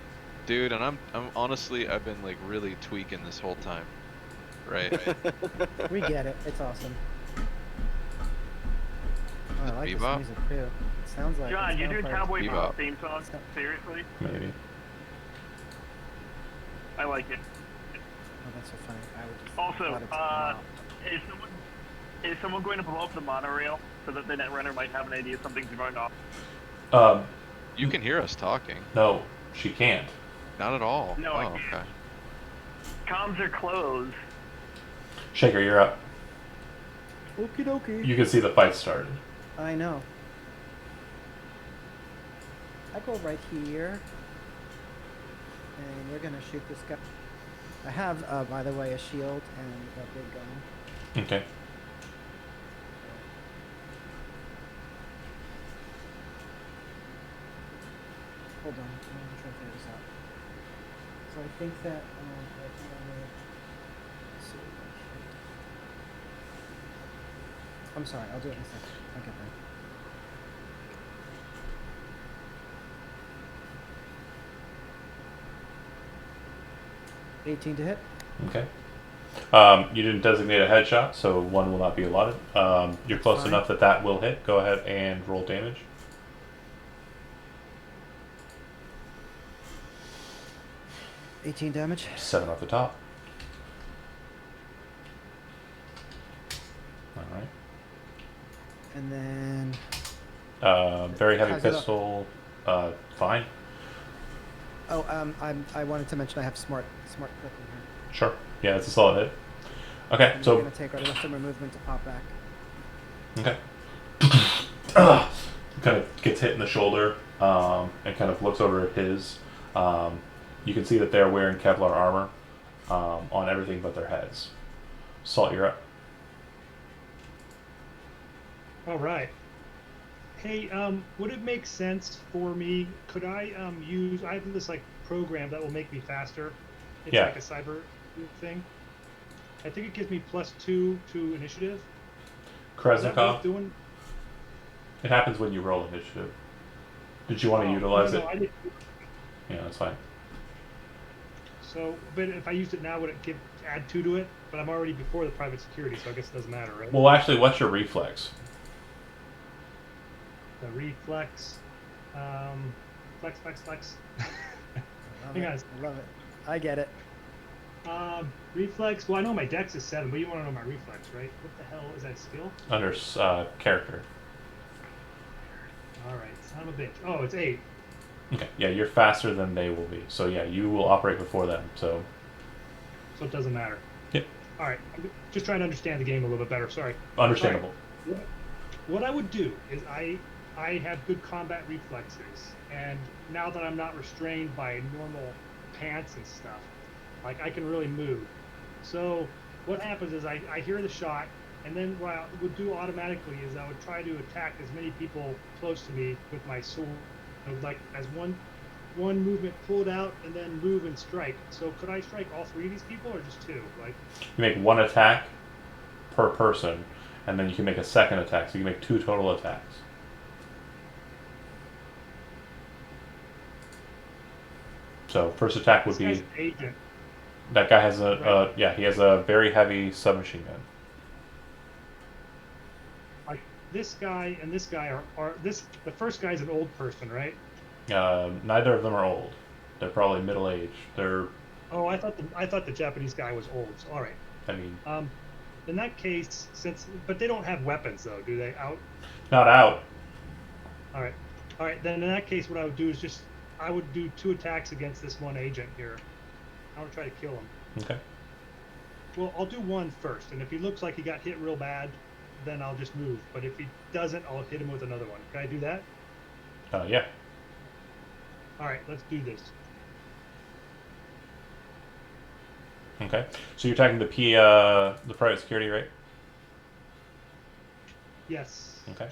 Dude, and I'm honestly, I've been like really tweaking this whole time. Right? We get it. It's awesome. Oh, I like Bebop? this music too. It sounds like John, you do Cowboy Bebop. Bebop theme song? Seriously? Maybe. I like it. Oh, that's so funny. I would just Also, let it come out. is someone going to blow up the monorail so that the netrunner might have an idea something's going off? You can hear us talking. No, she can't. Not at all. No, oh, I can't. okay. Comms are closed. Shaker, you're up. Okie dokie. You can see the fight started. I know. I go right here. And we're gonna shoot this guy. I have, by the way, a shield and a big gun. Okay. Hold on, I'm trying to figure this out. So I think that, let's see. I'm sorry, I'll do it in a second. I'll get there. 18 to hit. Okay. You didn't designate a headshot, so 1 will not be allotted. You're That's close fine. enough that that will hit. Go ahead and roll damage. 18 damage. 7 off the top. All right. And then Very heavy How's it up? pistol. Fine. oh, I wanted to mention I have smart clip in here. Sure. Yeah, it's a solid hit. Okay, And so we're gonna take our left arm movement to pop back. okay. Kind of gets hit in the shoulder, and kind of looks over at his. You can see that they're wearing Kevlar armor on everything but their heads. Salt, you're up. All right. Hey, would it make sense for me? Could I use? I have this like program that will make me faster. It's Yeah. like a cyber thing. I think it gives me +2 to initiative. Is that worth Kresnikov, doing? it happens when you roll initiative. Did you want to Oh, utilize no, it? I didn't. Yeah, that's fine. So, but if I used it now, would it add 2 to it? But I'm already before the private security, so I guess it doesn't matter, right? Well, actually, what's your reflex? The reflex, flex. I love Hang it. on. I love it. I get it. Reflex. Well, I know my dex is 7, but you want to know my reflex, right? What the hell is that skill? Under character. All right, son of a bitch. Oh, it's 8. Okay, yeah, you're faster than they will be. So yeah, you will operate before them. So So it doesn't matter. Yep. All right, I'm just trying to understand the game a little bit better. Sorry. understandable. What I would do is I have good combat reflexes, and now that I'm not restrained by normal pants and stuff, like I can really move. So what happens is I hear the shot, and then what I would do automatically is I would try to attack as many people close to me with my sword. I would like as one movement, pull it out, and then move and strike. So could I strike all 3 of these people, or just 2? Like, You make 1 attack per person, and then you can make a second attack. So you can make 2 total attacks. So first attack would this guy's be an agent. that guy has a Right. yeah, he has a very heavy submachine gun. Like this guy and this guy are this. The first guy's an old person, right? Neither of them are old. They're probably middle aged. They're Oh, I thought the Japanese guy was old. So, all right. I mean In that case, but they don't have weapons though, do they? Out. not out. All right. Then in that case, what I would do is I would do 2 attacks against this one agent here. I want to try to kill him. Okay. Well, I'll do 1 first, and if he looks like he got hit real bad, then I'll just move. But if he doesn't, I'll hit him with another one. Can I do that? Yeah. All right, let's do this. Okay. So you're attacking the private security, right? Yes. Okay.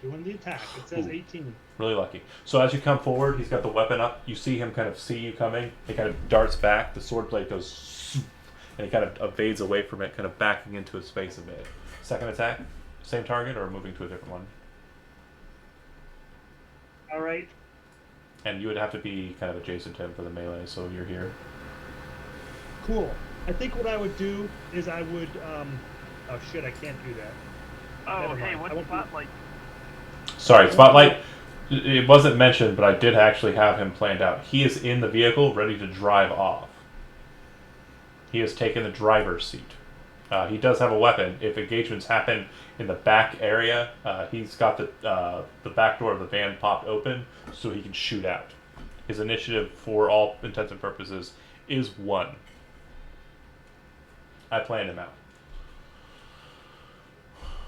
Doing the attack. It says Ooh. 18. Really lucky. So as you come forward, he's got the weapon up. You see him kind of see you coming. He kind of darts back. The sword blade goes, and he kind of evades away from it, kind of backing into his space a bit. Second attack, same target or moving to a different one. All right. And you would have to be kind of adjacent to him for the melee, so you're here. Cool. I think what I would do is I would. Oh shit! I can't do that. Oh, Never hey, mind. what I won't do- spotlight? Sorry, Spotlight. It wasn't mentioned, but I did actually have him planned out. He is in the vehicle, ready to drive off. He has taken the driver's seat. He does have a weapon. If engagements happen in the back area, he's got the back door of the van popped open so he can shoot out. His initiative, for all intents and purposes, is 1. I planned him out.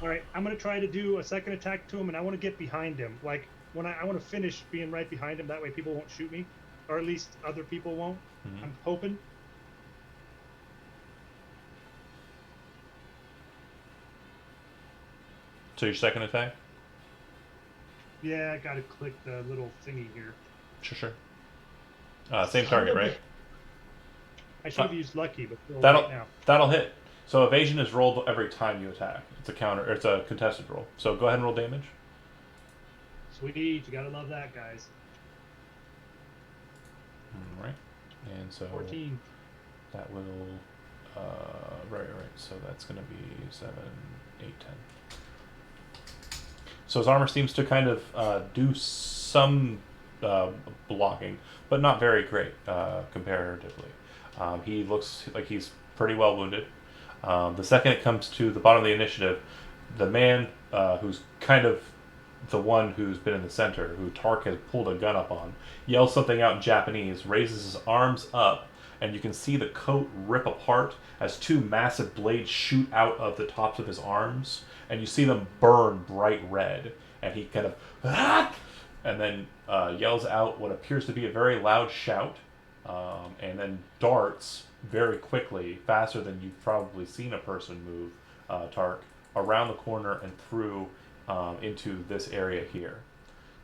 All right. I'm gonna try to do a second attack to him, and I want to get behind him. Like when I want to finish being right behind him. That way, people won't shoot me, or at least other people won't. Mhm. I'm hoping. So your second attack? Yeah, I gotta click the little thingy here. Sure. Same target, right? I should have used lucky, but still That'll right now. that'll hit. So evasion is rolled every time you attack. It's a counter. Or it's a contested roll. So go ahead and roll damage. Sweet, you gotta love that, guys. All right. And so 14. that will, right. So that's going to be 7, 8, 10. So his armor seems to kind of do some blocking, but not very great comparatively. He looks like he's pretty well wounded. The second it comes to the bottom of the initiative, the man who's kind of the one who's been in the center, who Tark has pulled a gun up on, yells something out in Japanese, raises his arms up, and you can see the coat rip apart as two massive blades shoot out of the tops of his arms, and you see them burn bright red. And he kind of, ah! And then yells out what appears to be a very loud shout, and then darts very quickly, faster than you've probably seen a person move, Tark, around the corner and through into this area here.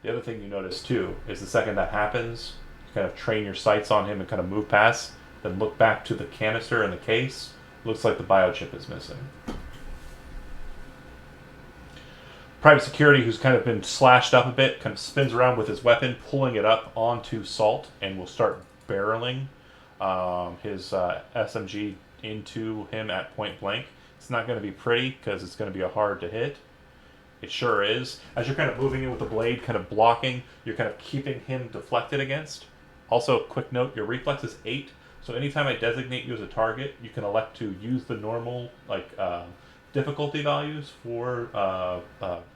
The other thing you notice too is the second that happens, you kind of train your sights on him and kind of move past, then look back to the canister in the case. Looks like the biochip is missing. Private security, who's kind of been slashed up a bit, kind of spins around with his weapon, pulling it up onto Salt, and will start barreling his SMG into him at point blank. It's not going to be pretty because it's going to be a hard to hit. It sure is. As you're kind of moving in with the blade, kind of blocking, you're kind of keeping him deflected against. Also, quick note, your reflex is 8, so anytime I designate you as a target, you can elect to use the normal, difficulty values for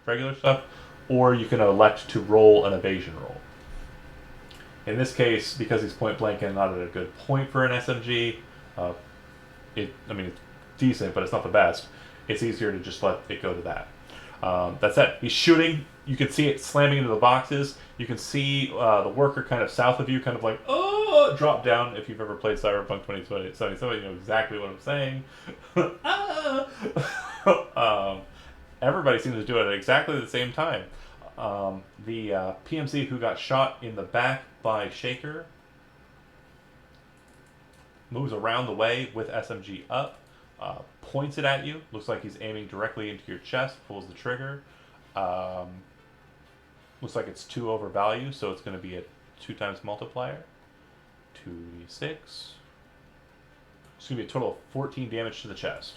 regular stuff, or you can elect to roll an evasion roll. In this case, because he's point blank and not at a good point for an SMG, it's decent, but it's not the best. It's easier to just let it go to that. That's it. He's shooting. You can see it slamming into the boxes. You can see the worker kind of south of you, kind of like, oh, drop down. If you've ever played Cyberpunk 2077, you know exactly what I'm saying. Everybody seems to do it at exactly the same time. The PMC who got shot in the back by Shaker moves around the way with SMG up, points it at you. Looks like he's aiming directly into your chest, pulls the trigger. Looks like it's 2 over value, so it's going to be a 2 times multiplier. 2d6. It's going to be a total of 14 damage to the chest.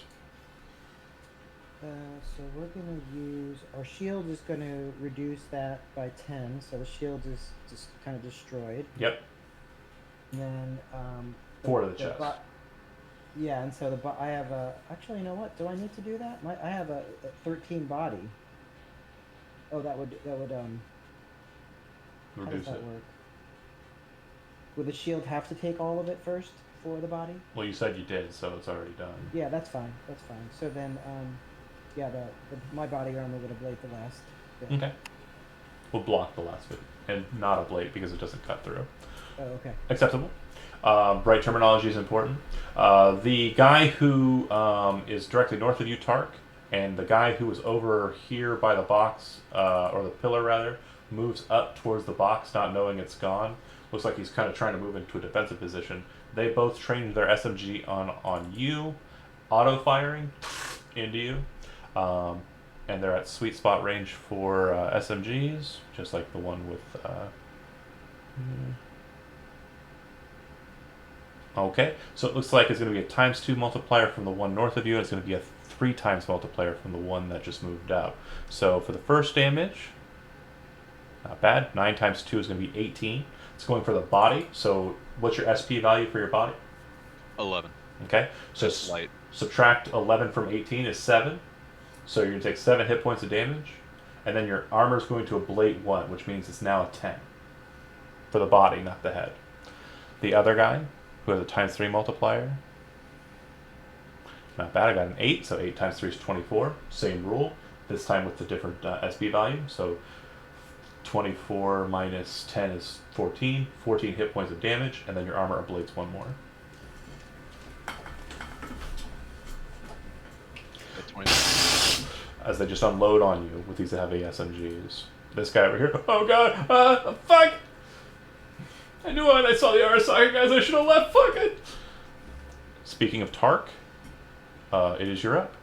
So we're going to use... Our shield is going to reduce that by 10, so the shield is just kind of destroyed. Yep. And then... 4 to the chest. Yeah, and so I have a... Actually, you know what? Do I need to do that? I have a 13 body. Oh, that would how does Reduce that it. work? Would the shield have to take all of it first for the body? Well, you said you did, so it's already done. Yeah, that's fine. That's fine. So then, yeah, my body armor would ablate the last bit. Okay. We'll block the last bit, and not ablate because it doesn't cut through. Oh, okay. Acceptable. Bright terminology is important. The guy who is directly north of you, Tark, and the guy who was over here by the box, or the pillar rather, moves up towards the box, not knowing it's gone. Looks like he's kind of trying to move into a defensive position. They both trained their SMG on you, auto-firing into you. And they're at sweet spot range for SMGs, just like the one with... Okay, so it looks like it's going to be a ×2 multiplier from the one north of you, and it's going to be a 3 times multiplier from the one that just moved out. So for the first damage, not bad. 9 times 2 is going to be 18. It's going for the body, so what's your SP value for your body? 11. Okay, so Just light. subtract 11 from 18 is 7. So you're going to take 7 hit points of damage, and then your armor is going to ablate 1, which means it's now a 10. For the body, not the head. The other guy, who has a ×3 multiplier, not bad, I got an 8, so 8 times 3 is 24. Same rule, this time with the different SB value. So 24 minus 10 is 14. 14 hit points of damage, and then your armor ablates 1 more. At 20. As they just unload on you with these heavy SMGs. This guy over here, oh god, fuck! I knew when I saw the RSI guys, I should have left, fuck it! Speaking of Tark, it is your up.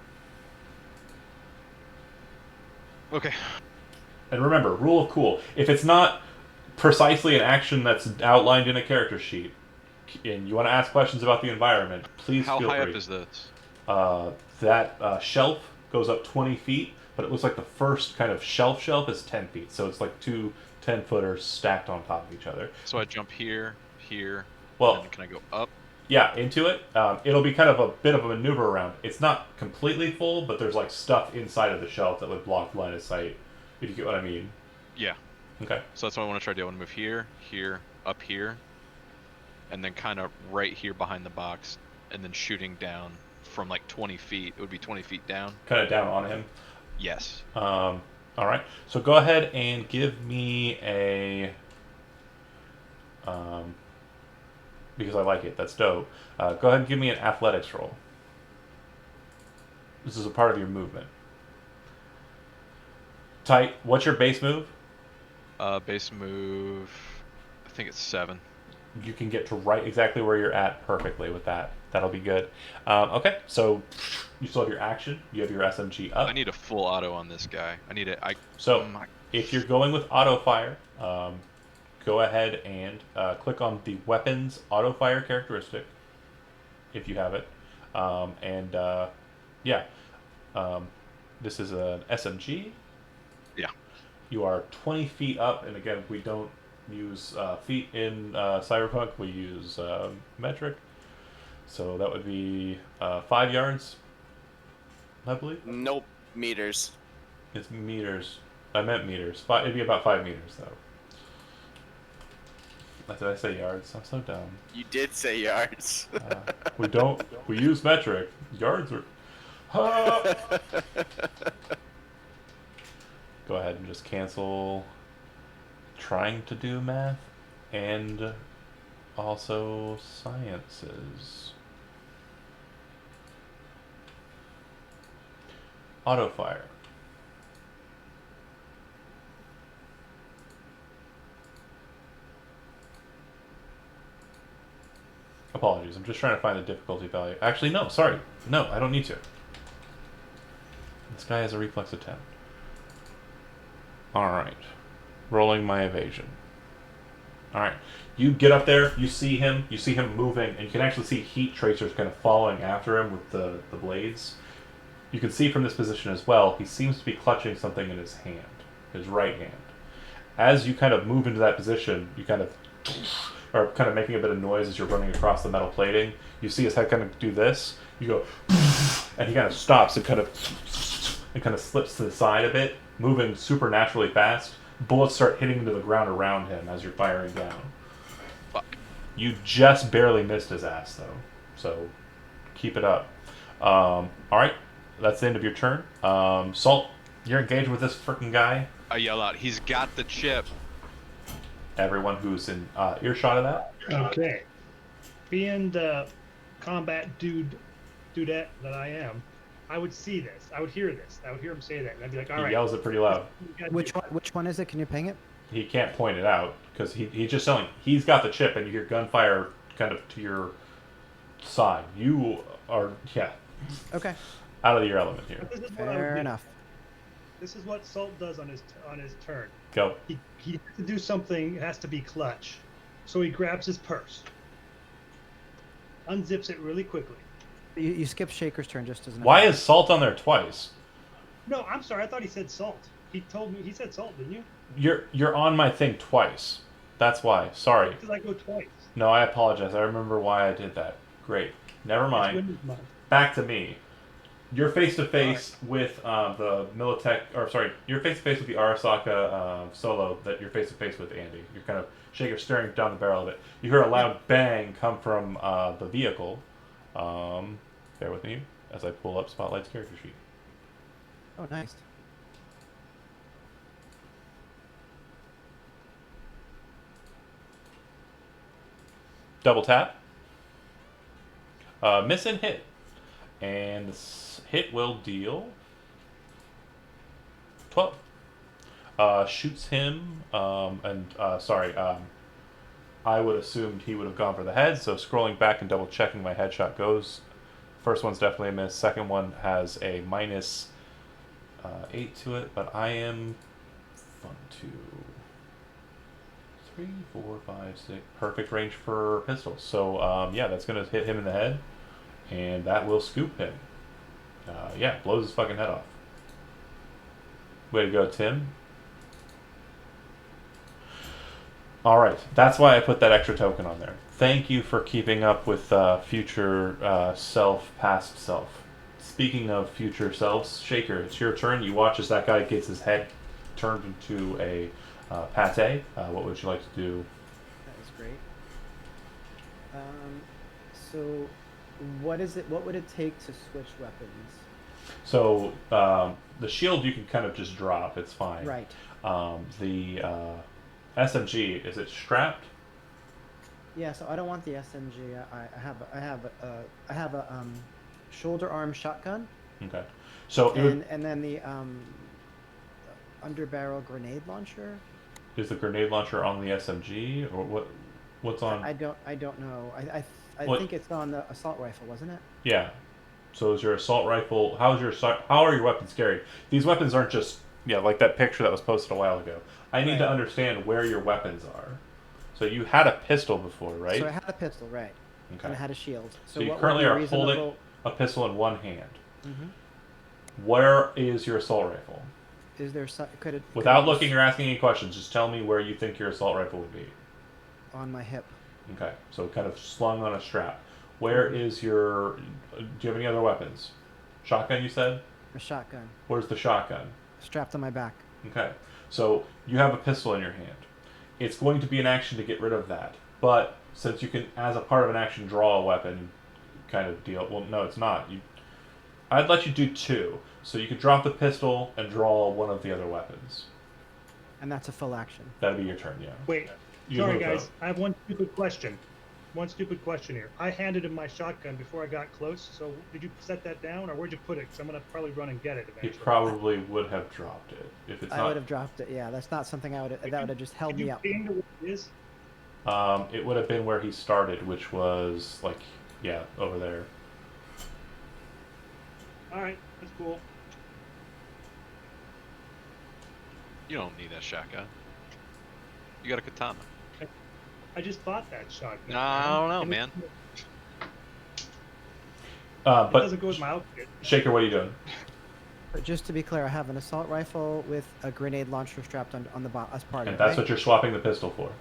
Okay. And remember, rule of cool, if it's not precisely an action that's outlined in a character sheet, and you want to ask questions about the environment, please How feel high free. up is this? That shelf goes up 20 feet, but it looks like the first kind of shelf is 10 feet. So it's like two 10-footers stacked on top of each other. So I jump here, here. Well, and then can I go up? yeah, into it. It'll be kind of a bit of a maneuver around. It's not completely full, but there's like stuff inside of the shelf that would block line of sight, if you get what I mean. Yeah. Okay. So that's what I want to try to do. I want to move here, here, up here, and then kind of right here behind the box, and then shooting down from like 20 feet. It would be 20 feet down. Kind of down on him. Yes. All right. So go ahead and give me a. Because I like it. That's dope. Go ahead and give me an athletics roll. This is a part of your movement. Tight. What's your base move? Base move. I think it's 7. You can get to right exactly where you're at perfectly with that. That'll be good. Okay, so you still have your action. You have your SMG up. I need a full auto on this guy. I need it. So if you're going with auto fire, go ahead and click on the weapons auto fire characteristic if you have it. This is an SMG. Yeah. You are 20 feet up, and again, we don't use feet in Cyberpunk. We use metric. So that would be 5 yards, I believe. Nope. Meters. It's meters. I meant meters. It'd be about 5 meters, though. Did I say yards? I'm so dumb. You did say yards. We don't. We use metric. Yards are. Go ahead and just cancel trying to do math and also sciences. Auto fire. Apologies, I'm just trying to find the difficulty value. Actually, no, sorry. No, I don't need to. This guy has a reflex of 10. Alright. Rolling my evasion. Alright. You get up there, you see him moving, and you can actually see heat tracers kind of following after him with the blades. You can see from this position as well, he seems to be clutching something in his hand, his right hand. As you kind of move into that position, you kind of are kind of making a bit of noise as you're running across the metal plating. You see his head kind of do this. You go, and he kind of stops and kind of slips to the side a bit, moving supernaturally fast. Bullets start hitting into the ground around him as you're firing down. Fuck. You just barely missed his ass, though. So keep it up. All right, that's the end of your turn. Salt, you're engaged with this freaking guy. I yell out, he's got the chip. Everyone who's in earshot of that. Okay. Being the combat dudette that I am, I would see this. I would hear this. I would hear him say that, and I'd be like, "All right." He yells it pretty loud. Which one is it? Can you ping it? He can't point it out because he's just telling. He's got the chip, and you hear gunfire kind of to your side. You are Okay. out of your element here. This is what I would Fair do. enough. This is what Salt does on his turn. Go. He has to do something. It has to be clutch. So he grabs his purse, unzips it really quickly. You skipped Shaker's turn just as an. Why is Salt on there twice? No, I'm sorry. I thought he said Salt. He told me he said Salt, didn't you? You're on my thing twice. That's why. Sorry. Because I go twice. No, I apologize. I remember why I did that. Great. Never It's mind. Windows month. Back to me. You're face to face with the Militech, or sorry, you're face to face with the Arasaka solo that you're face to face with Andy. You're kind of Shaker staring down the barrel of it. You hear a loud bang come from the vehicle. Bear with me as I pull up Spotlight's character sheet. Oh, nice. Double tap. Miss and hit. And this hit will deal 12. Shoots him, I would assume he would have gone for the head, so scrolling back and double checking my headshot goes. First one's definitely a miss. Second one has a minus 8 to it, but I am 1, 2, 3, 4, 5, 6. Perfect range for pistols. So yeah, that's gonna hit him in the head, and that will scoop him. Yeah, blows his fucking head off. Way to go, Tim. All right, that's why I put that extra token on there. Thank you for keeping up with future self, past self. Speaking of future selves, Shaker, it's your turn. You watch as that guy gets his head turned into a pate. What would you like to do? That is great. So, what is it? What would it take to switch weapons? So the shield you can kind of just drop. It's fine. Right. The SMG, is it strapped? Yeah. So I don't want the SMG. I have a shoulder arm shotgun, Okay. So it would, and then the underbarrel grenade launcher. is the grenade launcher on the SMG or what? What's on? I don't know. I What- think it's on the assault rifle, wasn't it? Yeah. So is your assault rifle? How are your weapons carried? These weapons aren't just like that picture that was posted a while ago. I need to Right. understand where your weapons are. So you had a pistol before, right? So I had a pistol, right? Okay. And I had a shield. So you what would currently be are reasonable... holding a pistol in one hand. Mm-hmm. Where is your assault rifle? Is there some... Could it... Without looking or asking any questions, just tell me where you think your assault rifle would be. On my hip. Okay, so kind of slung on a strap. Where is your... Do you have any other weapons? Shotgun, you said? A shotgun. Where's the shotgun? Strapped on my back. Okay, so you have a pistol in your hand. It's going to be an action to get rid of that. But since you can, as a part of an action, draw a weapon kind of deal... Well, no, it's not. I'd let you do 2. So you could drop the pistol and draw one of the other weapons. And that's a full action. That'd be your turn, yeah. Wait, You sorry move guys, up. I have one stupid question. One stupid question here. I handed him my shotgun before I got close, so did you set that down, or where'd you put it? Because I'm gonna probably run and get it He eventually. probably would have dropped it if it's I not. would have dropped it. Yeah, that's not something I would... That would have just held Did me you up. ping to where it is? It would have been where he started, which was like, over there. All right, that's cool. You don't need a shotgun. You got a katana. I just bought that shotgun. No, I don't know, And man. It But doesn't go with my outfit. Shaker, what are you doing? But just to be clear, I have an assault rifle with a grenade launcher strapped on the bottom as part And of it, that's right? what you're swapping the pistol for.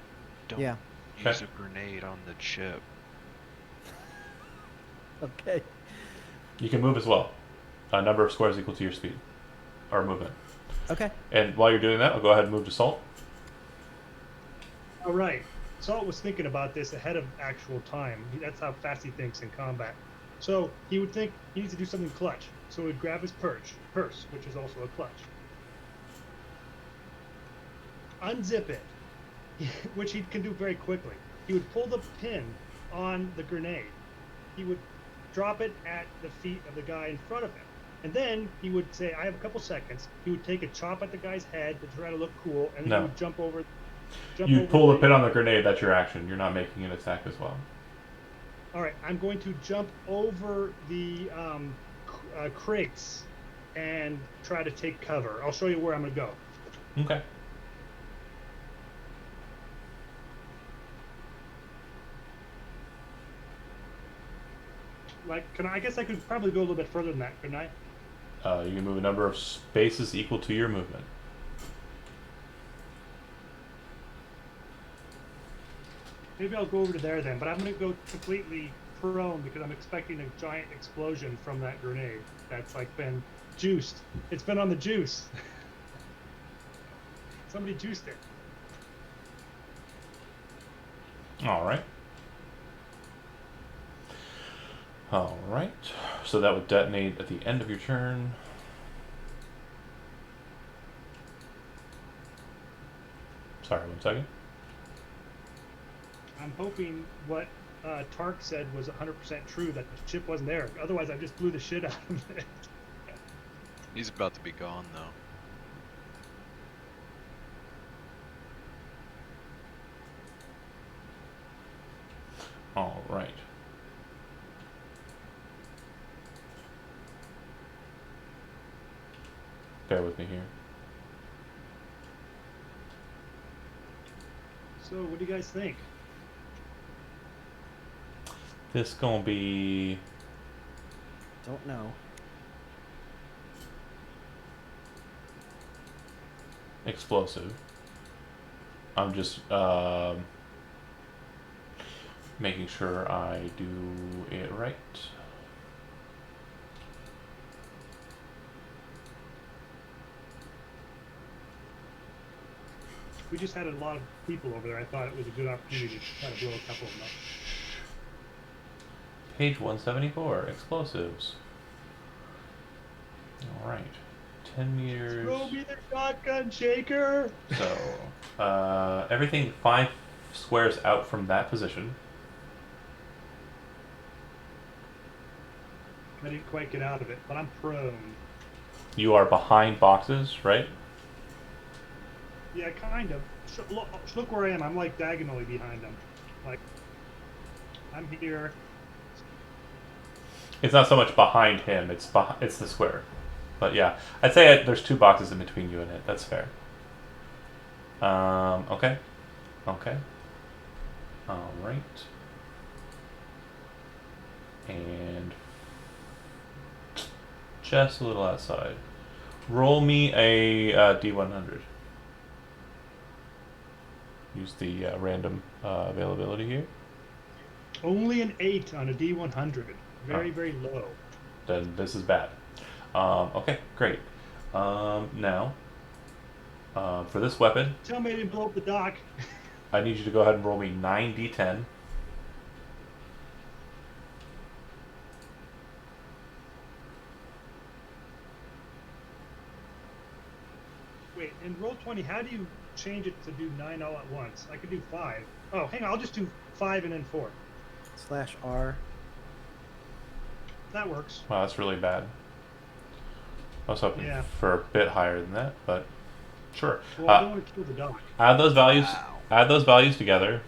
Don't Yeah. use a grenade on the chip. Okay. You can move as well. A number of squares equal to your speed or movement. Okay. And while you're doing that, I'll go ahead and move to Salt. All right. Salt was thinking about this ahead of actual time. That's how fast he thinks in combat. So he would think he needs to do something clutch. So he would grab his purse, which is also a clutch. Unzip it, which he can do very quickly. He would pull the pin on the grenade. He would drop it at the feet of the guy in front of him. And then he would say, I have a couple seconds. He would take a chop at the guy's head to try to look cool, and then No. he would jump over. You pull the pin on the grenade, that's your action. You're not making an attack as well. All right, I'm going to jump over the crates and try to take cover. I'll show you where I'm going to go. Okay. Like, I guess I could probably go a little bit further than that, couldn't I? You can move a number of spaces equal to your movement. Maybe I'll go over to there then, but I'm going to go completely prone because I'm expecting a giant explosion from that grenade that's like been juiced. It's been on the juice. Somebody juiced it. All right. All right. So that would detonate at the end of your turn. Sorry, 1 second. I'm hoping what Tark said was 100% true, that the chip wasn't there. Otherwise, I just blew the shit out of it. He's about to be gone, though. All right. Bear with me here. So, what do you guys think? This gonna be Don't know. explosive. I'm just making sure I do it right. We just had a lot of people over there. I thought it was a good opportunity to try to blow a couple of them up. Page 174, explosives. Alright. 10 meters. Throw me the shotgun shaker! So, everything 5 squares out from that position. I didn't quite get out of it, but I'm prone. You are behind boxes, right? Yeah, kind of. Look where I am. I'm like diagonally behind them. Like, I'm here. It's not so much behind him, it's the square. But yeah, I'd say there's 2 boxes in between you and it. That's fair. Okay. Okay. Alright. And just a little outside. Roll me a D100. Use the random availability here. Only an 8 on a D100. Very, Oh. very low. Then this is bad. Okay, great. Now, for this weapon, Tell me I didn't blow up the dock. I need you to go ahead and roll me 9d10. Wait, in Roll20, how do you change it to do 9 all at once? I could do 5. Oh, hang on. I'll just do 5 and then 4. /R. That works. Wow, that's really bad. I was hoping Yeah. for a bit higher than that, but sure. Well, I don't want to kill the dock. Add those values. Wow. Add those values together.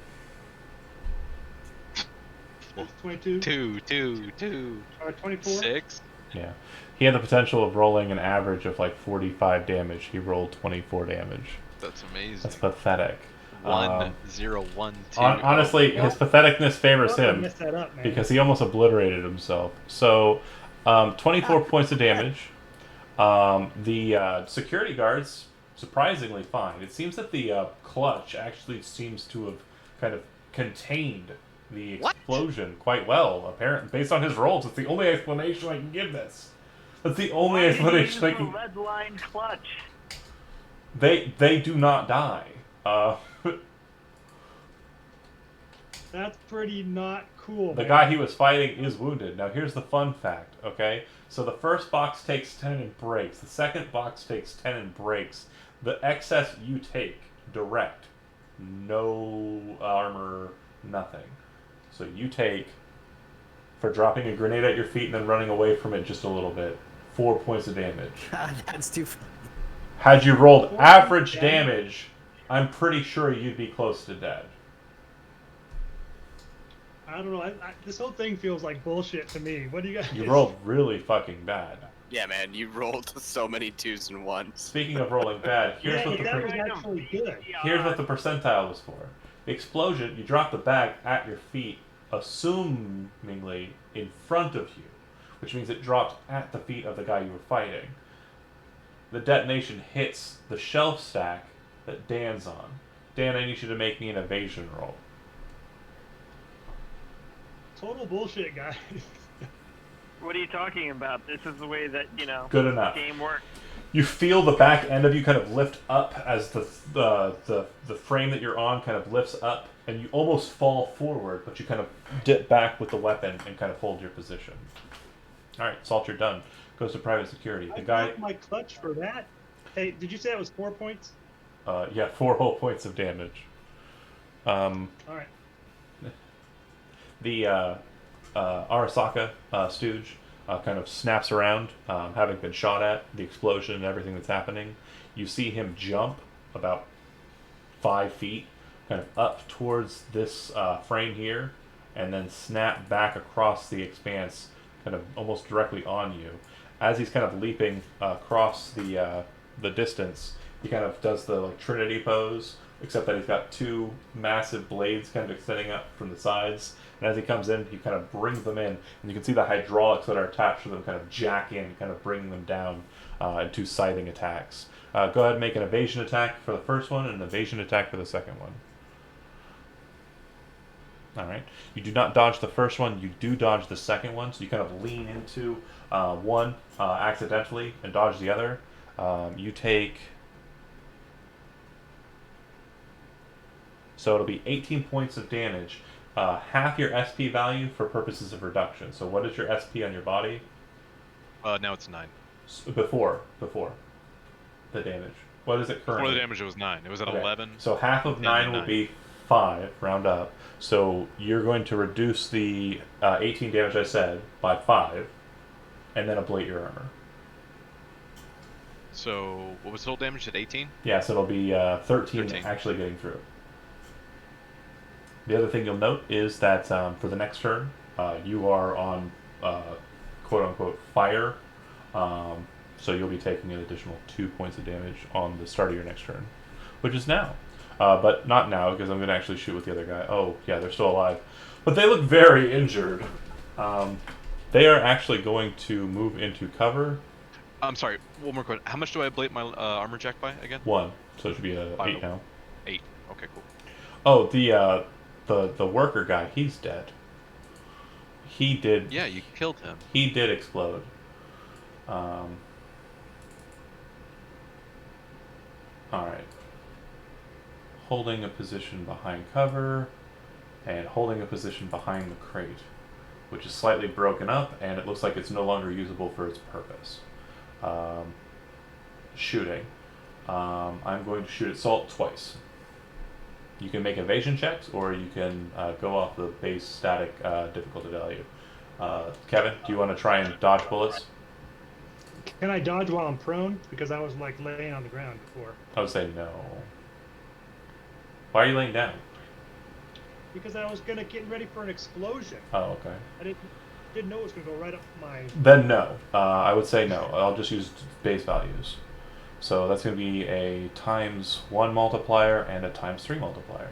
22. 2, Or 24. 6. Yeah. He had the potential of rolling an average of like 45 damage. He rolled 24 damage. That's amazing. That's pathetic. 1, 0, 1, 2. Honestly, his patheticness favors I him messed that up, man. because he almost obliterated himself. So, 24 points of damage. The security guards, surprisingly fine. It seems that the clutch actually seems to have kind of contained the explosion quite well, apparently, based on his rolls. It's the only explanation I can give this. That's the only Why did you explanation I use the can... red line clutch? They do not die. That's pretty not cool, The man. guy he was fighting is wounded. Now here's the fun fact, okay? So the first box takes 10 and breaks. The second box takes 10 and breaks. The excess you take direct. No armor, nothing. So you take, for dropping a grenade at your feet and then running away from it just a little bit, 4 points of damage. That's too funny. Had you rolled 4 average points of damage, I'm pretty sure you'd be close to dead. I don't know. This whole thing feels like bullshit to me. What do you guys? You rolled really fucking bad. Yeah, man, you rolled so many 2s and 1s. Speaking of rolling bad, here's Yeah, what but the that was actually good. here's what the percentile was for. The explosion, you drop the bag at your feet, assumingly in front of you, which means it dropped at the feet of the guy you were fighting. The detonation hits the shelf stack that Dan's on. Dan, I need you to make me an evasion roll. Total bullshit, guys. What are you talking about? This is the way that, Good enough. the game works. You feel the back end of you kind of lift up as the frame that you're on kind of lifts up, and you almost fall forward, but you kind of dip back with the weapon and kind of hold your position. All right, Salt, you're done. Goes to private security. The I guy, broke my clutch for that. Hey, did you say that was 4 points? yeah, 4 whole points of damage. All right. The Arasaka stooge kind of snaps around, having been shot at, the explosion and everything that's happening. You see him jump about 5 feet, kind of up towards this frame here, and then snap back across the expanse, kind of almost directly on you. As he's kind of leaping across the distance, He kind of does the like Trinity pose, except that he's got two massive blades kind of extending up from the sides. And as he comes in, he kind of brings them in, and you can see the hydraulics that are attached to them kind of jack in, kind of bringing them down into scything attacks. Go ahead and make an evasion attack for the first one and an evasion attack for the second one. Alright. You do not dodge the first one, you do dodge the second one, so you kind of lean into one accidentally and dodge the other. You take... So it'll be 18 points of damage. Half your SP value for purposes of reduction. So what is your SP on your body? Now it's 9. Before the damage. What is it currently? Before the damage, it was 9. It was at 11. So half of 9 will be 5, round up. So you're going to reduce the 18 damage I said by 5, and then ablate your armor. So what was total damage at 18? Yeah, so it'll be 13 actually getting through. The other thing you'll note is that for the next turn, you are on quote-unquote fire, so you'll be taking an additional 2 points of damage on the start of your next turn, which is now. But not now, because I'm going to actually shoot with the other guy. Oh, yeah, they're still alive. But they look very injured. They are actually going to move into cover. I'm sorry, one more question. How much do I ablate my armor jack by again? 1, so it should be 8 now. 8, okay, cool. Oh, the worker guy, he's dead. He did... Yeah, you killed him. He did explode. Alright. Holding a position behind cover, and holding a position behind the crate, which is slightly broken up, and it looks like it's no longer usable for its purpose. Shooting. I'm going to shoot at Salt twice. You can make evasion checks, or you can go off the base static difficulty value. Kevin, do you want to try and dodge bullets? Can I dodge while I'm prone? Because I was like laying on the ground before. I would say no. Why are you laying down? Because I was getting ready for an explosion. Oh, okay. I didn't know it was gonna go right up my. Then no. I would say no. I'll just use base values. So that's going to be a ×1 multiplier and a ×3 multiplier.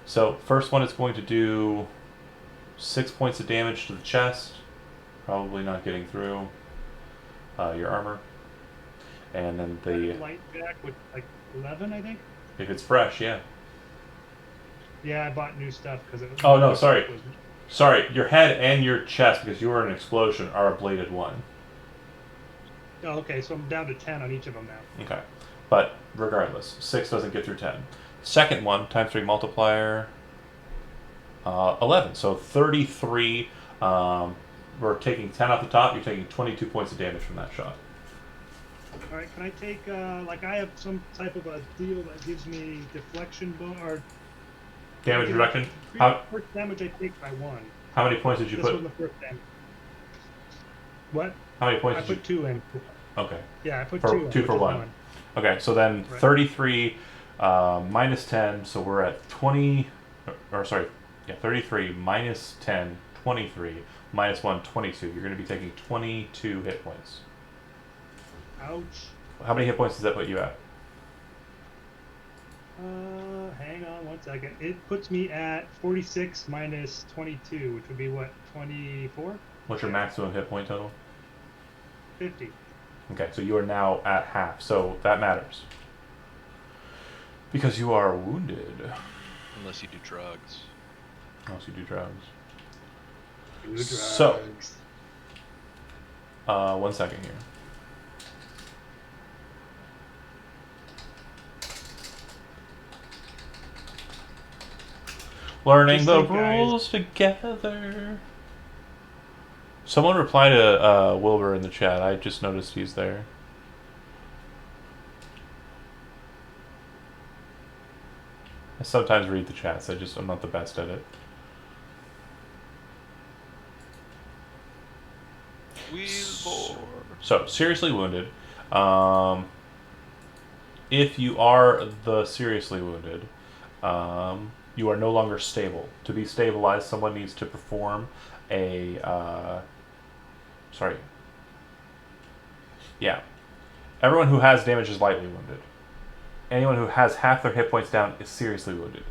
So first one is going to do 6 points of damage to the chest, probably not getting through your armor. And then the light jack with like 11, I think. If it's fresh, yeah. Yeah, I bought new stuff because it. Oh no, sorry. Sorry, your head and your chest, because you were in an explosion, are a bladed 1. Oh, okay, so I'm down to 10 on each of them now. Okay, but regardless, 6 doesn't get through 10. Second one, ×3 multiplier, 11. So 33. We're taking 10 off the top. You're taking 22 points of damage from that shot. All right, can I take like I have some type of a deal that gives me deflection or damage reduction? First damage I take by 1. How many points did you this put? Was the first damage. What? How many points I did you put 2 in. Okay. Yeah, I put for, 2 in. 2 for 1. Okay, so then right. 33 minus 10, so we're at 20, or sorry, yeah, 33 minus 10, 23, minus 1, 22. You're going to be taking 22 hit points. Ouch. How many hit points does that put you at? Hang on 1 second. It puts me at 46 minus 22, which would be what, 24? What's your maximum hit point total? 50. Okay, so you are now at half, so that matters. Because you are wounded. Unless you do drugs. Unless you do drugs. Do drugs. So, 1 second here. Learning the rules together. Someone reply to Wilbur in the chat. I just noticed he's there. I sometimes read the chats. I'm not the best at it. So seriously wounded. If you are the seriously wounded, you are no longer stable. To be stabilized, someone needs to perform a everyone who has damage is lightly wounded. anyone who has half their hit points down is seriously wounded.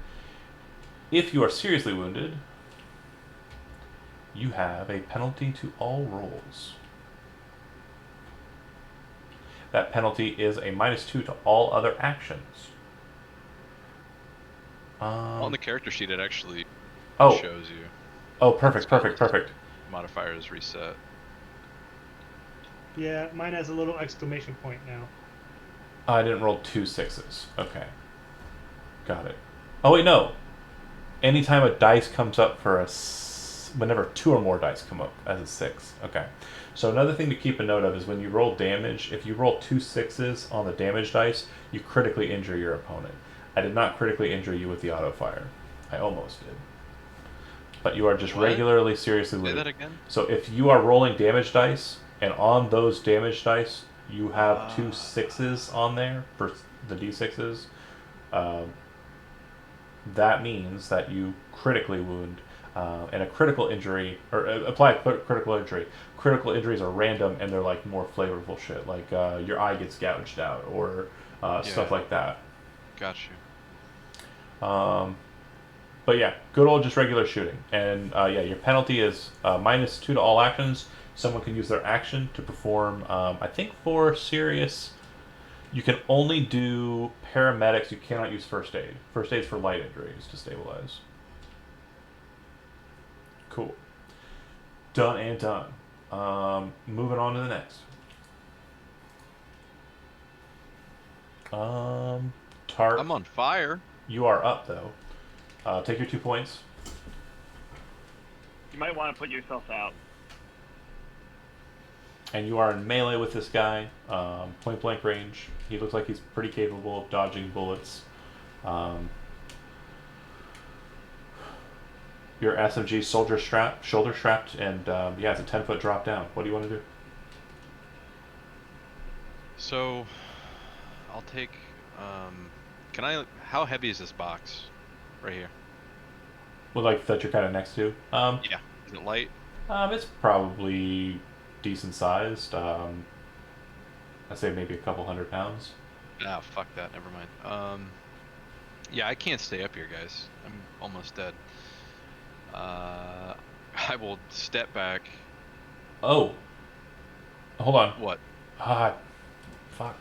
If you are seriously wounded, you have a penalty to all rolls. That penalty is a -2 to all other actions. On the character sheet, it actually Oh. shows you. Oh, perfect. Modifier is reset. Yeah, mine has a little exclamation point now. I didn't roll 2 6s. Okay. Got it. Oh, wait, no. Anytime a dice comes up for whenever 2 or more dice come up as a 6. Okay. So another thing to keep a note of is when you roll damage, if you roll 2 6s on the damage dice, you critically injure your opponent. I did not critically injure you with the auto fire. I almost did. But you are just What? regularly seriously Say wounded. that again? So if you are rolling damage dice, and on those damage dice, you have 2 6s on there for the d6s, that means that you critically wound, and a critical injury, or apply a critical injury. Critical injuries are random, and they're like more flavorful shit, like your eye gets gouged out, or stuff like that. Got you. But yeah, good old just regular shooting. And yeah, your penalty is -2 to all actions. Someone can use their action to perform, I think for serious, you can only do paramedics, you cannot use first aid. First aid's for light injuries to stabilize. Cool. Done and done. Moving on to the next. Tart. I'm on fire. You are up though. Take your 2 points. You might want to put yourself out. And you are in melee with this guy, point blank range. He looks like he's pretty capable of dodging bullets. Your SMG shoulder strapped, and yeah, it's a 10-foot drop down. What do you want to do? So, I'll take. Can I? How heavy is this box? Right here. Well, like that you're kind of next to. Yeah. Is it light? It's probably decent sized. I'd say maybe a couple 100 pounds. Ah, fuck that. Never mind. Yeah, I can't stay up here, guys. I'm almost dead. I will step back. Oh. Hold on. What? Ah, fuck.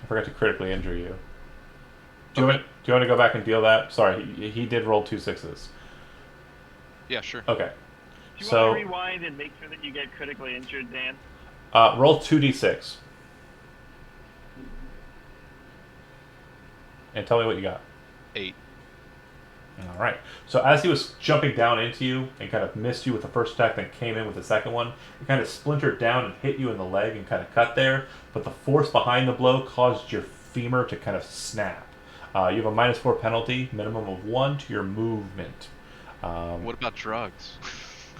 I forgot to critically injure you. Do you want to go back and deal that? Sorry, he did roll 2 6s. Yeah, sure. Okay. Do you So want to rewind and make sure that you get critically injured, Dan? roll 2d6. And tell me what you got. 8. All right. So as he was jumping down into you and kind of missed you with the first attack, then came in with the second one, it kind of splintered down and hit you in the leg and kind of cut there. But the force behind the blow caused your femur to kind of snap. You have a -4 penalty, minimum of 1 to your movement. What about drugs?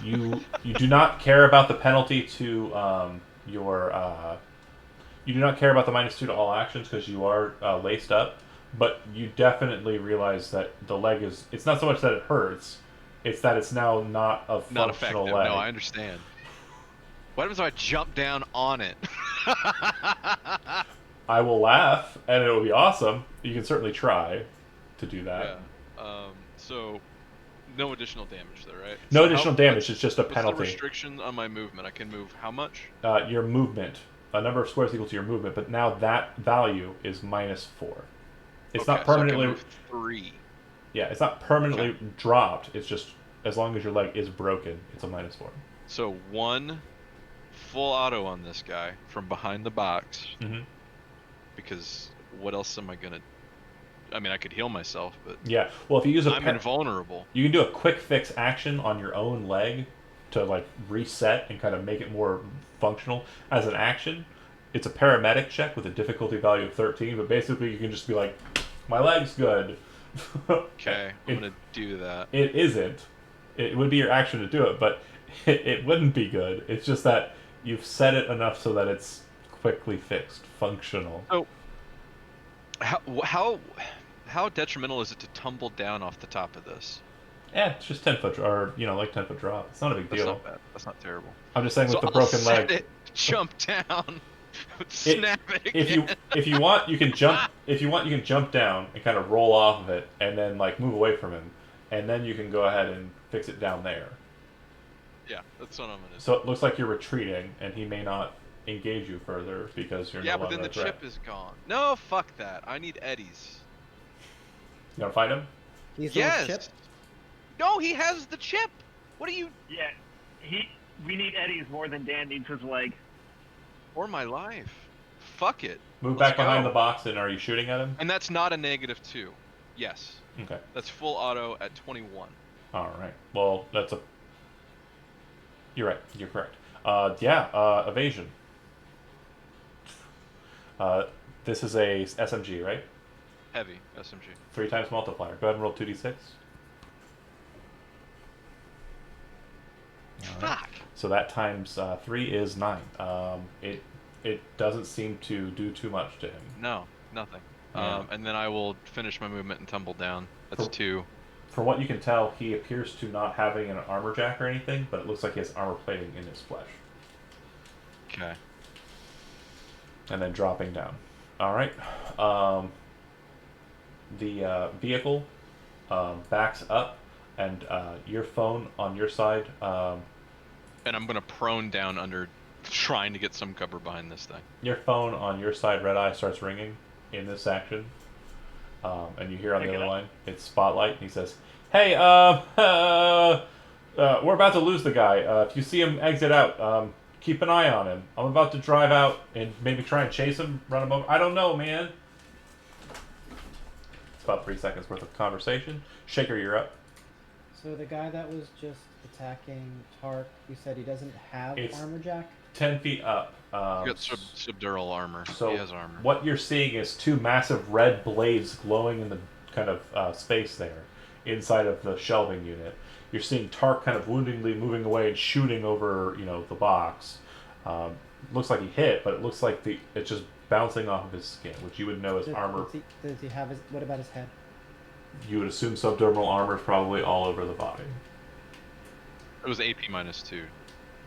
You do not care about the penalty to your. You do not care about the -2 to all actions because you are laced up. But you definitely realize that the leg is. It's not so much that it hurts, it's that it's now not a functional Not effective. leg. No, I understand. What happens if I jump down on it? I will laugh, and it will be awesome. You can certainly try to do that. Yeah. So, no additional damage there, right? No So additional damage, it's just a penalty. What's the restriction on my movement? I can move how much? Your movement. A number of squares equal to your movement, but now that value is -4. It's Okay, not permanently. So I can move 3. Yeah, it's not permanently dropped. It's just as long as your leg is broken, it's a -4. So 1 full auto on this guy from behind the box. Mm-hmm. Because what else am I gonna? I mean, I could heal myself, but Yeah. Well, if you use I'm invulnerable. you can do a quick fix action on your own leg to like reset and kind of make it more functional as an action. It's a paramedic check with a difficulty value of 13, but basically you can just be like, my leg's good. Okay, I'm gonna do that. It isn't. It would be your action to do it, but it wouldn't be good. It's just that you've set it enough so that it's quickly fixed, functional. So, how detrimental is it to tumble down off the top of this? Yeah, it's just 10-foot, or like 10-foot drop. It's not a big That's deal. not bad. That's not terrible. I'm just saying with So the I'll broken set leg. it, jump down. Snap it If you again. if you want, you can jump. If you want, you can jump down and kind of roll off of it, and then like move away from him, and then you can go ahead and fix it down there. Yeah, that's what I'm gonna do. So it looks like you're retreating, and he may not engage you further because you're Yeah, no but longer then the a threat. chip is gone. No, fuck that. I need Eddie's. You gonna fight him? He's the one with Yes. chip. No, he has the chip. What are you? Yeah, we need Eddie's more than Dan needs his leg. Or my life. Fuck it. Move Let's back behind go. the box, and are you shooting at him? And that's not a -2. Yes. Okay. That's full auto at 21. All right. Well, that's a. You're right. You're correct. Evasion. This is a SMG, right? Heavy SMG. 3 times multiplier. Go ahead and roll 2d6. All right. Fuck. So that times 3 is 9. It doesn't seem to do too much to him. No, nothing. Yeah. And then I will finish my movement and tumble down. That's Cool. 2. From what you can tell, he appears to not having an armor jack or anything, but it looks like he has armor plating in his flesh. Okay. And then dropping down. All right. The vehicle backs up, and your phone on your side. And I'm gonna prone down under, trying to get some cover behind this thing. Your phone on your side, Red Eye, starts ringing in this action. And you hear on the Pick it other up. line, it's Spotlight, and he says, "Hey, we're about to lose the guy. If you see him exit out, keep an eye on him. I'm about to drive out and maybe try and chase him, run him over. I don't know, man." It's about 3 seconds worth of conversation. Shaker, you're up. So the guy that was just attacking Tark, you said he doesn't have It's- armor jack? 10 feet up. You got subdural armor. So He has armor. what you're seeing is 2 massive red blades glowing in the kind of space there inside of the shelving unit. You're seeing Tark kind of woundingly moving away and shooting over, the box. Looks like he hit, but it looks like it's just bouncing off of his skin, which you would know as armor. Does he have his? What about his head? You would assume subdermal armor is probably all over the body. It was AP -2,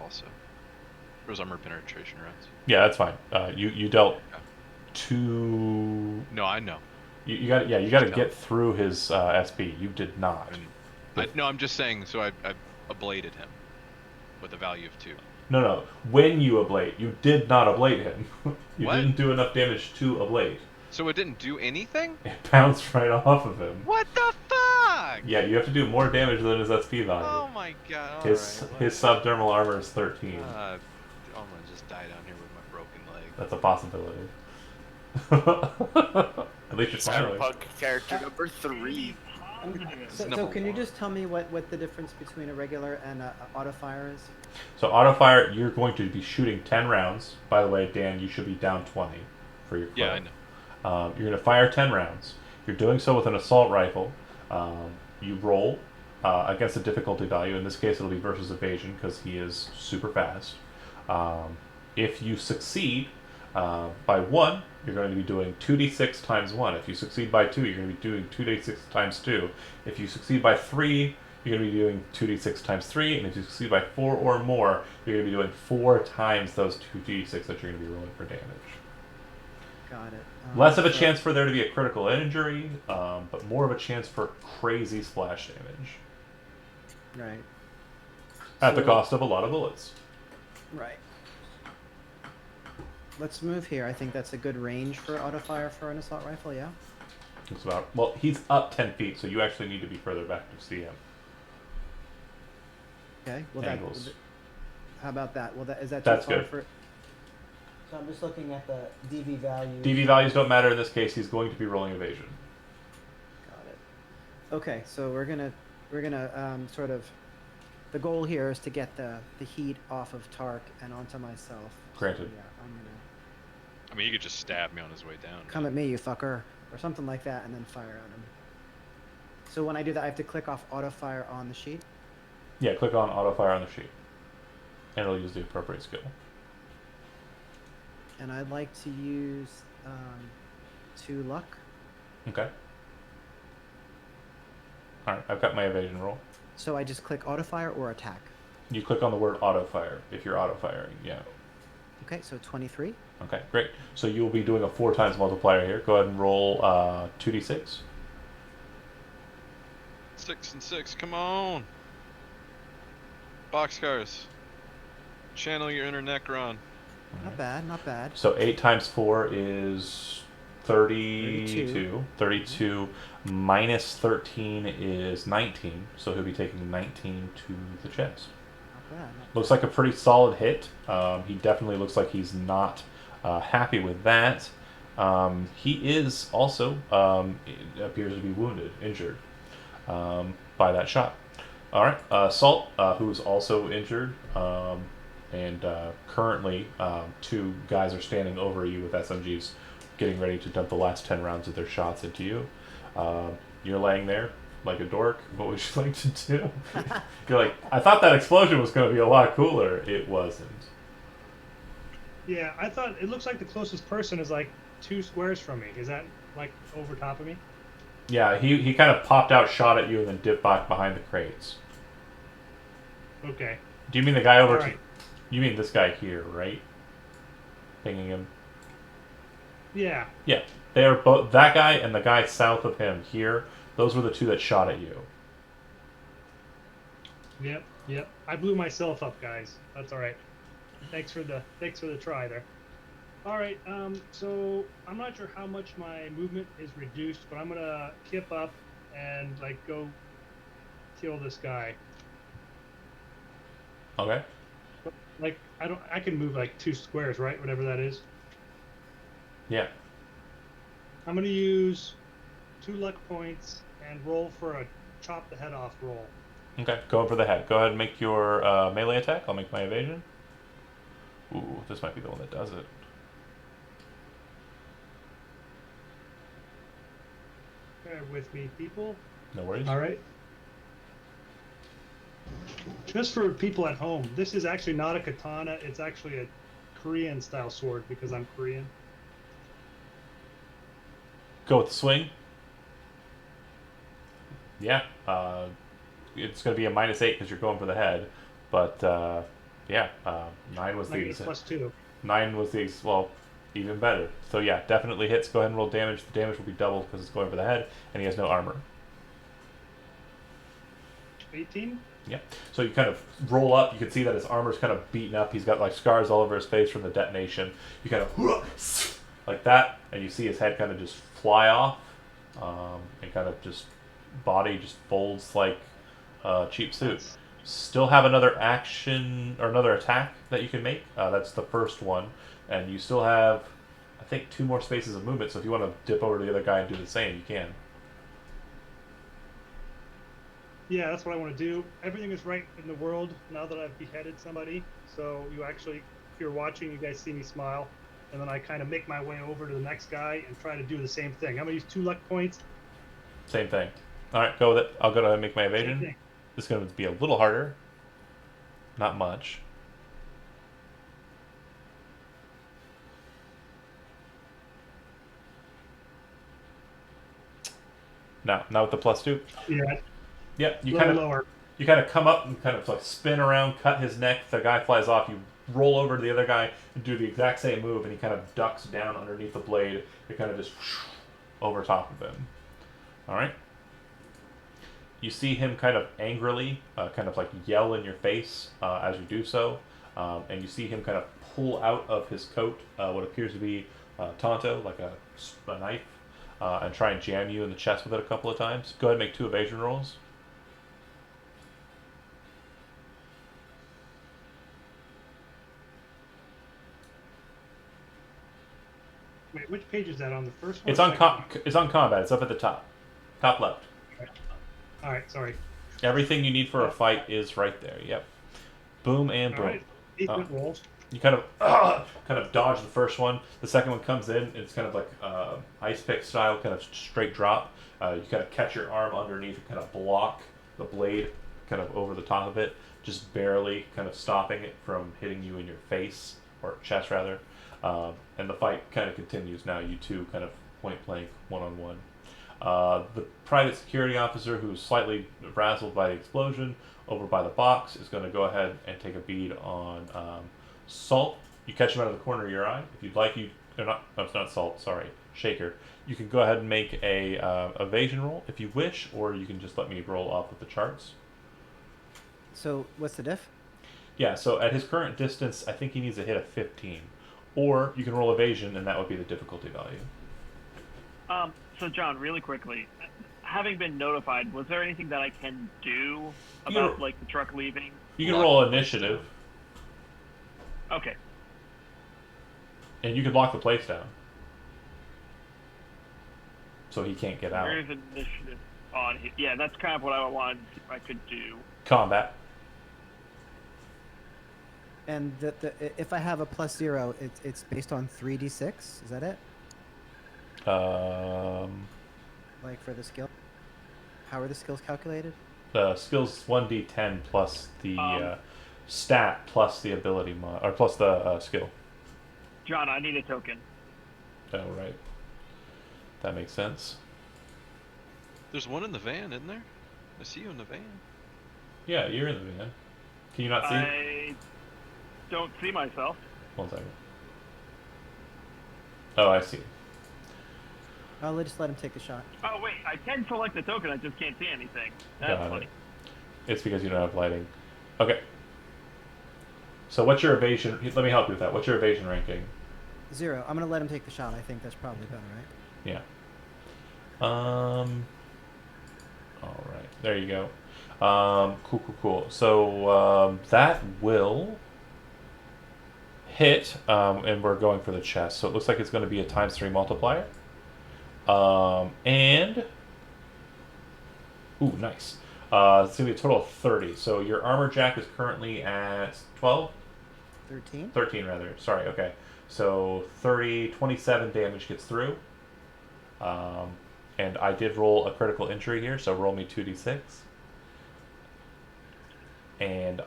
also. There was armor penetration rounds. Yeah, that's fine. You dealt 2. No, I know. You got you got to Just get through his SP. You did not. No, I'm just saying. So I ablated him with a value of 2. No. When you ablate, you did not ablate him. You What? didn't do enough damage to ablate. So it didn't do anything. It bounced right off of him. What the fuck? Yeah, you have to do more damage than his SP value. Oh my god. his alright, his subdermal armor is 13. I'm gonna just die down here with my broken leg. That's a possibility. At least you're smiling. Cyberpunk character number 3. So number can you 1. just tell me what the difference between a regular and a auto fire is? So auto fire, you're going to be shooting 10 rounds. By the way, Dan, you should be down 20 for your Yeah, I clip. know. You're going to fire 10 rounds. You're doing so with an assault rifle. You roll against a difficulty value. In this case, it'll be versus evasion because he is super fast. If you succeed by 1, you're going to be doing 2d6 times 1. If you succeed by 2, you're going to be doing 2d6 times 2. If you succeed by 3, you're going to be doing 2d6 times 3. And if you succeed by 4 or more, you're going to be doing 4 times those 2d6 that you're going to be rolling for damage. Got it. Less of a So- chance for there to be a critical injury, but more of a chance for crazy splash damage. Right. At the So- cost of a lot of bullets. Right. Let's move here. I think that's a good range for auto fire for an assault rifle. Yeah. It's about, well, he's up 10 feet, so you actually need to be further back to see him. Okay. Well, Angles. how about that? Well, is that That's too far good. for? So I'm just looking at the DV value. DV values don't matter in this case. He's going to be rolling evasion. Got it. Okay, so we're gonna sort of. The goal here is to get the heat off of Tark and onto myself. Granted. So, yeah, I'm gonna I mean, you could just stab me on his way down. come at me, you fucker, or something like that, and then fire at him. So when I do that, I have to click off auto fire on the sheet. Yeah, click on auto fire on the sheet, and it'll use the appropriate skill. And I'd like to use 2 luck. Okay. Alright, I've got my evasion roll. So I just click auto fire or attack. You click on the word auto fire if you're auto firing, yeah. Okay, so 23. Okay, great. So you will be doing a 4 times multiplier here. Go ahead and roll 2d6. 6 and 6, come on! Boxcars. Channel your inner Necron. Not bad, not bad. So 8 times 4 is 32. 32. 32 minus 13 is 19. So he'll be taking 19 to the chest. Not bad. Not Looks like a pretty solid hit. He definitely looks like he's not happy with that. He is also appears to be wounded, injured by that shot. All right, Salt, who's also injured, and currently 2 guys are standing over you with SMGs, getting ready to dump the last 10 rounds of their shots into you. You're laying there like a dork. What would you like to do? You're like, I thought that explosion was going to be a lot cooler. It wasn't. Yeah, I thought it looks like the closest person is like 2 squares from me. Is that like over top of me? Yeah, he kind of popped out, shot at you, and then dipped back behind the crates. Okay. Do you mean the guy over? All right. You mean this guy here, right? Pinging him. Yeah. Yeah, they are both. That guy and the guy south of him here. Those were the 2 that shot at you. Yep. Yep. I blew myself up, guys. That's all right. Thanks for the try there. All right. So I'm not sure how much my movement is reduced, but I'm gonna kip up and like go kill this guy. Okay. Like I can move like 2 squares, right? Whatever that is. Yeah. I'm gonna use 2 luck points and roll for a chop the head off roll. Okay. Going for the head. Go ahead and make your melee attack. I'll make my evasion. Ooh, this might be the one that does it. Bear with me, people. No worries. All right. Just for people at home, this is actually not a katana. It's actually a Korean style sword because I'm Korean. Go with the swing. Yeah. It's going to be a -8 because you're going for the head. But, yeah. 9 was Negative the... +2. 9 was the... Well, even better. So, yeah, definitely hits. Go ahead and roll damage. The damage will be doubled because it's going for the head. And he has no armor. 18. Yeah. So you kind of roll up. You can see that his armor's kind of beaten up. He's got like scars all over his face from the detonation. You kind of like that, and you see his head kind of just fly off, and kind of just body just folds like a cheap suit. Still have another action or another attack that you can make. That's the first one, and you still have, I think, 2 more spaces of movement. So if you want to dip over to the other guy and do the same, you can. Yeah, that's what I want to do. Everything is right in the world now that I've beheaded somebody. So you actually, if you're watching, you guys see me smile. And then I kind of make my way over to the next guy and try to do the same thing. I'm going to use 2 luck points. Same thing. All right, go with it. I'll go to make my Same evasion. thing. This is going to be a little harder. Not much. No, not with the +2. Yeah, Yeah, you a kind little of lower. you kind of come up and kind of like spin around, cut his neck. The guy flies off. You roll over to the other guy and do the exact same move, and he kind of ducks down underneath the blade. It kind of just over top of him. All right. You see him kind of angrily, kind of like yell in your face as you do so, and you see him kind of pull out of his coat what appears to be Tonto, like a knife, and try and jam you in the chest with it a couple of times. Go ahead and make 2 evasion rolls. Wait, which page is that on? The first one? It's on it's on combat. It's up at the top left. All right, sorry. Everything you need for a fight is right there. Yep. Boom and All boom. right. 8 good rolls. You kind of dodge the first one. The second one comes in. It's kind of like ice pick style, kind of straight drop. You kind of catch your arm underneath and kind of block the blade kind of over the top of it, just barely kind of stopping it from hitting you in your face, or chest rather. And the fight kind of continues now. You two kind of point blank, one-on-one. The private security officer, who's slightly frazzled by the explosion over by the box, is going to go ahead and take a bead on Salt. you catch him out of the corner of your eye. If you'd like, it's not Salt. Sorry, Shaker. You can go ahead and make a evasion roll if you wish, or you can just let me roll off of the charts. So what's the diff? Yeah. So at his current distance, I think he needs a hit of 15, or you can roll evasion, and that would be the difficulty value. So John, really quickly, having been notified, was there anything that I can do You about can- like the truck leaving? You can Lock roll the place initiative, Okay. and you can lock the place down, so he can't get out. Where is initiative on here? Yeah, that's kind of what I wanted to see if I could do. Combat. And if I have a +0, it's based on 3d6. Is that it? Like for the skill? How are the skills calculated? The skills 1d10 plus the Um, stat plus the ability mod, or plus the skill. John, I need a token. Oh, right. That makes sense. There's one in the van, isn't there? I see you in the van. Yeah, you're in the van. Can you not see? I don't see myself. 1 second. Oh, I see. I'll just let him take the shot. Oh wait, I can select the token. I just can't see anything. That's Got funny. it. It's because you don't have lighting. Okay. So what's your evasion? Let me help you with that. What's your evasion ranking? 0. I'm gonna let him take the shot. I think that's probably better, right? Yeah. All right. There you go. Cool. So that will hit, and we're going for the chest. So it looks like it's going to be a ×3 multiplier. And ooh, nice. It's gonna be a total of 30. So your armor jack is currently at 12. 13. 13 rather. Sorry. Okay. So 30, 27 damage gets through. And I did roll a critical injury here, so roll me 2d6. And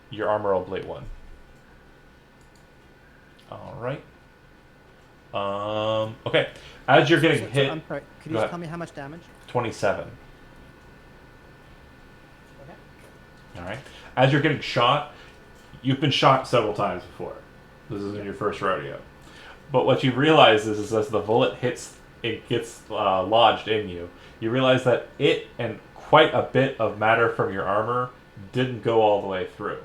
your armor will blade 1. All right. Okay. As you're getting hit, I'm sorry. Could you Go just ahead. tell me how much damage? 27. Okay. All right. As you're getting shot, you've been shot several times before. This isn't your first rodeo. But what you realize is as the bullet hits, it gets lodged in you. You realize that it and quite a bit of matter from your armor didn't go all the way through.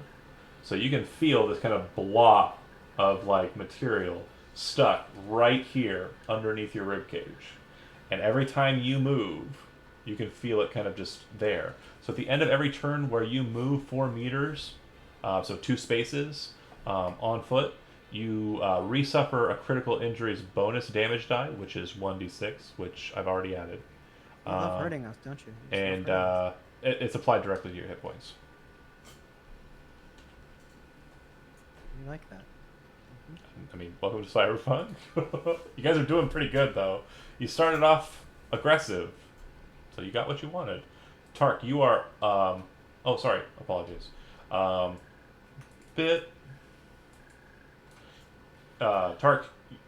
So you can feel this kind of blob of like material stuck right here underneath your rib cage. And every time you move, you can feel it kind of just there. So at the end of every turn where you move 4 meters, so 2 spaces on foot, you resuffer a critical injuries bonus damage die, which is 1d6, which I've already added. You love hurting us, don't you? You just love And hurting us. it's applied directly to your hit points. You like that? I mean, welcome to Cyberpunk. You guys are doing pretty good, though. You started off aggressive, so you got what you wanted. Tark, you are... oh, sorry. Apologies. Tark,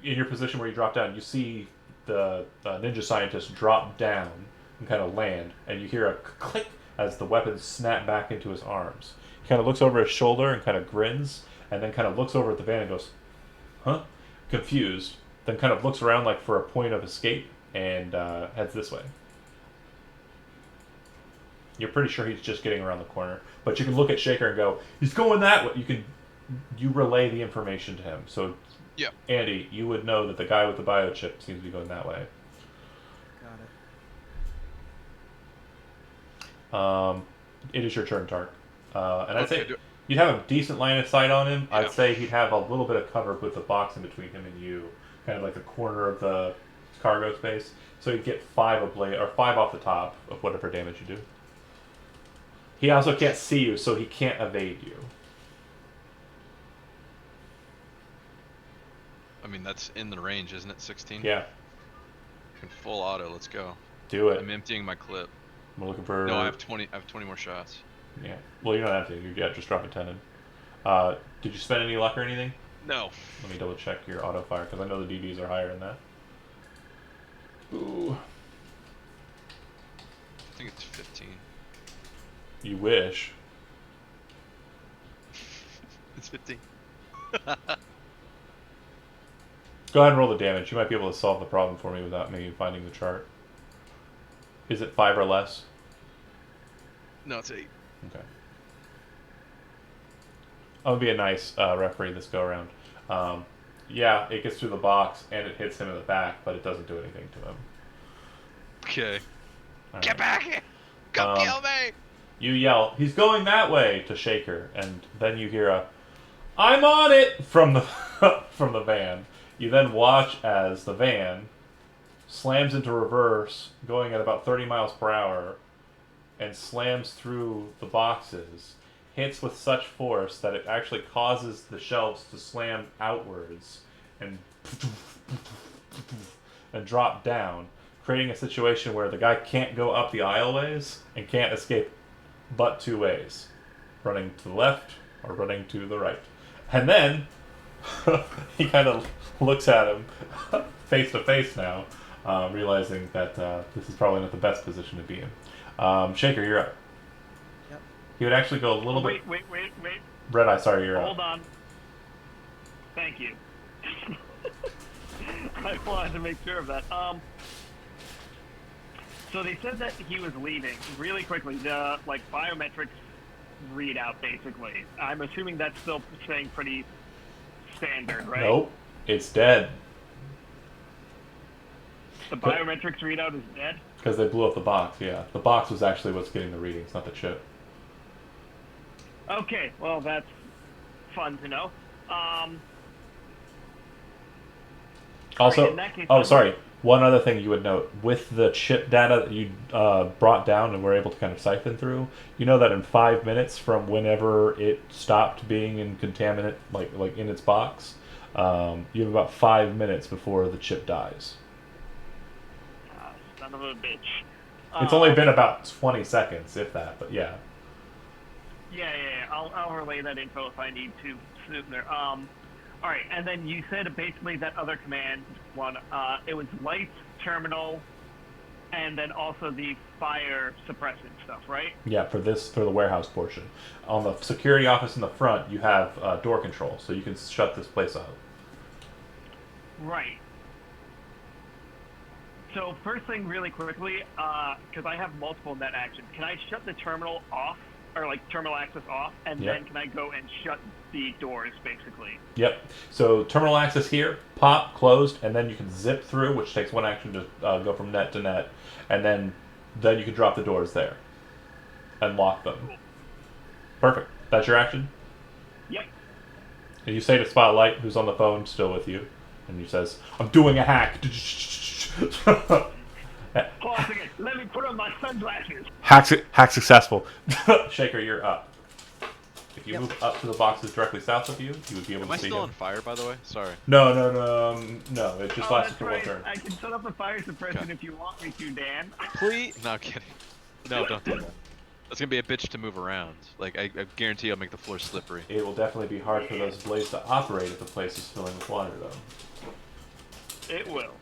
in your position where you drop down, you see the ninja scientist drop down and kind of land, and you hear a click as the weapons snap back into his arms. He kind of looks over his shoulder and kind of grins, and then kind of looks over at the van and goes, huh? Confused. Then kind of looks around like for a point of escape and heads this way. You're pretty sure he's just getting around the corner, but you can look at Shaker and go, he's going that way. You relay the information to him. So, Yeah. Andy, you would know that the guy with the biochip seems to be going that way. Got it. It is your turn, Tark. And I'd say Okay, you'd have a decent line of sight on him. Yeah. I'd say he'd have a little bit of cover with the box in between him and you, kind of like the corner of the cargo space. So he'd get 5 off the top of whatever damage you do. He also can't see you, so he can't evade you. I mean, that's in the range, isn't it? 16? Yeah, In full auto, let's go. do it. I'm emptying my clip. I'm looking for. No, I have 20 more shots. Yeah. Well, you don't have to. You just drop a 10 in. Did you spend any luck or anything? No. Let me double check your auto fire because I know the DVs are higher than that. Ooh. I think it's 15. You wish. It's 15. Go ahead and roll the damage. You might be able to solve the problem for me without me finding the chart. Is it 5 or less? No, it's 8. Okay. I'm gonna be a nice referee this go around. Yeah, it gets through the box and it hits him in the back, but it doesn't do anything to him. Okay. All Get right. back here! Come kill me! You yell, "He's going that way!" to Shaker, and then you hear a, "I'm on it!" from the from the van. You then watch as the van slams into reverse, going at about 30 miles per hour, and slams through the boxes, hits with such force that it actually causes the shelves to slam outwards and drop down, creating a situation where the guy can't go up the aisleways and can't escape but two ways, running to the left or running to the right. And then he kind of looks at him face to face now, realizing that this is probably not the best position to be in. Shaker, you're up. Yep. He would actually go a little bit. Wait. Red Eye, sorry, you're Hold up. on. Thank you. I wanted to make sure of that. So they said that he was leaving really quickly. The biometrics readout, basically. I'm assuming that's still staying pretty standard, right? Nope, it's dead The biometrics readout is dead. because they blew up the box. Yeah, the box was actually what's getting the readings, not the chip. Okay, well that's fun to know. Also, in that case, oh, sorry. One other thing you would note with the chip data that you brought down and were able to kind of siphon through, you know that in 5 minutes from whenever it stopped being in contaminant, like in its box, you have about 5 minutes before the chip dies. Son of a bitch. It's only been about 20 seconds, if that, but yeah. Yeah. I'll relay that info if I need to sooner. All right, and then you said basically that other command one. It was lights, terminal, and then also the fire suppressant stuff, right? Yeah, for the warehouse portion. On the security office in the front, you have door control, so you can shut this place out. Right. So first thing, really quickly, because I have multiple net actions, can I shut the terminal off, or terminal access off, and Yep. then can I go and shut the doors, basically? Yep. So terminal access here, pop, closed, and then you can zip through, which takes one action to go from net to net, and then you can drop the doors there and lock them. Cool. Perfect. That's your action. Yep. And you say to Spotlight, who's on the phone still with you, and he says, "I'm doing a hack." Pause again. Let me put on my sunglasses. Hack successful. Shaker, you're up. If you Yep. move up to the boxes directly south of you, you would be able Am to I see still him. on fire, by the way? Sorry. No. It just lasted That's for right. one turn. I can set up a fire suppression Okay. if you want me to, Dan. Please? No, I'm kidding. No, don't do that. That's gonna be a bitch to move around. I guarantee I'll make the floor slippery. It will definitely be hard for those blades to operate if the place is filling with water, though. It will.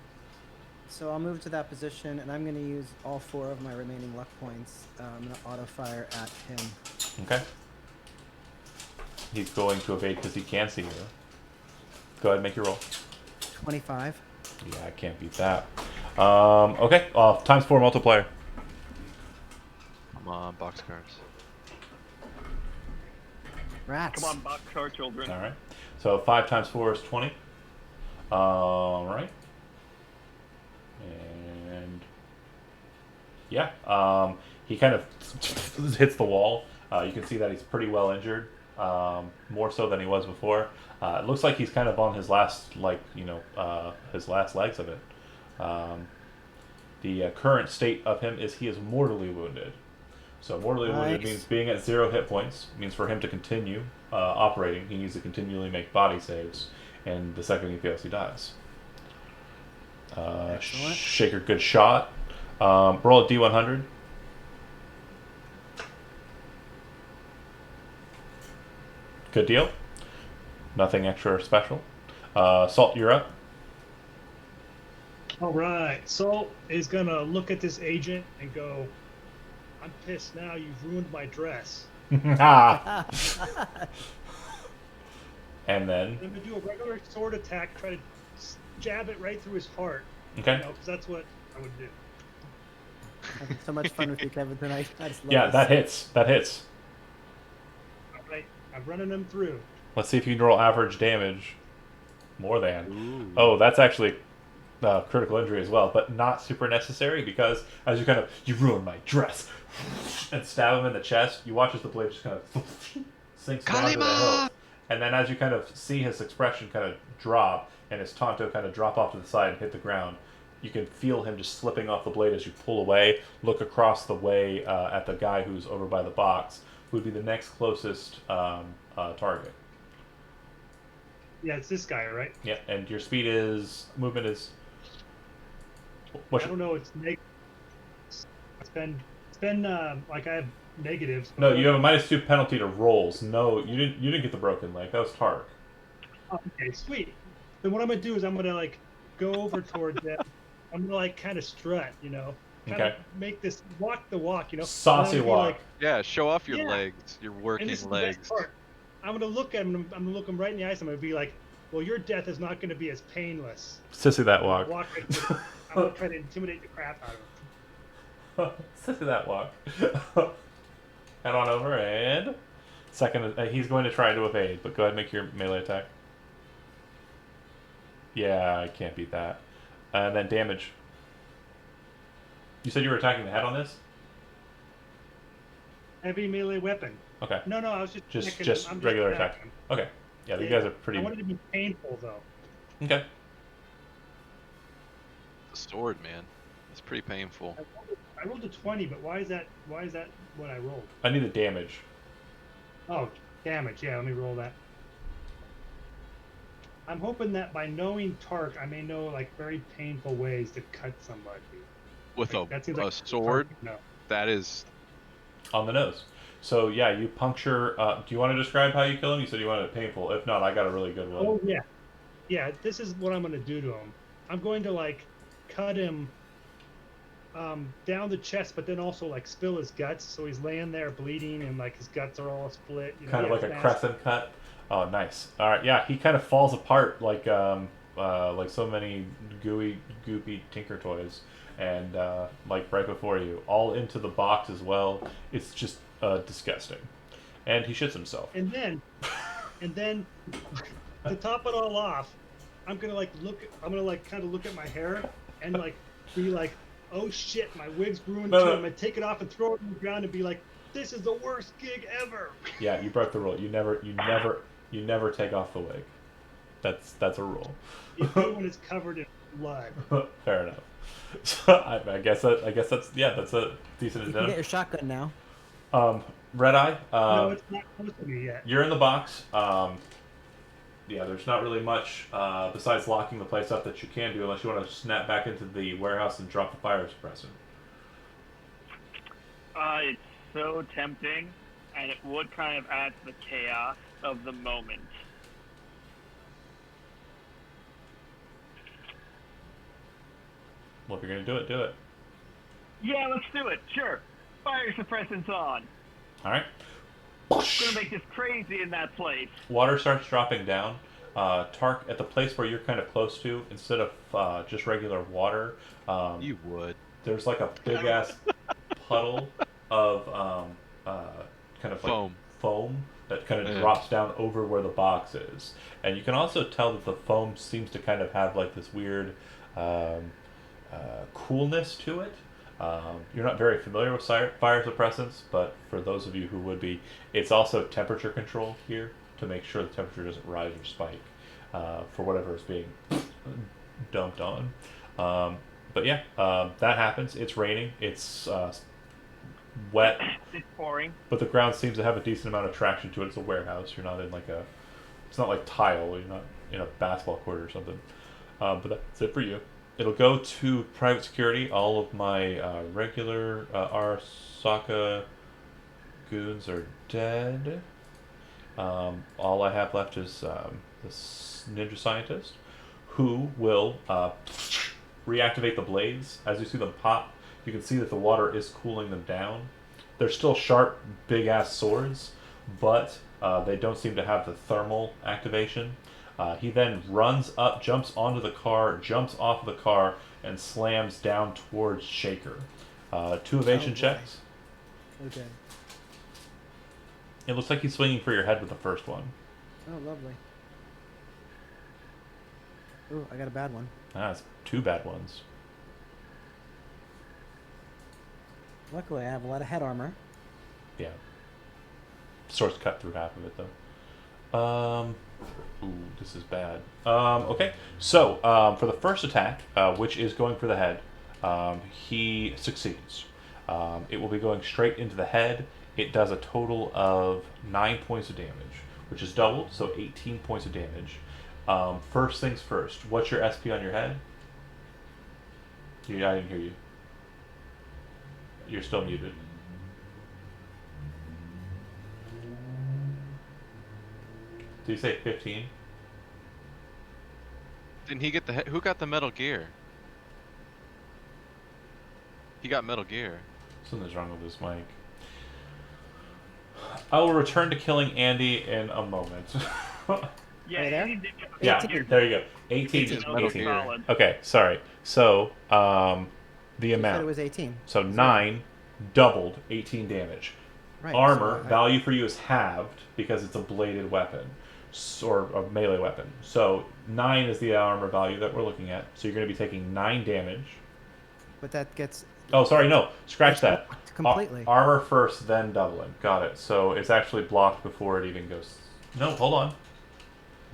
So I'll move to that position, and I'm going to use all 4 of my remaining luck points. I'm going to auto fire at him. Okay. He's going to evade because he can see you. Go ahead and make your roll. 25. Yeah, I can't beat that. Okay. Times 4 multiplier. Come on, boxcars. Rats. Come on, boxcar children. All right. So 5 times 4 is 20. All right. And yeah, he kind of hits the wall. You can see that he's pretty well injured, more so than he was before. It looks like he's kind of on his last, his last legs of it. The current state of him is he is mortally wounded. So mortally wounded Nice. means being at 0 hit points. Means for him to continue operating, he needs to continually make body saves, and the second he fails, he dies. Excellent. Shaker, good shot. Roll a D100. Good deal. Nothing extra or special. Salt, you're up. All right. Salt is gonna look at this agent and go, "I'm pissed now. You've ruined my dress." Ah. And then, I'm gonna do a regular sword attack, try to jab it right through his heart. Okay. You know, because that's what I would do. Having so much fun with you, Kevin, tonight. I just love Yeah, this. that hits. That hits. All right, I'm running him through. Let's see if you can roll average damage. More than. Ooh. Oh, that's actually critical injury as well, but not super necessary because as you ruin my dress and stab him in the chest, you watch as the blade just kind of sinks down to the hilt. And then as you kind of see his expression kind of drop and his Tonto kind of drop off to the side and hit the ground, you can feel him just slipping off the blade as you pull away, look across the way at the guy who's over by the box, who would be the next closest target. Yeah, it's this guy, right? Yeah, and your movement is. I don't know. It's negative. It's been like I have negatives. No, you have a -2 penalty to rolls. No, you didn't get the broken leg. That was Tark. Oh, okay, sweet. Then what I'm gonna do is I'm gonna like go over towards them. I'm gonna like kind of strut, you know, kind Okay. of make this walk the walk, you know. Saucy And I'm gonna be walk. like, Yeah, show off your Yeah. legs, your and working this is the best legs. part. I'm gonna look at him. I'm gonna look him right in the eyes. I'm gonna be like, "Well, your death is not gonna be as painless." Sissy that walk. Walk right through. I'm gonna try to intimidate the crap out of him. Sissy that walk. Head on over and second. He's going to try to evade, but go ahead and make your melee attack. Yeah, I can't beat that. And then damage. You said you were attacking the head on this? Heavy melee weapon. Okay. No, I was just Just checking him. I'm regular checking attack. him. Okay. Yeah, you Yeah, guys are pretty. I wanted to be painful though. Okay. The sword, man. It's pretty painful. I rolled a 20, but why is that what I rolled? I need the damage. Oh, damage. Yeah, let me roll that. I'm hoping that by knowing Tark, I may know like very painful ways to cut somebody. With Like, that seems a like sword, Tark, no. that is. On the nose. So yeah, you puncture. Do you want to describe how you kill him? You said you wanted it painful. If not, I got a really good one. Oh yeah, yeah. This is what I'm going to do to him. I'm going to like cut him down the chest, but then also like spill his guts, so he's laying there bleeding and like his guts are all split. You know, Kind of yeah, like a it's nasty. crescent cut. Oh, nice. All right, yeah, he kind of falls apart like so many goopy Tinker Toys, and like right before you, all into the box as well. It's just disgusting, and he shits himself. And then to top it all off, I'm gonna kind of look at my hair and like be like, oh shit, my wig's ruined No, too. no. I'm gonna take it off and throw it on the ground and be like, this is the worst gig ever. Yeah, you broke the rule. You never take off the wig. That's a rule. Even when it's covered in blood. Fair enough. So I guess that's a decent You can get addendum. your shotgun now. Red Eye. No, it's not close to me yet. You're in the box. Yeah, there's not really much besides locking the place up that you can do unless you want to snap back into the warehouse and drop the fire suppressor. It's so tempting, and it would kind of add to the chaos of the moment. Well, if you're going to do it. Yeah, let's do it. Sure. Fire suppressant's on. All right. Gonna make this crazy in that place. Water starts dropping down. Tark, at the place where you're kind of close to, instead of just regular water, You would. there's like a big ass puddle of kind of like Foam. foam that kind of Yeah. drops down over where the box is, and you can also tell that the foam seems to kind of have like this weird coolness to it. You're not very familiar with fire suppressants, but for those of you who would be, it's also temperature controlled here to make sure the temperature doesn't rise or spike for whatever is being dumped on. But yeah, that happens. It's raining. It's wet, It's pouring. but the ground seems to have a decent amount of traction to it. It's a warehouse. You're not in like a. It's not like tile. You're not in a basketball court or something. But that's it for you. It'll go to private security. All of my regular Arasaka goons are dead. All I have left is this ninja scientist, who will reactivate the blades. As you see them pop, you can see that the water is cooling them down. They're still sharp, big-ass swords, but they don't seem to have the thermal activation. He then runs up, jumps onto the car, jumps off of the car, and slams down towards Shaker. 2 evasion boy. checks. Okay. It looks like he's swinging for your head with the first one. Oh, lovely. Ooh, I got a bad one. That's 2 bad ones. Luckily, I have a lot of head armor. Yeah. Sword's cut through half of it, though. Ooh, this is bad. Okay, so for the first attack, which is going for the head, he succeeds. It will be going straight into the head. It does a total of 9 points of damage, which is doubled, so 18 points of damage. First things first, what's your SP on your head? I didn't hear you. You're still muted. Did you say 15? Didn't he get the who got the Metal Gear? He got Metal Gear. Something's wrong with this mic. I will return to killing Andy in a moment. Yeah, Right there? Andy did get the Yeah, 18. there you go. 18. 18. Metal 18. Gear. Solid. Okay, sorry. So, the You said amount. it was 18. So 9 doubled 18 damage. Right. Armor so value for you is halved because it's a bladed weapon or a melee weapon. So 9 is the armor value that we're looking at. So you're going to be taking 9 damage. But that gets Oh, sorry, no. Scratch that. blocked completely. Armor first, then doubling. Got it. So it's actually blocked before it even goes. No, hold on.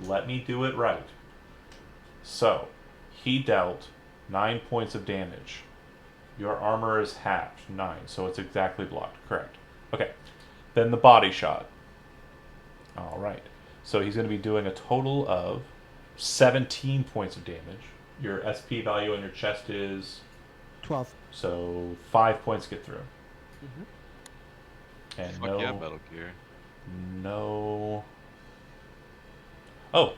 Let me do it right. So, he dealt 9 points of damage. Your armor is halved, 9, so it's exactly blocked. Correct. Okay. Then the body shot. Alright. So he's going to be doing a total of 17 points of damage. Your SP value on your chest is... 12. So 5 points get through. Mm-hmm. And Fuck yeah, Metal Gear. no. Oh,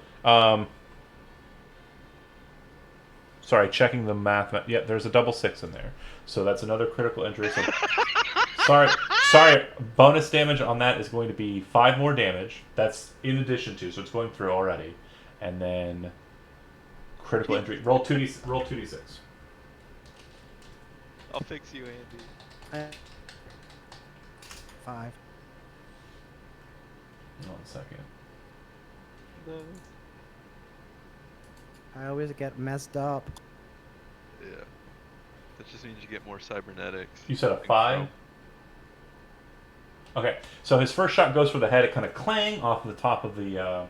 sorry, checking the math. Yeah, there's a double 6 in there, so that's another critical injury. So, sorry. Bonus damage on that is going to be 5 more damage. That's in addition to, so it's going through already, and then critical injury. Roll 2d6. I'll fix you, Andy. 5. 1 second. No. I always get messed up. Yeah. That just means you get more cybernetics. You said a 5? Okay, so his first shot goes for the head. It kind of clang off the top of the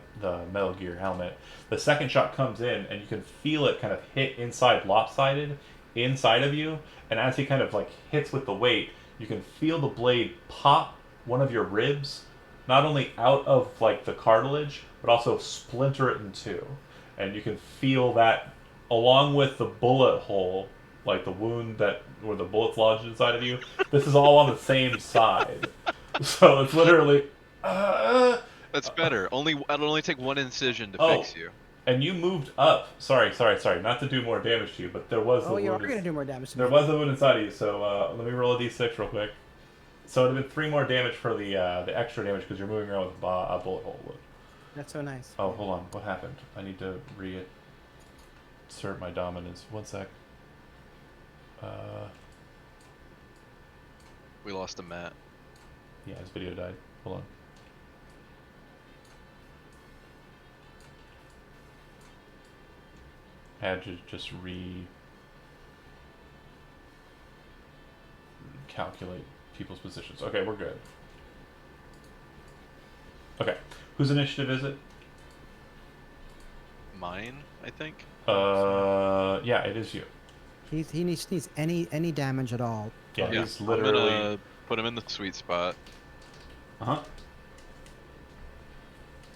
Metal Gear helmet. The second shot comes in, and you can feel it kind of hit inside, lopsided, inside of you. And as he kind of like hits with the weight, you can feel the blade pop one of your ribs, not only out of like the cartilage, but also splinter it in 2. And you can feel that along with the bullet hole, like the wound that where the bullets lodged inside of you. This is all on the same side. So it's literally. That's better. It'll only take 1 incision to fix you. And you moved up. Sorry. Not to do more damage to you, but there was the Oh, you are wound. going to do more damage to There me. was the wound inside of you. So let me roll a d6 real quick. So it'd have been 3 more damage for the extra damage because you're moving around with a bullet hole wound. That's so nice. Oh, hold on. What happened? I need to reinsert my dominance. 1 sec. We lost a Matt. Yeah, his video died. Hold on. I had to just calculate people's positions. Okay, we're good. Okay, whose initiative is it? Mine, I think. Yeah, it is you. He needs any damage at all. Yeah, Yeah, he's literally. I'm gonna put him in the sweet spot.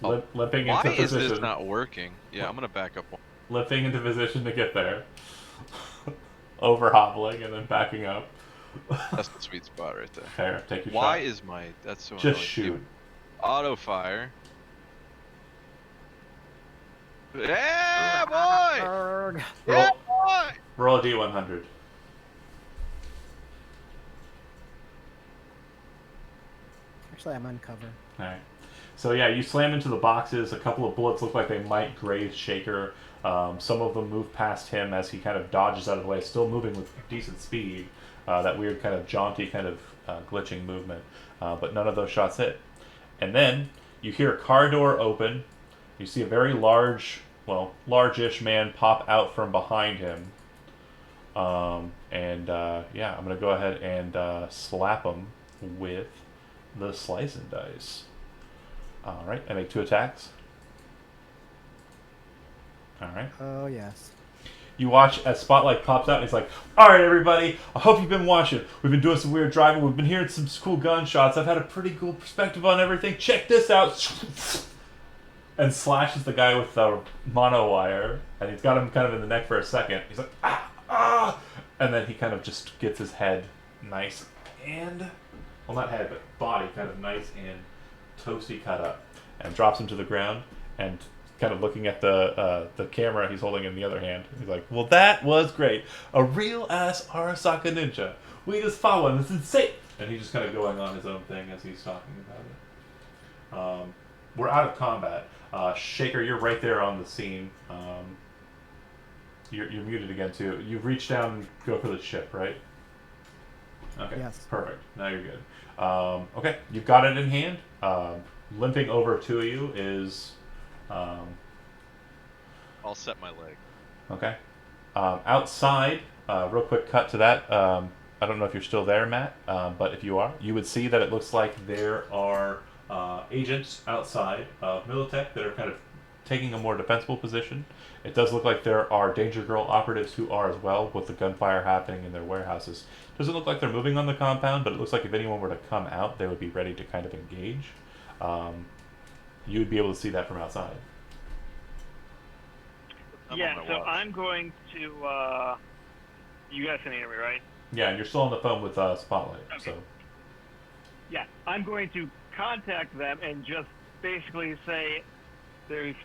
Limping Why into is position. this not working? Yeah, I'm gonna back up. Limping into position to get there. Over hobbling and then backing up. That's the sweet spot right there. Fair, take your Why shot. is my that's so Just annoying. shoot. Auto fire. Yeah, boy! Arrgh. Yeah, boy! Roll a d100. Actually, I'm uncovered. Alright. So yeah, you slam into the boxes. A couple of bullets look like they might graze Shaker. Some of them move past him as he kind of dodges out of the way, still moving with decent speed. That weird kind of jaunty kind of glitching movement. But none of those shots hit. And then you hear a car door open. You see a very large-ish man pop out from behind him. Yeah, I'm going to go ahead and slap him with the slice and dice. Alright, I make 2 attacks. Alright. Oh, yes. You watch as Spotlight pops out and he's like, alright everybody, I hope you've been watching. We've been doing some weird driving, we've been hearing some cool gunshots, I've had a pretty cool perspective on everything, check this out! And slashes the guy with the mono wire, and he's got him kind of in the neck for a second. He's like, ah! And then he kind of just gets his head nice and, well not head, but body kind of nice and toasty cut up, and drops him to the ground, and kind of looking at the camera he's holding in the other hand. He's like, well, that was great. A real-ass Arasaka ninja. We just fought one. It's insane. And he's just kind of going on his own thing as he's talking about it. We're out of combat. Shaker, you're right there on the scene. You're muted again, too. You've reached down and go for the ship, right? Okay, Yes. Perfect. Now you're good. Okay, you've got it in hand. Limping over to you is... I'll set my leg. Okay. Outside, real quick cut to that. I don't know if you're still there, Matt, but if you are, you would see that it looks like there are agents outside of Militech that are kind of taking a more defensible position. It does look like there are Danger Girl operatives who are as well, with the gunfire happening in their warehouses. Doesn't look like they're moving on the compound, but it looks like if anyone were to come out, they would be ready to kind of engage. You would be able to see that from outside. Yeah, so I'm going to. You guys can hear me, right? Yeah, and you're still on the phone with Spotlight. Okay. So. Yeah, I'm going to contact them and just basically say there's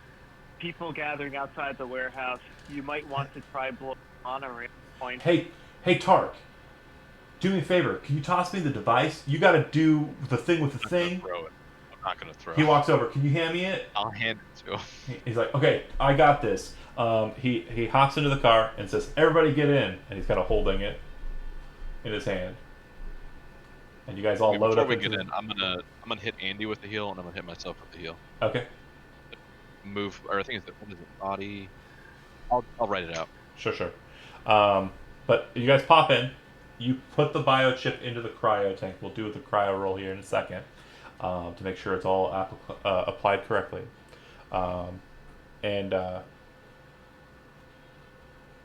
people gathering outside the warehouse. You might want to try blow on a point. Hey, Tark. Do me a favor. Can you toss me the device? You got to do the thing with the thing. Throw it. I'm not gonna throw. He walks over. Can you hand me it? I'll hand it to him. He's like, okay, I got this. He hops into the car and says, "Everybody get in," and he's kind of holding it in his hand. And you guys all load Before up. we get in, I'm gonna hit Andy with the heel, and I'm gonna hit myself with the heel. Okay. Move, or I think it's what is it? Body. I'll write it out. Sure. But you guys pop in. You put the biochip into the cryo tank. We'll do the cryo roll here in a second to make sure it's all applied correctly.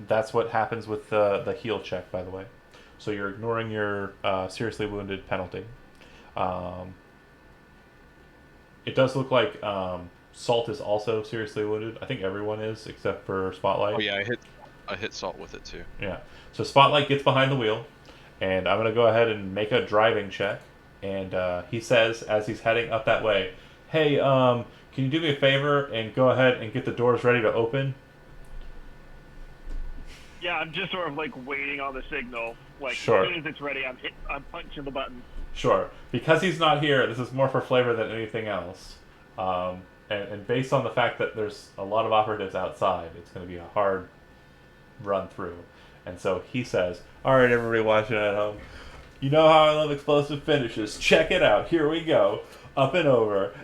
That's what happens with the heal check, by the way. So you're ignoring your seriously wounded penalty. It does look like Salt is also seriously wounded. I think everyone is except for Spotlight. Oh yeah, I hit Salt with it too. Yeah. So Spotlight gets behind the wheel, and I'm gonna go ahead and make a driving check. And he says, as he's heading up that way, "Hey, can you do me a favor and go ahead and get the doors ready to open?" Yeah, I'm just sort of like waiting on the signal. Like Sure. as soon as it's ready, I'm punching the button. Sure. Because he's not here, this is more for flavor than anything else. And based on the fact that there's a lot of operatives outside, it's going to be a hard run through. And so he says, "All right, everybody watching at home, you know how I love explosive finishes. Check it out. Here we go. Up and over."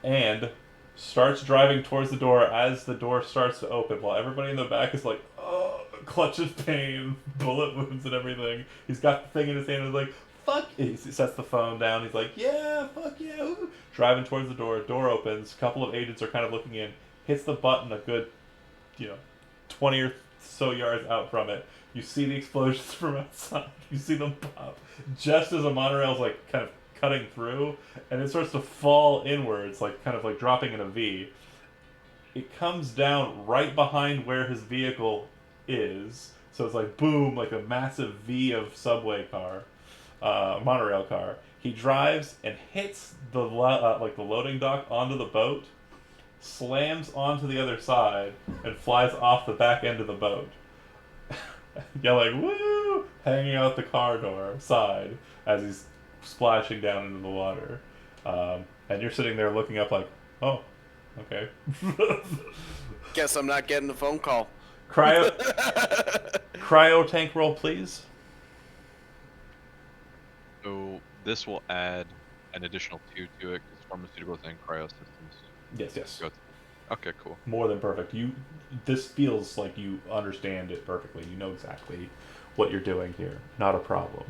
And starts driving towards the door as the door starts to open, while everybody in the back is like, oh, clutches pain, bullet wounds and everything. He's got the thing in his hand and he's like, fuck. He sets the phone down. He's like, yeah, fuck yeah. Woo. Driving towards the door. Door opens. A couple of agents are kind of looking in. Hits the button a good, 20 or so yards out from it. You see the explosions from outside. You see them pop. Just as a monorail's like kind of cutting through, and it starts to fall inwards, like kind of like dropping in a V. It comes down right behind where his vehicle is. So it's like boom, like a massive V of subway car, monorail car. He drives and hits the the loading dock onto the boat, slams onto the other side, and flies off the back end of the boat. Yelling "woo!" hanging out the car door side as he's splashing down into the water. And And you're sitting there looking up like, oh, okay. Guess I'm not getting a phone call. Cryo tank roll, please. So this will add an additional 2 to it because pharmaceuticals and cryosystems. Yes. Go. Okay, cool. More than perfect. This feels like you understand it perfectly. You know exactly what you're doing here. Not a problem.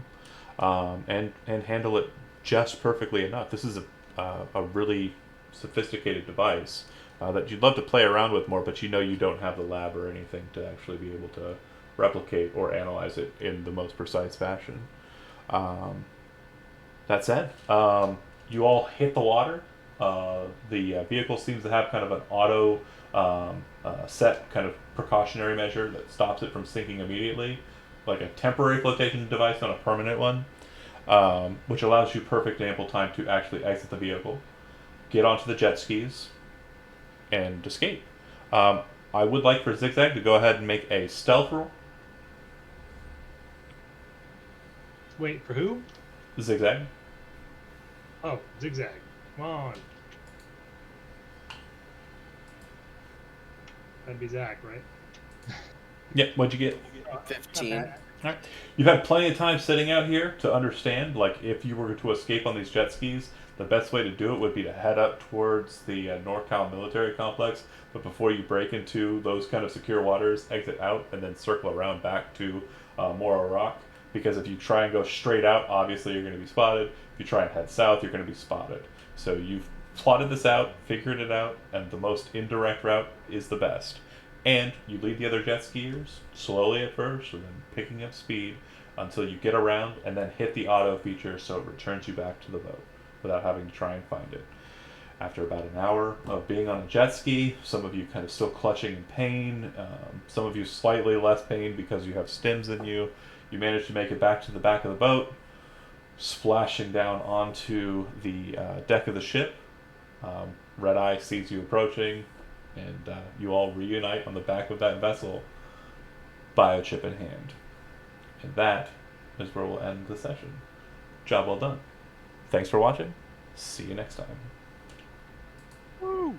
And handle it just perfectly enough. This is a really sophisticated device that you'd love to play around with more, but you know you don't have the lab or anything to actually be able to replicate or analyze it in the most precise fashion. That said, you all hit the water. The vehicle seems to have kind of an auto set kind of precautionary measure that stops it from sinking immediately, like a temporary flotation device, not a permanent one, which allows you perfect ample time to actually exit the vehicle, get onto the jet skis, and escape. I would like for Zigzag to go ahead and make a stealth roll. Wait, for who? Zigzag. Oh, Zigzag. Come on. That'd be Zach, right? Yep, what'd you get? 15. Alright. You've had plenty of time sitting out here to understand, like, if you were to escape on these jet skis, the best way to do it would be to head up towards the NorCal military complex, but before you break into those kind of secure waters, exit out and then circle around back to Morro Rock, because if you try and go straight out, obviously you're going to be spotted. If you try and head south, you're going to be spotted. So you've plotted this out, figured it out, and the most indirect route is the best. And you lead the other jet skiers slowly at first, and then picking up speed until you get around and then hit the auto feature so it returns you back to the boat without having to try and find it. After about an hour of being on a jet ski, some of you kind of still clutching in pain, some of you slightly less pain because you have stims in you, you manage to make it back to the back of the boat, splashing down onto the deck of the ship. Red Eye sees you approaching, and you all reunite on the back of that vessel, biochip in hand. And that is where we'll end the session. Job well done. Thanks for watching. See you next time. Woo!